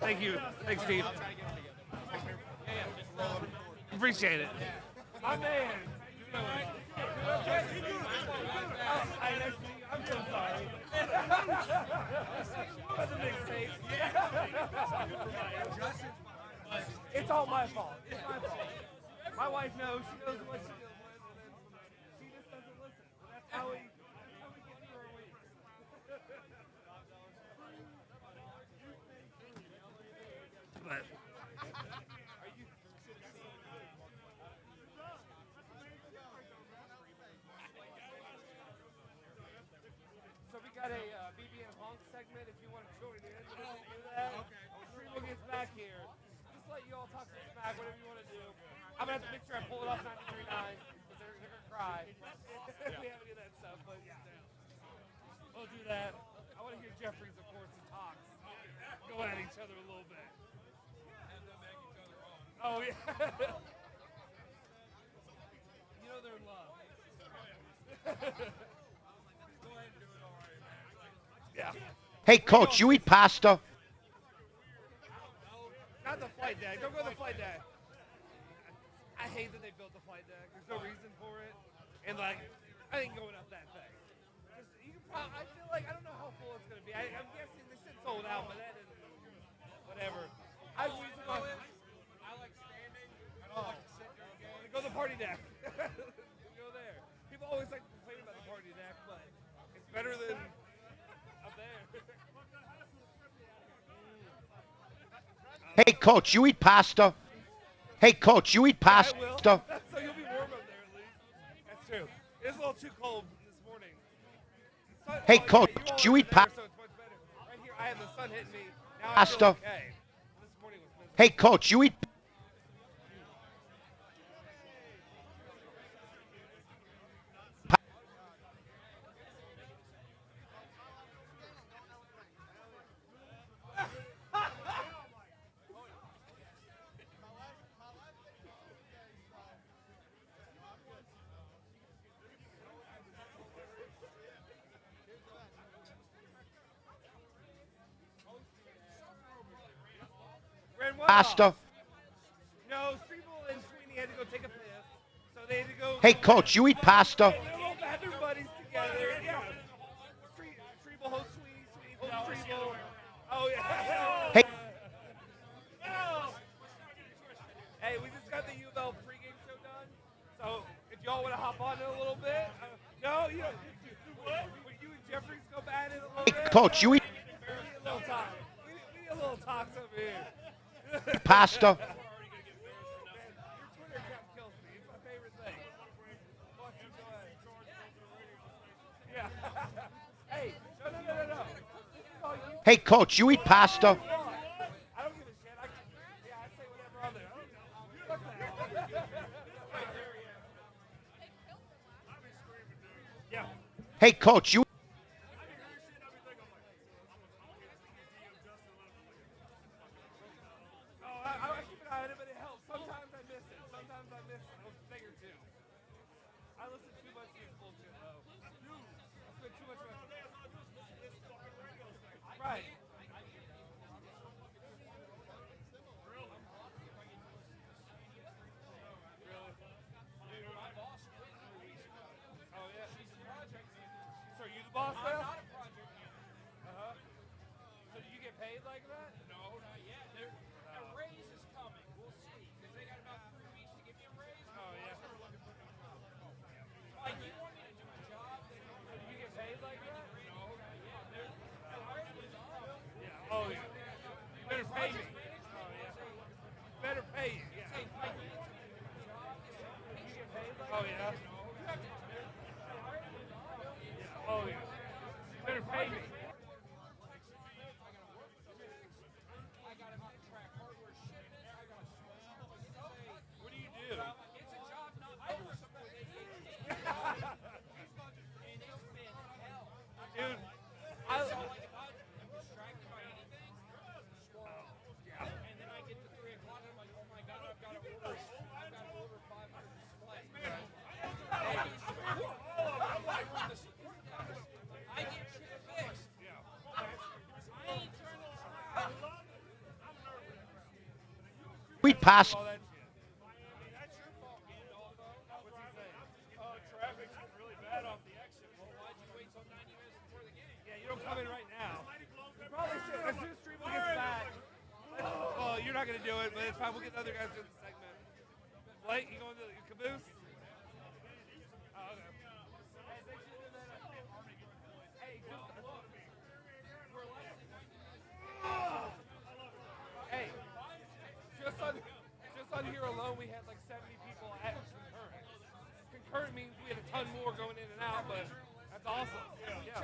F: Thank you. Thanks, Steve. Appreciate it. My man. I'm so sorry. That's a mixtape. It's all my fault. It's my fault. My wife knows. She knows what she deals with. She just doesn't listen. That's how we get through our week. But so we got a BB and Honk segment. If you want to join in, we can do that. When Trebo gets back here, just let you all talk some smack, whatever you want to do. I'm gonna have to make sure I pull it off 93.9 because they're gonna cry if we have any of that stuff. But we'll do that. I want to hear Jeffries, of course, and Cox go at each other a little bit. Oh yeah. You know they're in love. Yeah.
J: Hey, Coach, you eat pasta?
F: Not the flight deck. Don't go to the flight deck. I hate that they built the flight deck. There's no reason for it. And, like, I ain't going up that thing. You can probably, I feel like, I don't know how full it's going to be. I'm guessing they said sold out, but that is whatever. I like standing. I don't like to sit there again. Go to the party deck. Go there. People always like to complain about the party deck, but it's better than up there.
J: Hey, Coach, you eat pasta? Hey, Coach, you eat pasta?
F: Yeah, I will. So you'll be warm up there at least. That's true. It's a little too cold this morning.
J: Hey, Coach, you eat pasta?
F: So it's much better. Right here, I have the sun hitting me. Now I
J: Pasta.
F: feel okay. This morning was miserable.
J: Hey, Coach, you eat pasta?
F: No, Streeble and Sweeney had to go take a piss. So they had to go.
J: Hey, Coach, you eat pasta?
F: They're little bathroom buddies together. Yeah. Streeble hosts Sweeney, Sweeney hosts Streeble. Oh, yeah.
J: Hey.
F: Hey, we just got the U of L pregame show done. So if y'all want to hop on in a little bit. No, you don't. Would you and Jeffries go at it a little bit?
J: Coach, you eat
F: We need a little talk. We need a little talks over here.
J: pasta?
F: Your Twitter account kills me. It's my favorite thing. Yeah. Hey, no.
J: Hey, Coach, you eat pasta?
F: I don't give a shit. I say whatever on there. Fuck that. Yeah.
J: Hey, Coach, you
F: I keep an eye on it, but it helps. Sometimes I miss it. Sometimes I miss a thing or two. I listen too much to this bullshit, though. I spend too much of my right. Oh, yeah. So are you the boss now? Uh-huh. So do you get paid like that? No, not yet. A raise is coming. We'll see. Because they got about 3 weeks to give me a raise. Oh, yeah. Like, you want me to do a job? So do you get paid like that? No, not yet. Yeah. Oh, yeah. You better pay me. pay me. What do you do? It's a job not over support. Dude, I'm distracted by anything. And then I get to 3 o'clock and I'm like, oh my god, I've got to order 500 displays. I get shit fixed. I ain't trying to.
J: We passed.
F: That's your fault, Gandolfo. What's he saying? Oh, traffic's really bad off the exit. Well, why'd you wait till 90 minutes before the game? Yeah, you don't come in right now. You probably should. As soon as Streeble gets back. Well, you're not going to do it, but it's fine. We'll get the other guys doing the segment. Blake, you going to the caboose? Oh, okay. Hey, just look. Hey, just on here alone, we had like 70 people at concurrent. Concurrent means we had a ton more going in and out, but that's awesome. Yeah.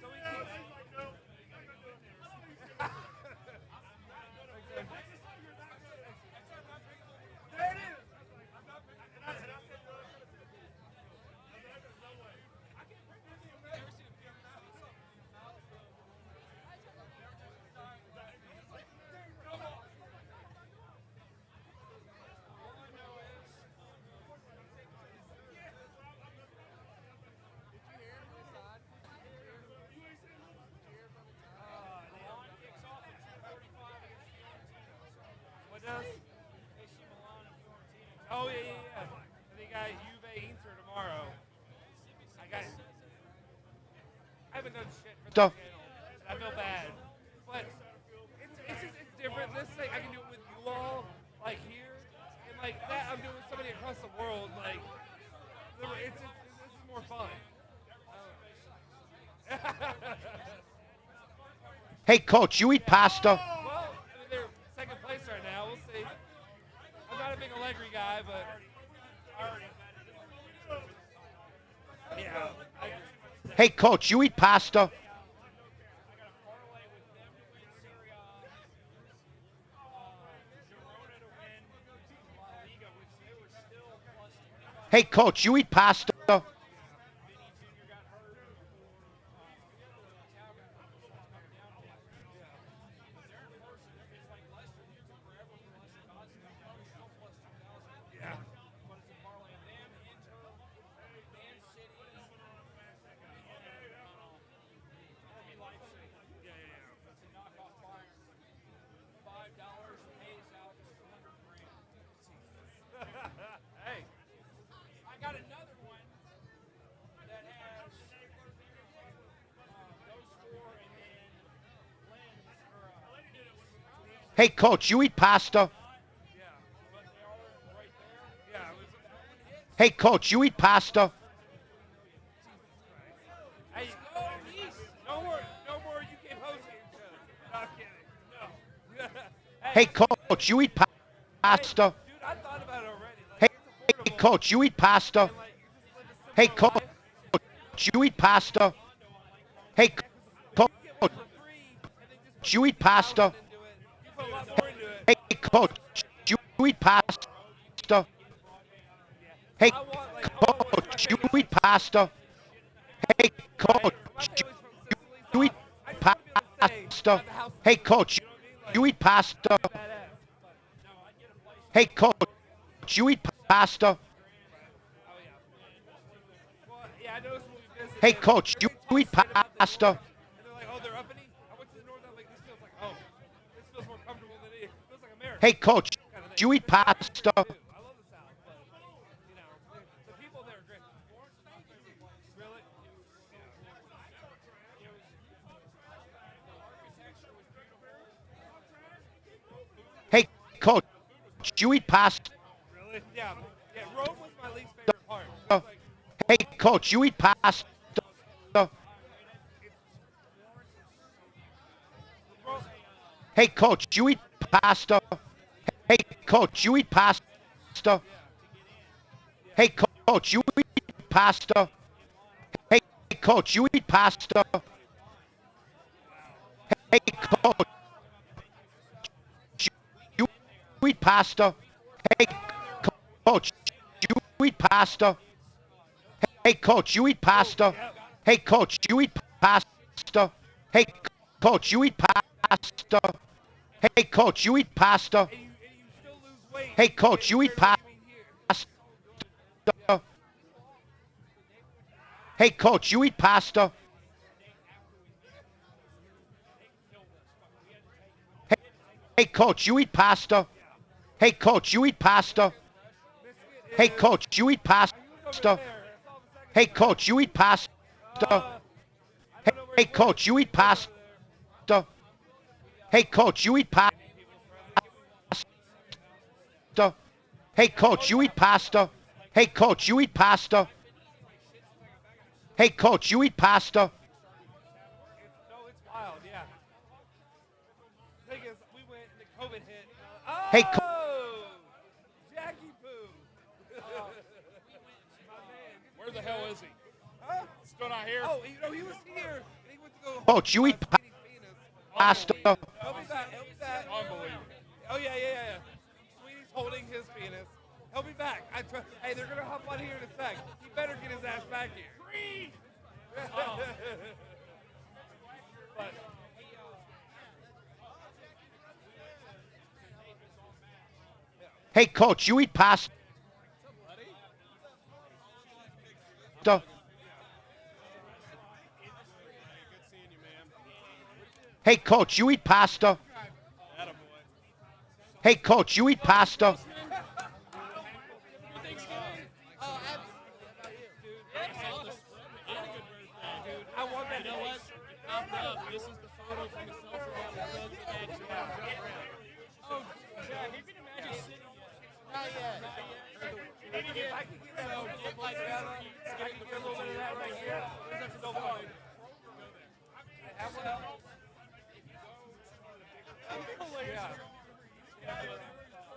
F: So we keep. There it is. What does? Oh, yeah. They got Juve Inter tomorrow. I haven't done shit for the channel. I feel bad. But it's different. This thing, I can do it with you all, like here. And like that, I'm doing with somebody across the world. Like, this is more fun.
J: Hey, Coach, you eat pasta?
F: Well, they're second place right now. We'll see. I'm not a big Allegri guy, but yeah.
J: Hey, Coach, you eat pasta? Hey, Coach, you eat pasta?
F: Hey, I got another one that has those four and then Lens or
J: Hey, Coach, you eat pasta? Hey, Coach, you eat pasta?
F: Hey, no more UK post game shows. No, I'm kidding. No.
J: Hey, Coach, you eat pasta?
F: Dude, I thought about it already.
J: Hey, Coach, you eat pasta? Hey, Coach, you eat pasta? Hey, Coach, you eat pasta? Hey, Coach, you eat pasta? Hey, Coach, you eat pasta? Hey, Coach, you eat pasta? Hey, Coach, you eat pasta? Hey, Coach, you eat pasta? Hey, Coach, you eat pasta? Hey, Coach, you eat pasta? Hey, Coach, you eat pasta?
F: Really? Yeah. Rome was my least favorite part.
J: Hey, Coach, you eat pasta? Hey, Coach, you eat pasta? Hey, Coach, you eat pasta? Hey, Coach, you eat pasta? Hey, Coach, you eat pasta? Hey, Coach, you eat pasta? Hey, Coach, you eat pasta? Hey, Coach, you eat pasta? Hey, Coach, you eat pasta? Hey, Coach, you eat pasta? Hey, Coach, you eat pasta? Hey, Coach, you eat pasta? Hey, Coach, you eat pasta? Hey, Coach, you eat pasta? Hey, Coach, you eat pasta? Hey, Coach, you eat pasta? Hey, Coach, you eat pasta? Hey, Coach, you eat pasta? Hey, Coach, you eat pasta? Hey, Coach, you eat pasta? Hey, Coach, you eat pasta? Hey, Coach, you eat pasta? Hey,
F: Jackie Poo. Where the hell is he? Huh? Still not here? Oh, he was here. He went to go.
J: Coach, you eat pasta?
F: He'll be back. Unbelievable. Oh, yeah. Sweetie's holding his penis. He'll be back. Hey, they're going to hop on here in a sec. He better get his ass back here. Free! But,
J: hey, Coach, you eat pasta? Hey, Coach, you eat pasta? Hey, Coach, you eat pasta?
F: this is the photo from the Oh, Jack, you can imagine sitting. Not yet. If I could get like that, I can get a little bit of that right here. That's so fun.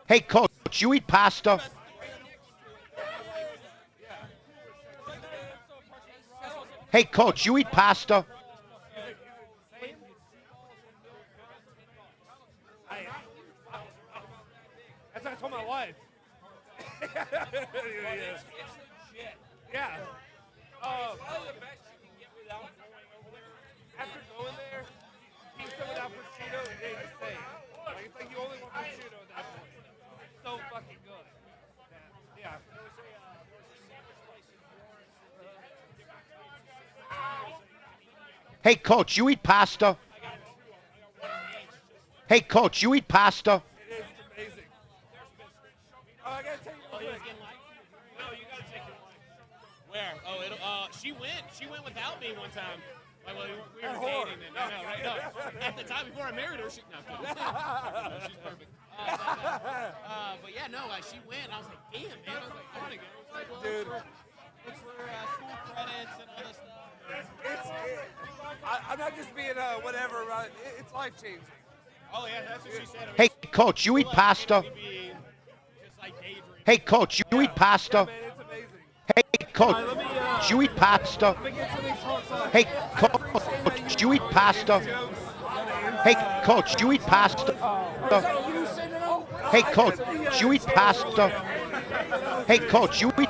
J: Hey, Coach, you eat pasta? Hey, Coach, you eat pasta?
F: That's what I told my wife. Yeah. Probably the best you can get without going over there. After going there, pizza without prosciutto is insane. Like, it's like you only want prosciutto at that point. It's so fucking good. Yeah.
J: Hey, Coach, you eat pasta? Hey, Coach, you eat pasta?
F: It is amazing. Oh, I gotta take you. No, you gotta take your wife.
I: Where? Oh, she went without me one time. Like, well, we were dating then. No, right? No. At the time before I married her, no, no, she's perfect. But yeah, no, she went. And I was like, damn, man. I was like, I want to go. It's like, well,
F: dude.
I: It's for school credits and all this stuff.
F: I'm not just being whatever. It's life changing.
I: Oh yeah, that's what she said.
J: Hey, Coach, you eat pasta? Hey, Coach, you eat pasta? Hey, Coach, you eat pasta? Hey, Coach, you eat pasta? Hey, Coach, you eat pasta? Hey, Coach, you eat pasta? Hey, Coach, you eat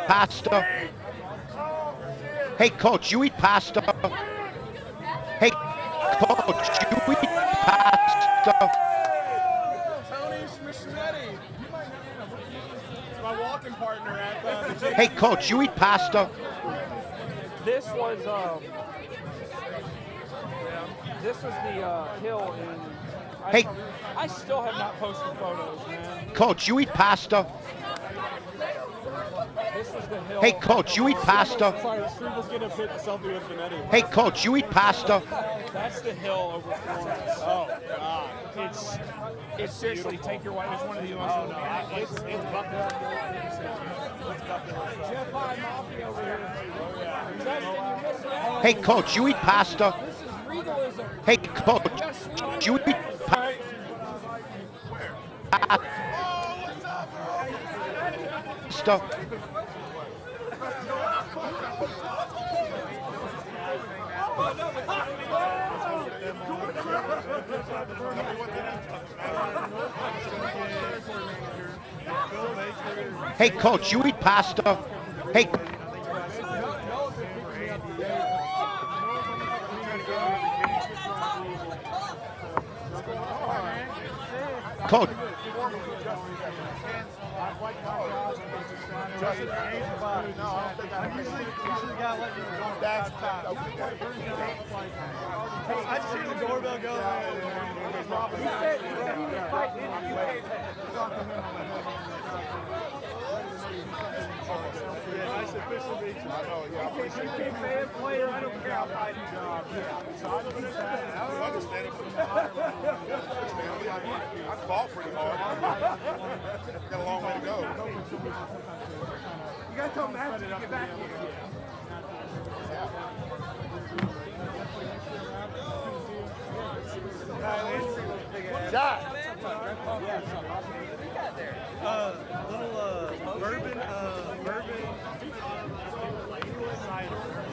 J: pasta? Hey, Coach, you eat pasta? Hey, Coach, you eat pasta?
I: My walking partner at the
J: Hey, Coach, you eat pasta?
F: This was the hill in.
J: Hey,
F: I still have not posted photos, man.
J: Coach, you eat pasta?
F: This is the hill.
J: Hey, Coach, you eat pasta?
F: Struvel's gonna fit the selfie with Benetti.
J: Hey, Coach, you eat pasta?
F: That's the hill over Florence. Oh God, it's seriously take your wife. It's one of the most. It's bucket. Jeff High Mafia over here.
J: Hey, Coach, you eat pasta? Hey, Coach, you eat pasta? Hey, Coach, you eat pasta? Hey. Coach.
F: I just hear the doorbell go. He said he was fighting in the UK. Yeah, nice official beach. I know, yeah. He said, you fan, player, I don't care how fight you go. I understand it. I fought pretty hard. Got a long way to go. You got to tell Matt to get back here. Little bourbon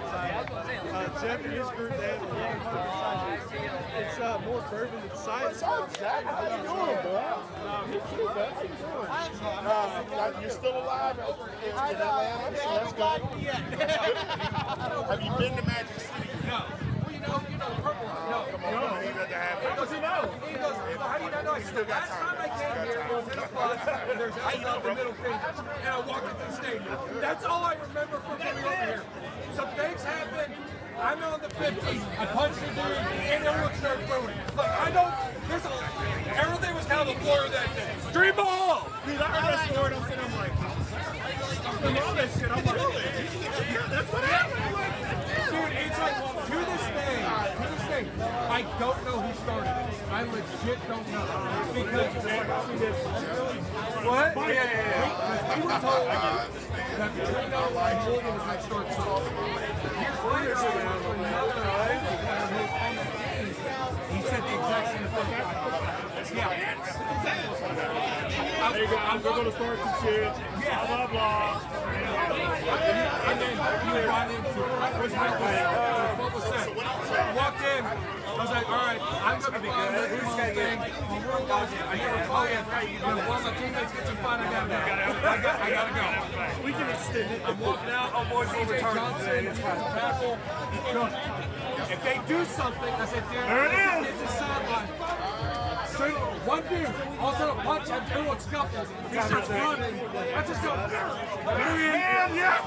F: cider. Jeff and his group, they have a it's more bourbon than cider. What's up, Jack? How you doing, bro? You're still alive over in Atlanta, so that's good. Have you been to Magic City? No. Well, you know, purple. No, come on. No. He doesn't have it. How does he know? He goes, how do you not know? He still got time. Last time I came here, it was in a bus, and there's ice on the middle finger, and I walked into the stadium. That's all I remember from coming over here. Some things happened. I'm on the 50. I punched a dude, and everyone started booing. Look, I don't. There's a. Everything was kind of a blur that day. Street ball. Dude, I heard that story. I'm sitting. I'm like, I'm all that shit. I'm like, that's what happened. Dude, it's like to this day, I don't know who started it. I legit don't know because what? Yeah. We were told that Trino and Morgan was next door. Here's another he said the exact same thing. Yeah. I'm going to start some shit. Blah, blah, blah. And then you got into what was that? I walked in. I was like, all right, I'm going to be good. Who's that thing? I never call you. While my teammates get some fun, I got to go. We can extend it. I'm walking out. Oh, boys, we'll return. Johnson, tackle. If they do something, I said, there it is. It's a sideline. So one dude, also a punch, and everyone scuffles. He starts running. I just go, man, yeah.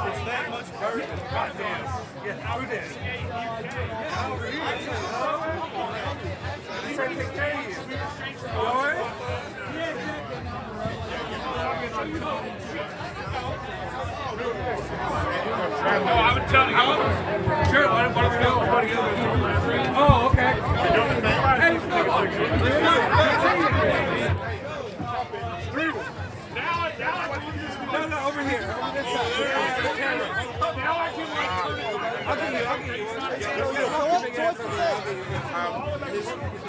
F: It's that much burden. Goddamn. Yeah, who did? He's trying to take care of you. All right? No, I would tell you. Sure, why don't we go? Oh, okay. Hey, come on. No, over here. Over this side. Now I can I'll give you.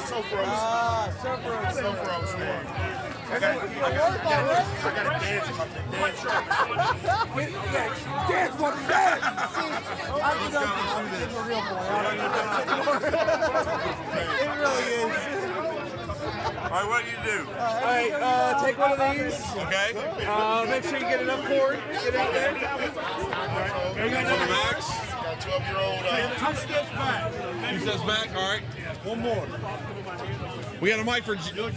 F: Sofo's thing. I got to dance something. Dance what dance. I'm a real boy. It really is.
M: All right, what do you do?
F: All right, take one of these.
M: Okay.
F: Make sure you get enough cord. Get out there.
M: You got another max? Got 12-year-old.
F: 2 steps back.
M: 2 steps back. All right.
F: One more.
M: We got a mic for Jeffries?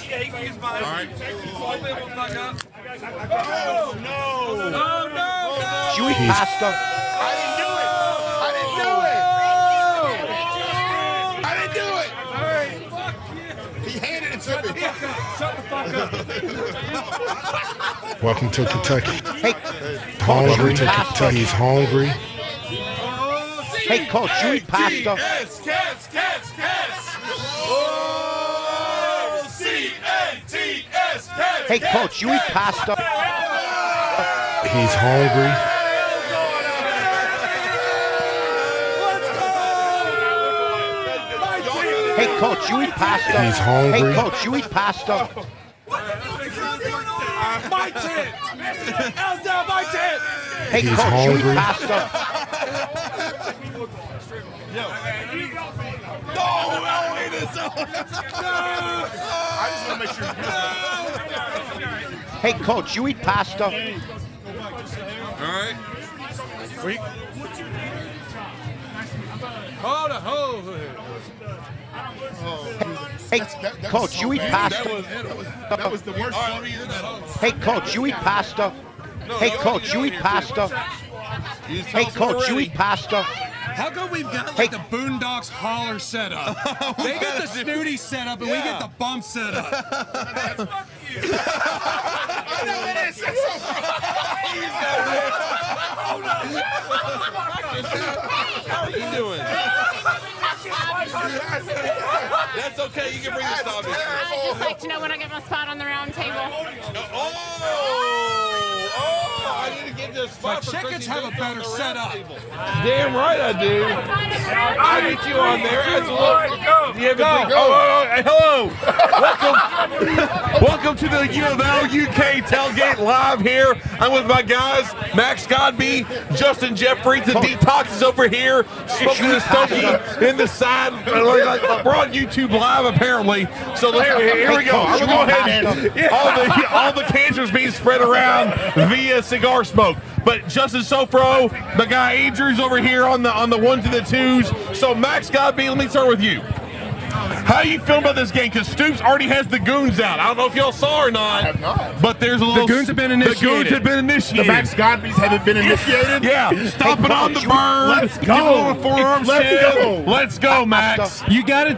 F: Yeah, he can use mine.
M: All right.
F: Oh, no.
J: Chewy pasta.
M: I didn't do it.
F: All right.
M: He handed it to me.
F: Shut the fuck up.
N: Welcome to Kentucky.
J: Hey,
N: Hungry. Kentucky's hungry.
J: Hey, Coach, you eat pasta.
M: Cats. O-C-A-T-S, cats.
J: Hey, Coach, you eat pasta.
N: He's hungry.
J: Hey, Coach, you eat pasta.
N: He's hungry.
J: Hey, Coach, you eat pasta.
F: My tent. L's down my tent.
J: Hey,
N: He's
J: Coach, you eat
N: hungry.
J: pasta?
F: I just want to make sure
J: Hey, Coach, you eat pasta?
F: All right. Wait. Hold on.
J: Hey, Coach, you eat pasta?
M: That was the worst.
J: Hey, Coach, you eat pasta? Hey, Coach, you eat pasta? Hey, Coach, you eat pasta?
F: How come we've got like the Boondocks holler set up? They get the snooty set up and we get the bump set up. That's fuck you. I know it is. That's so
O: How are you doing? That's okay. You can bring the stop.
P: I'd just like to know when I get my spot on the round table.
O: I need to get this spot.
F: My chickens have a better setup.
O: Damn right I do. I'll get you on there. You have hello. Welcome to the U of L UK tailgate live here. I'm with my guys, Max Godby, Justin Jeffrey. The Detox is over here, smoking a stogie in the side. We're on YouTube live apparently. So here we go. I'm gonna go ahead and all the cancer's being spread around via cigar smoke. But Justin Soforo, my guy Andrew's over here on the ones and the twos. So Max Godby, let me start with you. How you feel about this game? Because Stoops already has the goons out. I don't know if y'all saw or not. I have not. But there's a little.
F: The goons have been initiated.
O: The goons have been initiated.
M: The Max Godbys haven't been initiated?
O: Yeah. Stomping on the bird.
M: Let's
O: Give a
M: go.
O: little forearm shift. Let's go, Max.
F: You got it.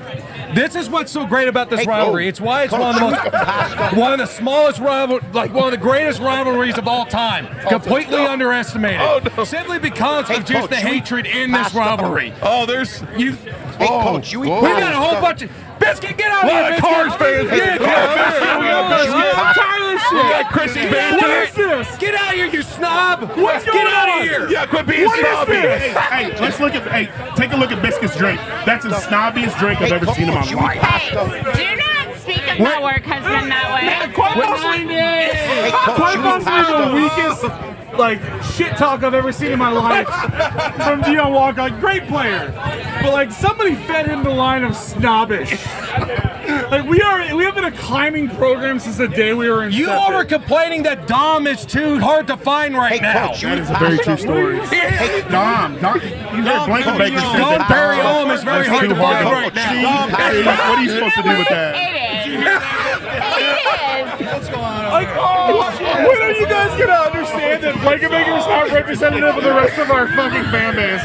F: This is what's so great about this rivalry. It's why it's one of the smallest rivalry, like one of the greatest rivalries of all time. Completely underestimated. Simply because of just the hatred in this riverary.
O: Oh, there's you.
J: Hey, Coach, you eat
F: We got a whole bunch of Biscuit. Get out of here, Biscuit.
O: Cards fans.
F: Yeah,
O: I'm tired of this shit. We got Chrissy Baker.
F: What is this? Get out of here, you snob.
M: What's
F: Get out of here.
O: Yeah, quit being snobby.
M: Hey, let's look at. Hey, take a look at Biscuit's drink. That's the snobbiest drink I've ever seen in my life.
P: Hey, do not speak of my work husband that way.
Q: Quite possibly the weakest shit talk I've ever seen in my life from Dion Walker. Like, great player, but somebody fed him the line of snobbish. We have been a climbing program since the day we were in.
F: You all were complaining that Dom is too hard to find right now.
M: Coach, that is a very true story. Dom, you heard Blankenbaker say
F: Dom
M: that.
F: Perry is very hard to find right now.
M: What are you supposed to do with that?
Q: What's going on? When are you guys gonna understand that Blankenbaker is not representative of the rest of our fucking fan base?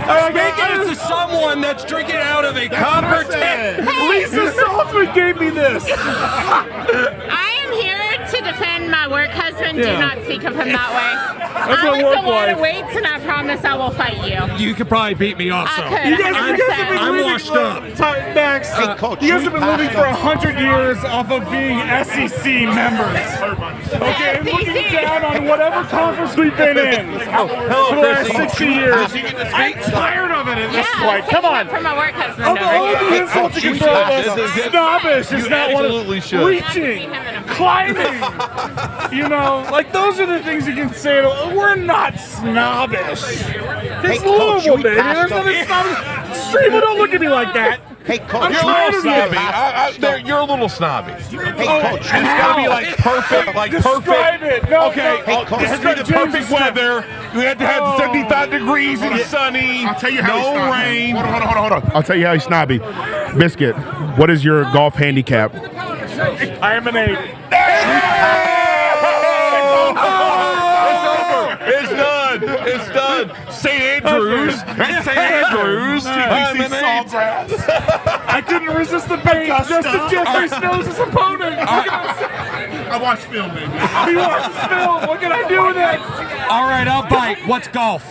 F: Speaking to someone that's drinking out of a copper tin.
Q: Lisa Saltzman gave me this.
P: I am here to defend my work husband. Do not speak of him that way.
Q: That's
P: I
Q: my
P: lift
Q: work
P: a lot of
Q: wife.
P: weights, and I promise I will fight you.
F: You could probably beat me also.
P: I could.
Q: You guys have been
F: I'm
Q: living
F: washed up.
Q: Max, you guys have been living for 100 years off of being SEC members. Okay, and looking down on whatever conference we've been in for the last 60 years. I'm tired of it at this point. Come on.
P: For my work husband
Q: Of
P: over
Q: all
P: here.
Q: the insults you can throw at us, snobbish is not one of reaching, climbing. Those are the things you can say. We're not snobbish. It's Louisville, baby. There's nothing snobbish. Streamer, don't look at me like that.
J: Hey, Coach,
O: You're a little snobby. You're a little snobby.
J: Hey, Coach,
O: It's got to be perfect,
Q: Describe it. No,
O: Okay,
J: Hey, Coach,
O: this has to be the perfect weather. We have to have 75 degrees and sunny.
M: I'll tell you how he's
O: no
M: snobby.
O: rain.
M: Hold on. I'll tell you how he's snobby. Biscuit, what is your golf handicap?
Q: I am an 8.
O: It's done. It's done. St. Andrews. St. Andrews.
Q: I couldn't resist the bait. Justin Jeffrey knows his opponent.
M: I watched film, baby.
Q: He watches film. What can I do with it?
F: All right, I'll bite. What's golf?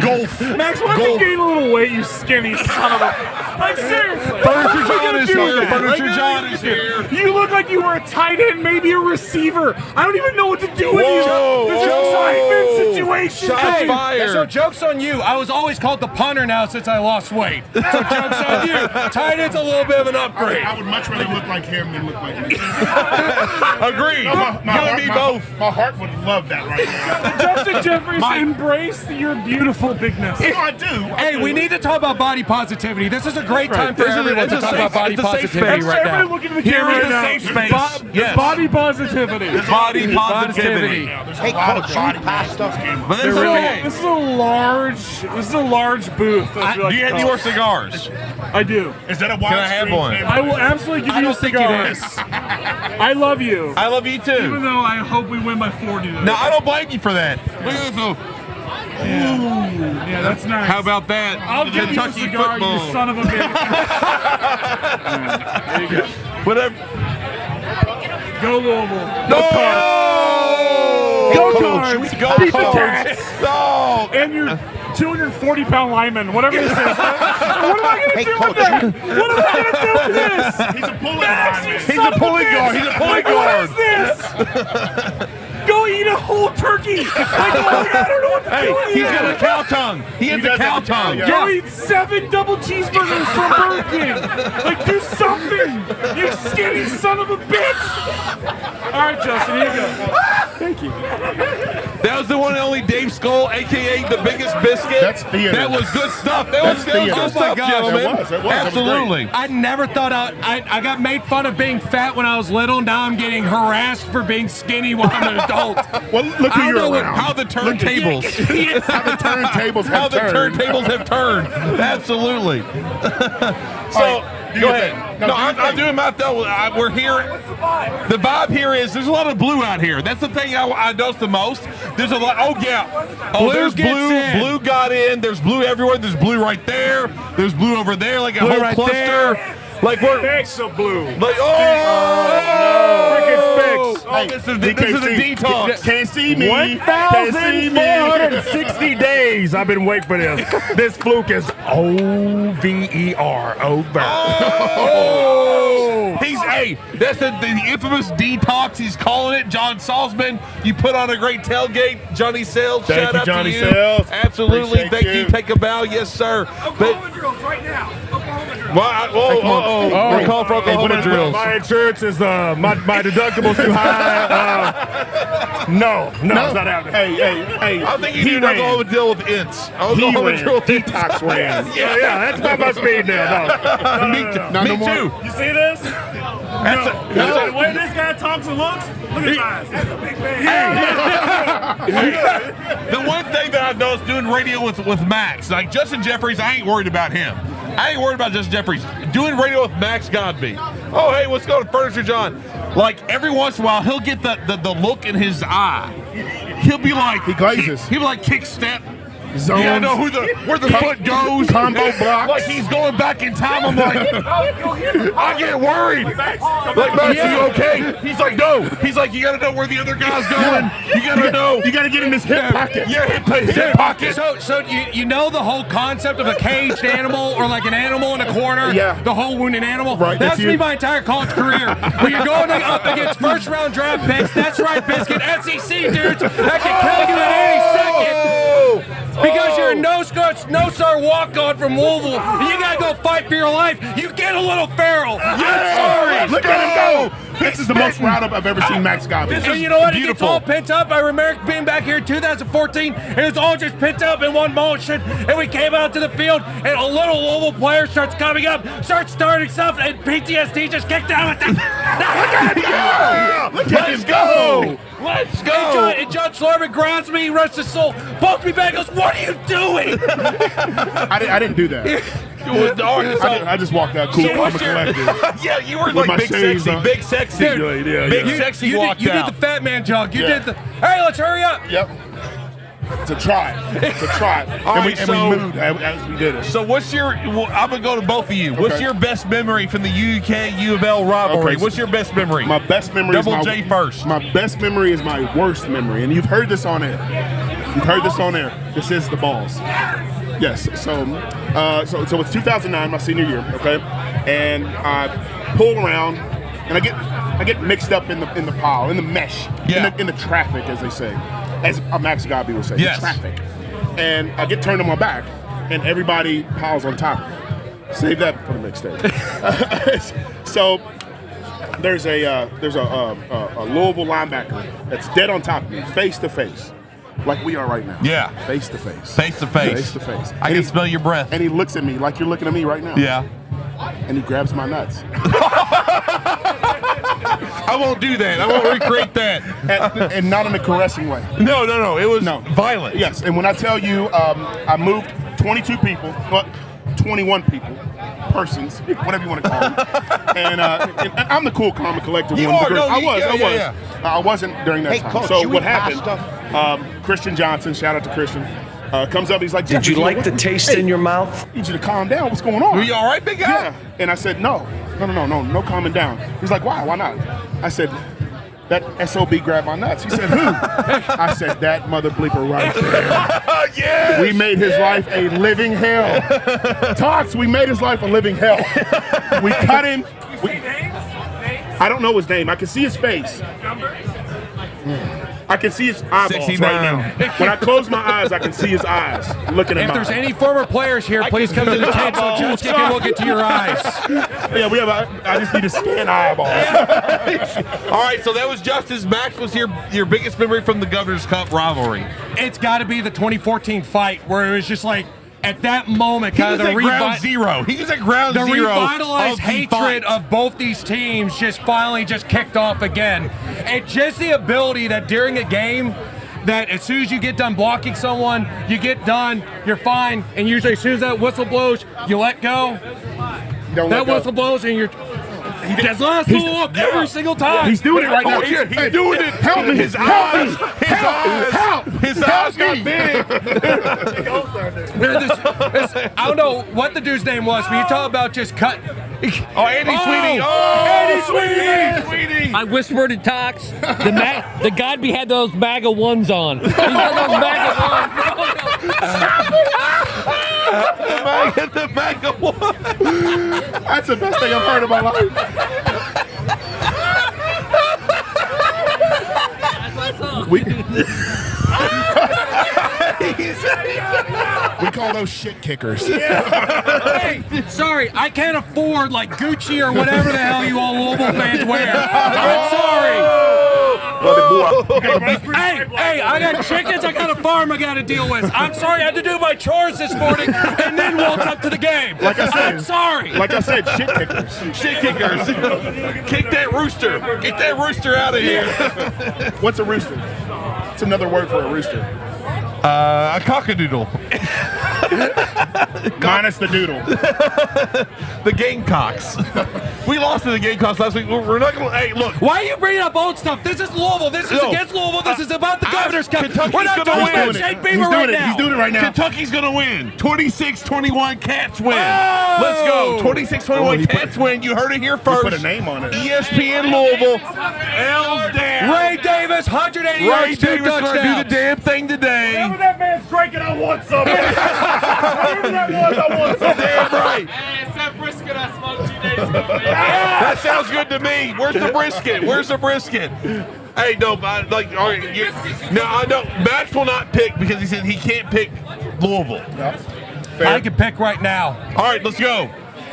O: Golf.
Q: Max, why don't you gain a little weight, you skinny son of a... Like, seriously.
O: Furniture John is here.
Q: That?
O: Furniture John is here.
Q: You look like you were a tight end, maybe a receiver. I don't even know what to do with you. This is an assignment situation.
O: Shots fired.
R: So joke's on you. I was always called the punter now since I lost weight. So joke's on you. Tight end's a little bit of an upgrade.
M: I would much rather look like him than look like me.
O: Agreed.
M: My heart would love that right now.
Q: Justin Jeffries, embrace your beautiful bigness.
M: Yeah, I do.
R: Hey, we need to talk about body positivity. This is a great time for everyone to talk about body positivity right now.
Q: Look into the camera right now.
O: Safe space. Yes.
Q: Body positivity.
O: Body positivity.
J: Hey, coach, you eat pasta?
O: But this is okay.
Q: This is a large booth.
O: Do you have any more cigars?
Q: I do.
M: Is that a
O: Can I have one?
Q: I will absolutely give you a cigar. I love you.
O: I love you too.
Q: Even though I hope we win by 40 today.
O: No, I don't blame you for that. Look at this.
Q: Yeah, that's nice.
O: How about that?
Q: I'll give you a cigar, you son of a bitch. There you go.
O: Whatever.
Q: Go Louisville.
O: No!
Q: Go Cards.
O: Go
Q: Beat the
O: Cards.
Q: Cats.
O: No!
Q: And your 240-pound lineman, whatever this is. What am I going to do with that? What am I going to do with this?
M: He's a pulling
Q: Max,
M: guard.
Q: He's a pulling guard.
O: He's a pulling
Q: What
O: guard.
Q: is this? Go eat a whole turkey. Like, I don't know what to do with
O: He's got a cow tongue. He has a cow tongue.
Q: Go eat 7 double cheeseburgers from Burger King. Like, do something. You skinny son of a bitch. All right, Justin, here you go. Thank you.
O: That was the one and only Dave Skull, a.k.a. the biggest biscuit.
M: That's theater.
O: That was good stuff. That was good
R: Oh my
O: stuff,
R: God.
O: gentlemen.
M: It was.
O: Absolutely.
R: I never thought I got made fun of being fat when I was little. Now I'm getting harassed for being skinny while I'm an adult.
M: Well, look who you're around.
O: How the turntables.
M: How the turntables
O: How
M: have
O: the
M: turned.
O: turntables have turned. Absolutely. So, go ahead. No, I'm doing my thing. We're here. The vibe here is there's a lot of blue out here. That's the thing I noticed the most. There's a lot. Oh, yeah. Oh, there's blue. Blue got in. There's blue everywhere. There's blue right there. There's blue over there, like a whole
Q: right
O: cluster.
Q: there.
O: Like we're
Q: Specks of blue.
O: like this is a detox.
M: Can't see me.
Q: 1,460 days I've been waiting for this. This fluke is over. Over.
O: Oh! That's the infamous detox. He's calling it. John Salzman, you put on a great tailgate. Johnny Sales,
M: Thank
O: shout
M: you,
O: out
M: Johnny
O: to you.
M: Sales.
O: Absolutely.
M: Appreciate
O: Thank
M: you.
O: you. Take a bow. Yes, sir.
Q: Oklahoma drills right now. Oklahoma drills.
O: We're calling for Oklahoma drills.
Q: My insurance is my deductible's too high. No, it's not happening.
M: Hey.
O: I think you need Oklahoma deal with ints. Oklahoma drill
M: Detox ran.
Q: Yeah, that's about my speed now. No.
O: Me too.
Q: You see this? The way this guy talks and looks, look at his eyes. That's a big man.
O: The one thing that I've noticed doing radio with Max, like Justin Jeffries, I ain't worried about him. I ain't worried about Justin Jeffries. Doing radio with Max Godby. Oh, hey, what's going on, Furniture John? Like, every once in a while, he'll get the look in his eye. He'll be like...
M: He glazes.
O: He'll be like, kick step.
M: Zones.
O: Yeah, I know where the foot goes.
M: Combo blocks.
O: Like he's going back in time. I'm like, I get worried. Like, Max, are you okay? He's like, no. He's like, you got to know where the other guy's going. You got to know.
M: You got to get in his hip pocket.
O: Yeah, hip pocket.
R: So you know the whole concept of a caged animal or like an animal in a corner?
M: Yeah.
R: The whole wounded animal?
M: Right.
R: That's me my entire college career. When you're going up against first round draft picks, that's right, Biscuit. SEC dudes that can kill you at any second. Because you're a no-star walk-on from Louisville, and you gotta go fight for your life. You get a little feral. I'm sorry.
M: Look at him go. This is the most riled up I've ever seen Max Godby.
R: And you know what? It gets all pent up. I remember being back here in 2014, and it's all just pent up in one motion. And we came out to the field, and a little Louisville player starts coming up, starts starting stuff, and PTSD just kicked out with that.
O: Let's go. Let's go.
R: And John Slorman grabs me, rests his soul, pokes me back, goes, "What are you doing?"
M: I didn't do that. I just walked out cool. I'm a collective.
O: Yeah, you were like big sexy, big sexy.
R: Dude,
O: big sexy walked
R: you
O: out.
R: did the fat man jog. You did the, hey, let's hurry up.
M: Yep. It's a try. And we moved as we did it.
O: So what's your, I'm going to go to both of you. What's your best memory from the UK U of L rivalry? What's your best memory?
M: My best memory
O: Double J first.
M: My best memory is my worst memory. And you've heard this on air. This is the balls. Yes. So it's 2009, my senior year. Okay, and I pull around, and I get mixed up in the pile, in the mesh, in the traffic, as they say, as Max Godby would say, the traffic. And I get turned on my back, and everybody piles on top of me. Save that for the mixtape. So there's a Louisville linebacker that's dead on top of me, face to face, like we are right now.
O: Yeah.
M: Face to face.
O: Face to face.
M: Face to face.
O: I can smell your breath.
M: And he looks at me like you're looking at me right now.
O: Yeah.
M: And he grabs my nuts.
O: I won't do that. I won't recreate that.
M: And not in a caressing way.
O: No. It was violent.
M: Yes. And when I tell you, I moved 22 people, 21 people, persons, whatever you want to call them. And I'm the cool, calm, and collected one. I wasn't during that time.
J: Coach,
M: so what happened? Christian Johnson, shout out to Christian, comes up. He's like,
S: "Did you like the taste in your mouth?"
M: I need you to calm down. What's going on?
O: Are you all right, big guy?
M: Yeah. And I said, no calming down. He's like, why? Why not? I said, that SOB grabbed my nuts. He said, who? I said, that mother bleeper right there.
O: Yes!
M: We made his life a living hell. Talks, we made his life a living hell. We cut him. I don't know his name. I can see his face. I can see his eyeballs
O: 69.
M: right now. When I close my eyes, I can see his eyes looking at me.
R: If there's any former players here, please come to the tent so Jules can look into your eyes.
M: Yeah, I just need to scan eyeballs.
O: All right, so that was Justice. Max, was your biggest memory from the Governor's Cup rivalry?
R: It's got to be the 2014 fight where it was just like, at that moment, kind of the
O: ground zero. He was at ground zero.
R: The revitalized
O: of
R: hatred of both these teams just finally just kicked off again. And just the ability that during a game, that as soon as you get done blocking someone, you get done, you're fine, and usually as soon as that whistle blows, you let go. That whistle blows and you're... He does not slow up every single time.
M: He's doing it right now.
O: He's doing it.
M: Help me.
O: His eyes. His eyes got big.
R: I don't know what the dude's name was, but you talk about just cut.
O: Oh, Andy Sweeney. Oh,
R: Andy Sweeney.
T: I whispered to Tox. The Godby had those bag of ones on. He's got those bag of ones.
O: The bag of ones.
M: That's the best thing I've heard in my life. We call those shit kickers.
R: Hey, sorry, I can't afford like Gucci or whatever the hell you all Louisville fans wear. I'm sorry. Hey, I got chickens, I got a farm I got to deal with. I'm sorry, I had to do my chores this morning and then walk up to the game.
M: Like I said,
R: I'm sorry.
M: Like I said, shit kickers.
O: Shit kickers. Kick that rooster. Get that rooster out of here.
M: What's a rooster? It's another word for a rooster.
O: A cockadoodle.
M: Minus the doodle.
O: The Gamecocks. We lost to the Gamecocks last week. We're not going to. Hey, look.
R: Why are you bringing up old stuff? This is Louisville. This is against Louisville. This is about the Governor's Cup.
O: Kentucky's
R: We're not talking about Shane Beamer right now.
M: He's doing it right now.
O: Kentucky's going to win. 26-21 Cats win. Oh! Let's go. 26-21 Cats win. You heard it here first.
M: Put a name on it.
O: ESPN Louisville. L's down.
R: Ray Davis, 180
O: Ray
R: yards, 2
O: Davis going to do the damn thing today.
Q: Whatever that man's drinking, I want some. Whatever that was, I want some.
O: Damn right.
I: Hey, it's that brisket I smoked 2 days ago.
O: That sounds good to me. Where's the brisket? Where's the brisket? Hey, no, I know Max will not pick because he said he can't pick Louisville.
R: I can pick right now.
O: All right, let's go.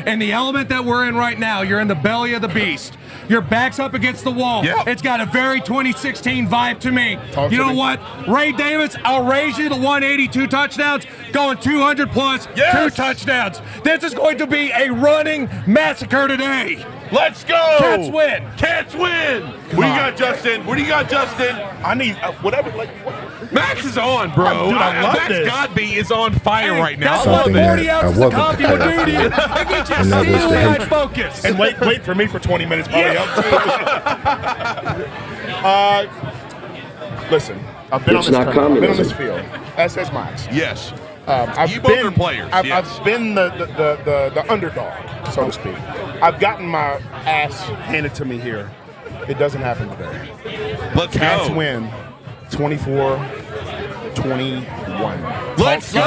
R: In the element that we're in right now, you're in the belly of the beast. Your back's up against the wall.
O: Yep.
R: It's got a very 2016 vibe to me. You know what? Ray Davis, I'll raise you to 182 touchdowns, going 200 plus, 2 touchdowns. This is going to be a running massacre today.
O: Let's go.
R: Cats win.
O: Cats win. What do you got, Justin? What do you got, Justin?
M: I need whatever.
O: Max is on, bro.
M: Dude, I love
O: Max
M: this.
O: Godby is on fire right now.
R: That's what 40 ounces of coffee would do to you. It gets you steely-eyed focused.
M: And wait for me for 20 minutes probably up too. Listen, I've been on this field. As has Max.
O: Yes.
M: I've
O: both are players. Yes.
M: I've been the underdog, so to speak. I've gotten my ass handed to me here. It doesn't happen today.
O: Let's
M: Cats
O: go.
M: win 24-21.
O: Let's go.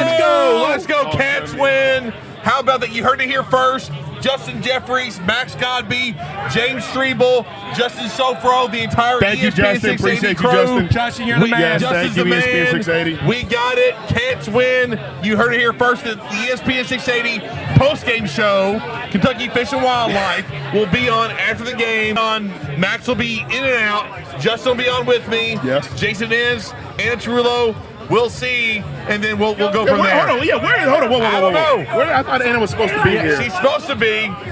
O: Oh, let's go. Cats win. How about that? You heard it here first. Justin Jeffries, Max Godby, James Strebel, Justin Soforo, the entire
M: Thank you,
O: ESPN
M: Justin.
O: 680
M: Appreciate
O: crew.
M: you, Justin.
R: Justin, you're the man.
O: Justin's
M: Thank
O: the
M: you, ESPN
O: man.
M: 680.
O: We got it. Cats win. You heard it here first. The ESPN 680 postgame show, Kentucky Fish and Wildlife, will be on after the game. Max will be in and out. Justin will be on with me.
M: Yes.
O: Jason is. Anna Trullo. We'll see, and then we'll go from there.
M: Hold on. Yeah, where? Hold on. Whoa.
O: I don't know.
M: I thought Anna was supposed to be here.
O: She's supposed to be.
M: Soforo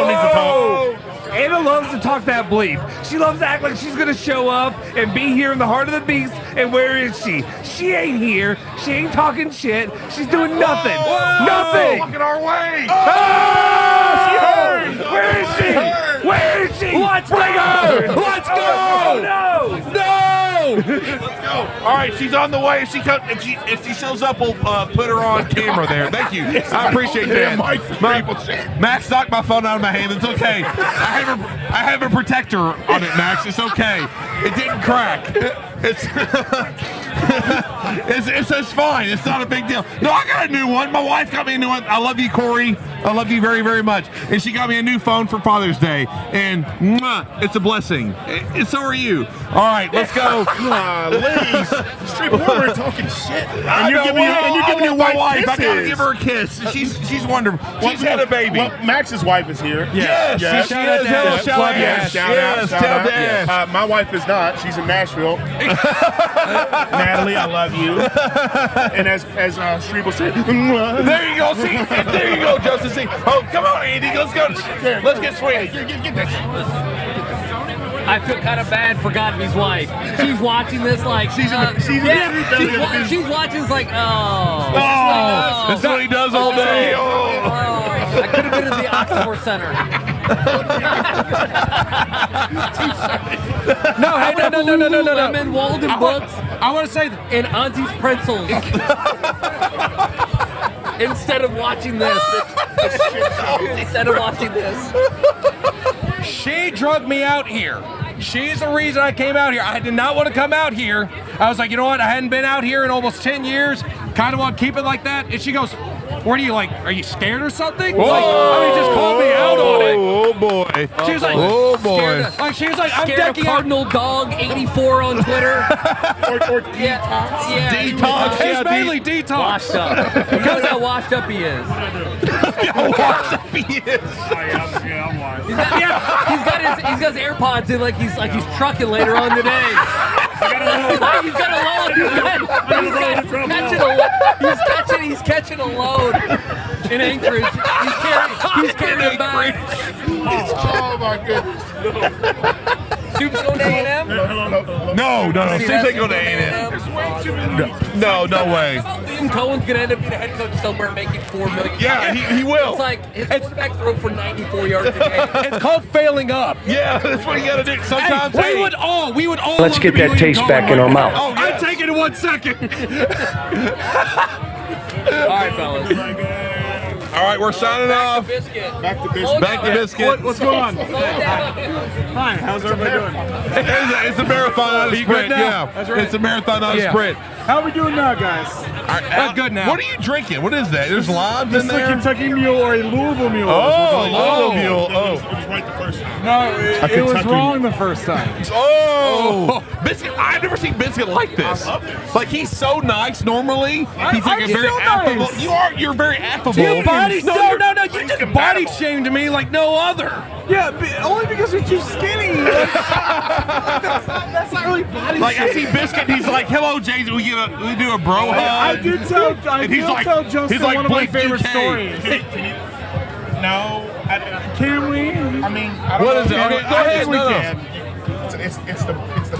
M: needs to talk.
Q: Anna loves to talk that bleep. She loves to act like she's gonna show up and be here in the heart of the beast. And where is she? She ain't here. She ain't talking shit. She's doing nothing. Nothing.
O: Walking our way.
Q: She heard. Where is she? Where is she? Let's bring her. Let's go. No.
O: Let's go. All right, she's on the way. If she shows up, we'll put her on camera there. Thank you. I appreciate that. Max knocked my phone out of my hand. It's okay. I have a protector on it, Max. It's okay. It didn't crack. It's fine. It's not a big deal. No, I got a new one. My wife got me a new one. I love you, Corey. I love you very, very much. And she got me a new phone for Father's Day. And it's a blessing. And so are you. All right, let's go.
M: Please. Straight forward talking shit.
O: And you're giving your wife I gotta give her a kiss. She's wonderful. She's had a baby.
M: Well, Max's wife is here.
O: Yes. She is. Shout out.
M: My wife is not. She's in Nashville. Natalie, I love you. And as Strebel said,
O: there you go. See, there you go, Justin. See. Oh, come on, Andy. Let's go. Let's get sweet.
M: Get that shit.
T: I feel kind of bad for Godby's wife. She's watching this like she's watching this like
O: that's what he does all day.
T: I could have been in the Oxford Center.
R: No,
T: Lemon Walden books.
R: I want to say
T: and Auntie's pretzels. Instead of watching this.
R: She drugged me out here. She's the reason I came out here. I did not want to come out here. I was like, you know what? I hadn't been out here in almost 10 years. Kind of want to keep it like that. And she goes, what are you like? Are you scared or something? Like, just called me out on it.
O: Oh boy.
R: She was like,
T: like
R: she was like, I'm
T: scared
R: decking
T: Cardinal Dog 84 on Twitter.
M: or Detox.
O: Detox.
R: It's mainly Detox.
T: Washed up. Because how washed up he is.
M: I'm washed.
T: He's got his AirPods in like he's trucking later on today. He's got a load. He's catching a load in Anchorage. He's carrying a bag.
M: Oh my goodness.
T: Stoops going to A&M?
O: No. Stoops ain't going to A&M. No way.
T: Liam Cohen's going to end up being a head coach somewhere making $4 million.
O: Yeah, he will.
T: It's like his quarterback throw for 94 yards a game.
R: It's called failing up.
O: Yeah, that's what you got to do. Sometimes
R: we would all.
S: Let's get that taste back in our mouth.
R: Oh, yeah. I'm taking it 1 second.
T: All right, fellas.
O: All right, we're signing off.
M: Back to biscuit.
O: Back to biscuit.
Q: What's going on? Hi, how's everybody doing?
O: It's a marathon, not a sprint. Yeah,
Q: That's right.
O: It's a marathon, not a sprint.
Q: How are we doing now, guys?
O: That's good now. What are you drinking? What is that? There's limes in there?
Q: This is a Kentucky Mule or a Louisville Mule.
O: Louisville Mule.
M: It was right the first time.
Q: No, it was wrong the first time.
O: Biscuit. I've never seen Biscuit like this. Like, he's so nice normally. He's like a very affable.
Q: Nice.
O: You're very affable.
R: You body, no. You just body shamed me like no other.
Q: Yeah, only because you're too skinny. That's not really body
O: Like, I
Q: shaming.
O: see Biscuit, and he's like, "Hello, Jason. We do a bro hug."
Q: I did tell Justin one of my favorite stories.
M: No.
Q: Can we?
M: I mean, I don't
O: What
M: know.
O: is it? Okay, go ahead.
M: We
O: No.
M: can. It's the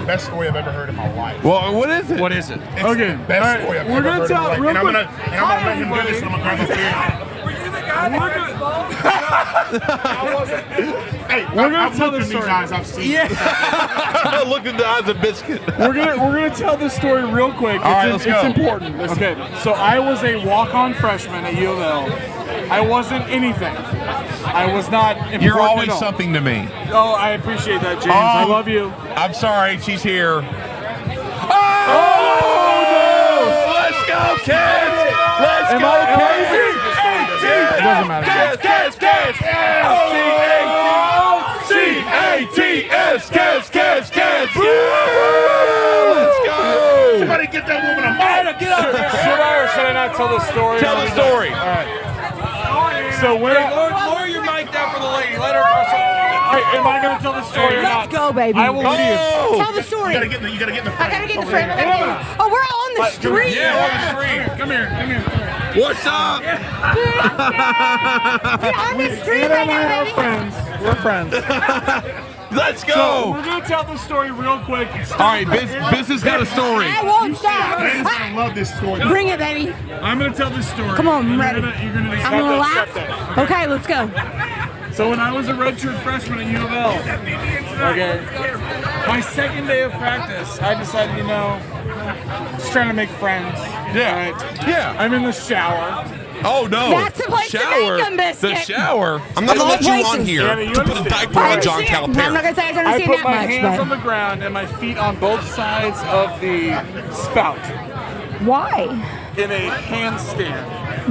M: best story I've ever heard in my life.
O: Well, what is it?
R: What is it?
M: It's
Q: Okay,
M: the best
Q: all right,
M: story I've
Q: we're
M: ever
Q: gonna
M: heard
Q: tell
M: in
Q: real
M: my life.
Q: quick.
M: And I'm gonna let him do this, and I'm gonna grab a beer. Hey,
Q: We're gonna
M: I've
Q: tell
M: looked
Q: the
M: in these
Q: story.
M: eyes. I've seen.
O: Yeah. Look in the eyes of Biscuit.
Q: We're gonna tell this story real quick.
O: All right, let's go.
Q: It's important. Okay, so I was a walk-on freshman at U of L. I wasn't anything. I was not important.
O: You're always
Q: at all.
O: something to me.
Q: Oh, I appreciate that, James. I love you.
O: I'm sorry, she's here.
Q: Oh, no!
O: Let's go! go, kids! Let's go, kids!
B: It doesn't matter.
O: Cats! C-A-T-S, cats! Let's go!
M: Somebody get that woman a mic.
Q: Should I or should I not tell the story?
O: Tell the story.
Q: All right. So when
O: lower your mic down for the lady. Let her.
Q: Am I going to tell the story or not?
U: Let's go, baby.
Q: I will leave.
U: Tell the story.
M: You gotta get in the frame.
U: I gotta get in the frame. Oh, we're all on the street.
O: Yeah, we're on the street.
M: Come here.
O: What's up?
U: We're on the street right now, baby.
Q: We're friends.
O: Let's go.
Q: So we're going to tell the story real quick.
O: All right, business got a story.
U: I won't stop.
M: I love this story.
U: Bring it, baby.
M: I'm gonna tell this story.
U: Come on, I'm ready.
M: You're gonna
U: I'm gonna laugh. Okay, let's go.
Q: So when I was a redshirt freshman at U of L, okay, my second day of practice, I decided, just trying to make friends.
O: Yeah.
Q: Right?
O: Yeah.
Q: I'm in the shower.
O: Oh no!
U: That's the place to make them, Biscuit.
O: The shower.
V: I'm not
U: Of
V: gonna
U: all
V: let you on
U: places.
V: here
Q: Anna, you
V: to put a
Q: understand.
V: diaper on John
U: I'm
V: Calipari.
U: not gonna say I don't
Q: I
U: understand
Q: put
U: that
Q: my
U: much,
Q: hands on
U: but
Q: the ground and my feet on both sides of the spout
U: why?
Q: in a handstand.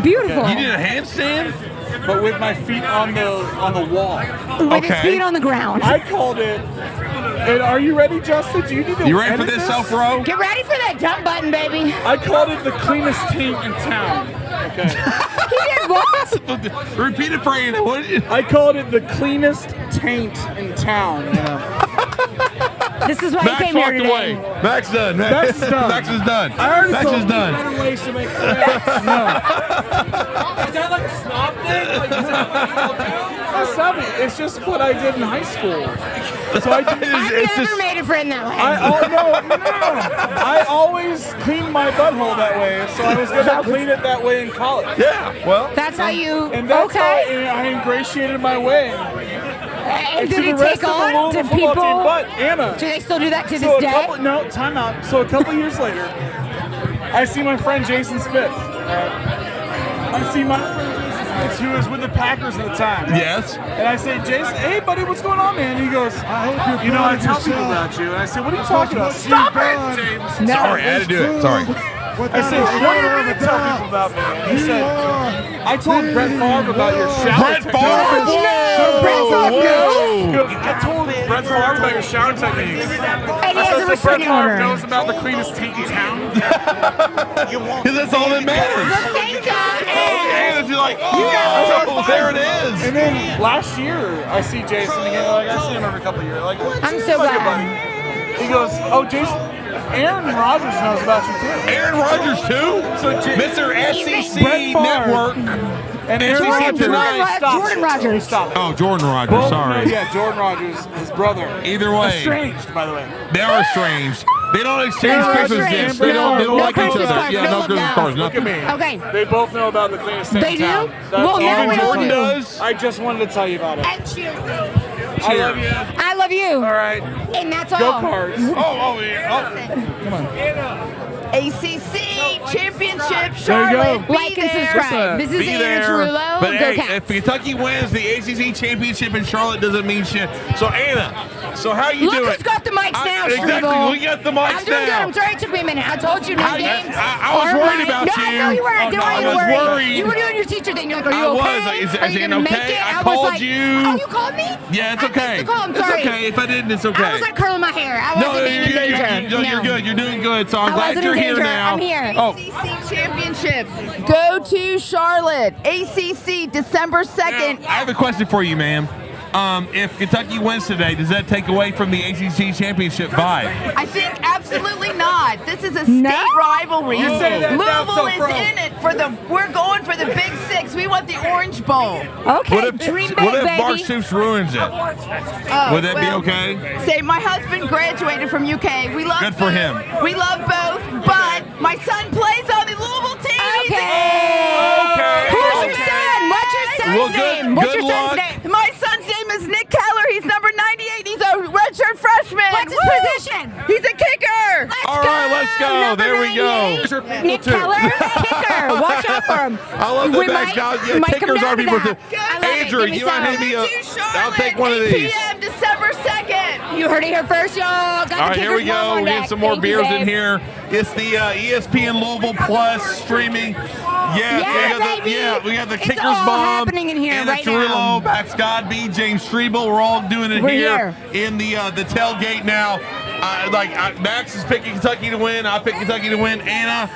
U: Beautiful.
O: You did a handstand?
Q: But with my feet on the wall.
U: With his feet on the ground.
Q: I called it. And are you ready, Justin? Do you need to
O: You ready for
Q: edit
O: this, Soforo?
U: Get ready for that dump button, baby.
Q: I called it the cleanest taint in town. Okay.
U: He did what?
O: Repeat it for Anna. What did you?
Q: I called it the cleanest taint in town.
U: This is why
O: Max
U: he came here
O: walked
U: today.
O: away. Max done.
Q: Max is done.
O: Max is done.
Q: I already
O: Max
Q: told
O: is
Q: you
O: done.
Q: better ways to make friends. No.
I: Is that like a snob thing? Like, is that what
Q: That's not me. It's just what I did in high school. So I did.
U: I've never made a friend that way.
Q: I always cleaned my butthole that way, so I was gonna clean it that way in college.
O: Yeah. Well.
U: That's how you.
Q: And that's
U: okay.
Q: how I ingratiated my way.
U: And
Q: to
U: did
Q: the
U: it
Q: rest
U: take
Q: of the
U: on
Q: Louisville
U: to
Q: football
U: people?
Q: team. But Anna,
U: Do they still do that to
Q: so
U: this
Q: a
U: day?
Q: couple, no, time out. So a couple years later, I see my friend Jason Smith. I see my friend Jason Smith, who was with the Packers at the time.
O: Yes.
Q: And I say, Jason, hey buddy, what's going on, man? And he goes, I tell people about you. And I said, what are you talking about? Stop it, James.
U: No.
O: Sorry, I had to do it. Sorry.
Q: I said, what are you going to tell people about me? And he said, I told Brett Favre about your shower.
O: Brett Favre?
Q: I told Brett Favre about your shower techniques.
U: And he has a
Q: Brett
U: restraining
Q: Favre
U: order.
Q: knows about the cleanest taint in town.
O: Because that's all that matters.
U: Thank God.
O: And you're like, oh, there it is.
Q: And then last year, I see Jason again. Like, I see him every couple of years. Like,
U: I'm so
Q: like a
U: glad.
Q: buddy. He goes, oh, Jason. Aaron Rodgers knows about you too.
O: Aaron Rodgers too?
Q: So
O: Mr. SEC
Q: Brett Favre.
O: Network.
Q: And Aaron
U: Jordan Rodgers.
Q: Stop.
O: Oh, Jordan Rodgers,
Q: Both,
O: sorry.
Q: No, yeah, Jordan Rodgers, his brother.
O: Either way.
Q: Estranged, by the way.
O: They are estranged. They don't exchange
U: They're
O: Christmas
U: estranged.
O: gifts. They don't
U: No
O: like each
U: Christmas
O: other.
U: cards,
O: Yeah,
U: no
O: no
U: love
O: Christmas
U: now.
O: cards,
Q: Look at
O: nothing.
Q: me.
U: Okay.
Q: They both know about the cleanest thing
U: They
Q: in
U: do?
Q: town.
U: Well, now
Q: even
U: we know
Q: Jordan
U: you.
Q: does. I just wanted to tell you about it.
U: And cheers.
Q: I love you.
U: I love you.
Q: All right.
U: And that's
Q: Go
U: all.
Q: Cards.
O: Oh, yeah.
Q: Come on.
U: ACC Championship
Q: There you
U: Charlotte.
Q: go.
U: Like and subscribe. This is
O: Be
U: Anna
O: there.
U: Trullo.
O: But
U: Go
O: hey,
U: Cats.
O: if Kentucky wins the ACC championship in Charlotte, doesn't mean shit. So Anna, so how you
U: Look
O: doing?
U: who's got the mics now,
O: Exactly,
U: Struble.
O: we got the mics
U: I'm doing good.
O: now.
U: I'm sorry it took me a minute. I told you no
O: How you-
U: games.
O: I was
U: are
O: worried
U: mine.
O: about
U: no,
O: you.
U: No, you weren't.
O: Oh,
U: Don't
O: no, I
U: you
O: was
U: worry.
O: worried.
U: You were doing your teacher thing. You're like, are you
O: I was.
U: okay?
O: Is
U: Are you
O: it
U: gonna
O: okay?
U: make it?
O: I
U: was
O: called
U: like,
O: you.
U: Oh, you called me?
O: Yeah, it's okay.
U: I'm sorry.
O: It's okay. If I didn't, it's okay.
U: I was like curling my hair. I wasn't being in danger.
O: You're good. You're doing good. So I'm
U: I
O: glad
U: wasn't
O: you're
U: in
O: here
U: danger.
O: now.
U: I'm here.
O: Oh,
W: ACC Championship. Go to Charlotte. ACC December 2nd.
O: I have a question for you, ma'am. If Kentucky wins today, does that take away from the ACC championship vibe?
W: I think absolutely not. This is a state rivalry.
O: You say that now,
W: Louisville is
O: Soforo.
W: in it for the. We're going for the Big Six. We want the Orange Bowl.
U: Okay,
O: What if,
U: dream big,
O: what if
U: baby.
O: Mark Stoops ruins it?
W: Oh,
O: Would that be
W: well,
O: okay?
W: Say my husband graduated from UK. We love
O: Good for him.
W: We love both, but my son plays on the Louisville team.
U: Okay. Who's your son? What's your son's
W: Well,
U: name? What's
W: good
U: your son's
W: luck.
U: name?
W: My son's name is Nick Keller. He's number 98. He's a redshirt freshman.
U: What's his
W: Woo!
U: position?
W: He's a kicker.
O: All right, let's go.
U: Number
O: There we go.
U: 98. Nick Keller, kicker. Watch out for him.
O: I love
U: We
O: the back.
U: might-
O: Yeah,
U: might come
O: kickers
U: down
O: are
U: to
O: people
U: that.
O: too.
U: I love it.
O: Andrew,
U: Give me
O: you want to
U: some.
O: hand me a?
W: To Charlotte,
O: I'll take one of
W: 8
O: these.
W: p.m. December 2nd.
U: You heard it here first, y'all. Got
O: All right, here we go. We have some more beers in here. It's the ESPN Louisville Plus streaming. We got the Kicker's Bomb,
U: happening in here
O: Anna
U: right
O: Cirillo,
U: now.
O: Max Godby, James Strebel. We're all doing it here in the tailgate now. Max is picking Kentucky to win. I pick Kentucky to win. Anna,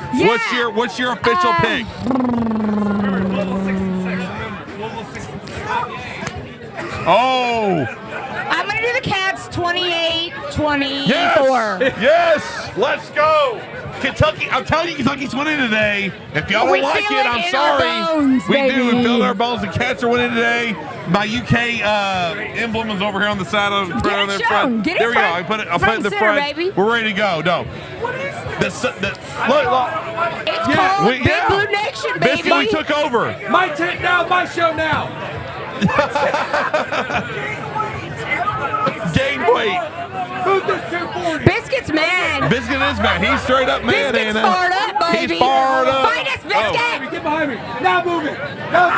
O: what's your official pick? Oh.
U: I'm going to do the Cats 28-24.
O: Yes. Let's go. Kentucky, I'm telling you, Kentucky's winning today. If y'all don't like it, I'm sorry. We do. We feel in our bones. The Cats are winning today. My UK emblem is over here on the side of the front.
U: Get it
O: there we go.
U: front.
O: I put it in the
U: Center,
O: front.
U: baby.
O: We're ready to go. No.
U: It's called Big Blue Nation, baby.
O: Biscuit, we took over.
R: My tent now, my show now.
O: Gain weight.
U: Biscuit's mad.
O: Biscuit is mad. He's straight up mad,
U: Biscuit's
O: Anna.
U: fired up, baby.
O: He's fired up.
U: Find us, Biscuit.
R: Get behind me. Now move it. No.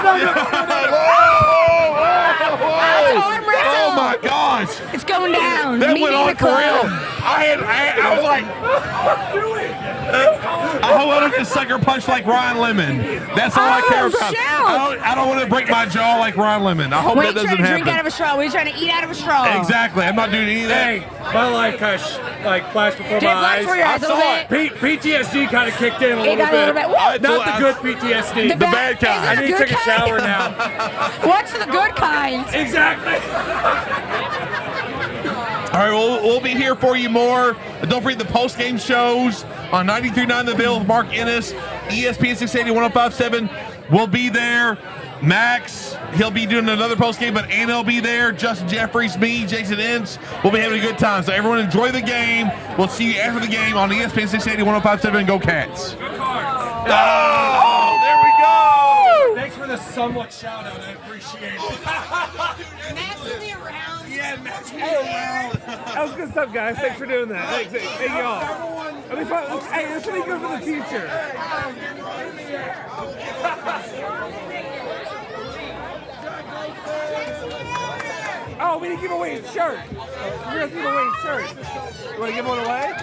O: Oh my gosh.
U: It's going down.
O: That
U: Meet
O: went
U: me in
O: on
U: the
O: for
U: club.
O: real. I was like, I want to just sucker punch like Ryan Lemon. That's all I care about.
U: Shoot.
O: I don't want to break my jaw like Ryan Lemon. I hope
U: We
O: that
U: ain't
O: doesn't
U: trying to
O: happen.
U: drink out of a straw. We're trying to eat out of a straw.
O: Exactly. I'm not doing any of that.
R: Hey, my life kind of flashed before
U: Did
R: my
U: it flash
R: eyes.
U: before your eyes a little
R: PTSD kind of kicked in a
U: It got a little bit. Woo!
R: Not the good PTSD.
U: The bad kind.
R: I need to take a shower now.
U: What's the good kind?
R: Exactly.
O: All right, we'll be here for you more. But don't forget the post-game shows on 93.9 The Ville with Mark Ennis, ESPN 680, 105.7. We'll be there. Max, he'll be doing another post-game, but Anna will be there. Justin Jeffries, me, Jason Ince. We'll be having a good time. So everyone enjoy the game. We'll see you after the game on ESPN 680, 105.7. Go Cats. Oh, there we go.
R: Thanks for the somewhat shout out. I appreciate it.
U: Max will be around.
R: Yeah, Max will be around. That was good stuff, guys. Thanks for doing that. Thanks. Hey, y'all. Hey, this will be good for the future. Oh, we didn't give away his shirt. We're going to give away his shirt. You want to give one away?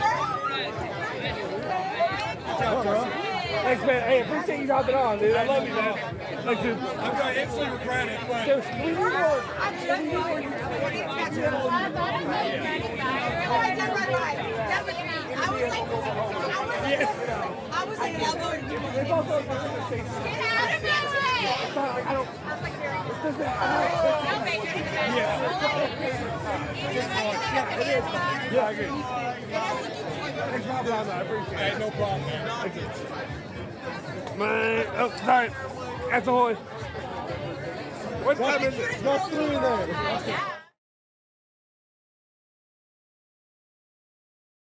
R: Thanks, man. Hey, appreciate you hopping on, dude. I love you, man. Thanks, dude. I'm going to instantly regret it. But
U: I was like elbowing you.
R: it's also
U: Get out of my way!
R: I don't. Yeah, I agree. Thanks for hopping on, man. I appreciate it. Hey, no problem, man. Thank you. Man, oh, sorry. That's a whole. What time is it? It's not 3 there.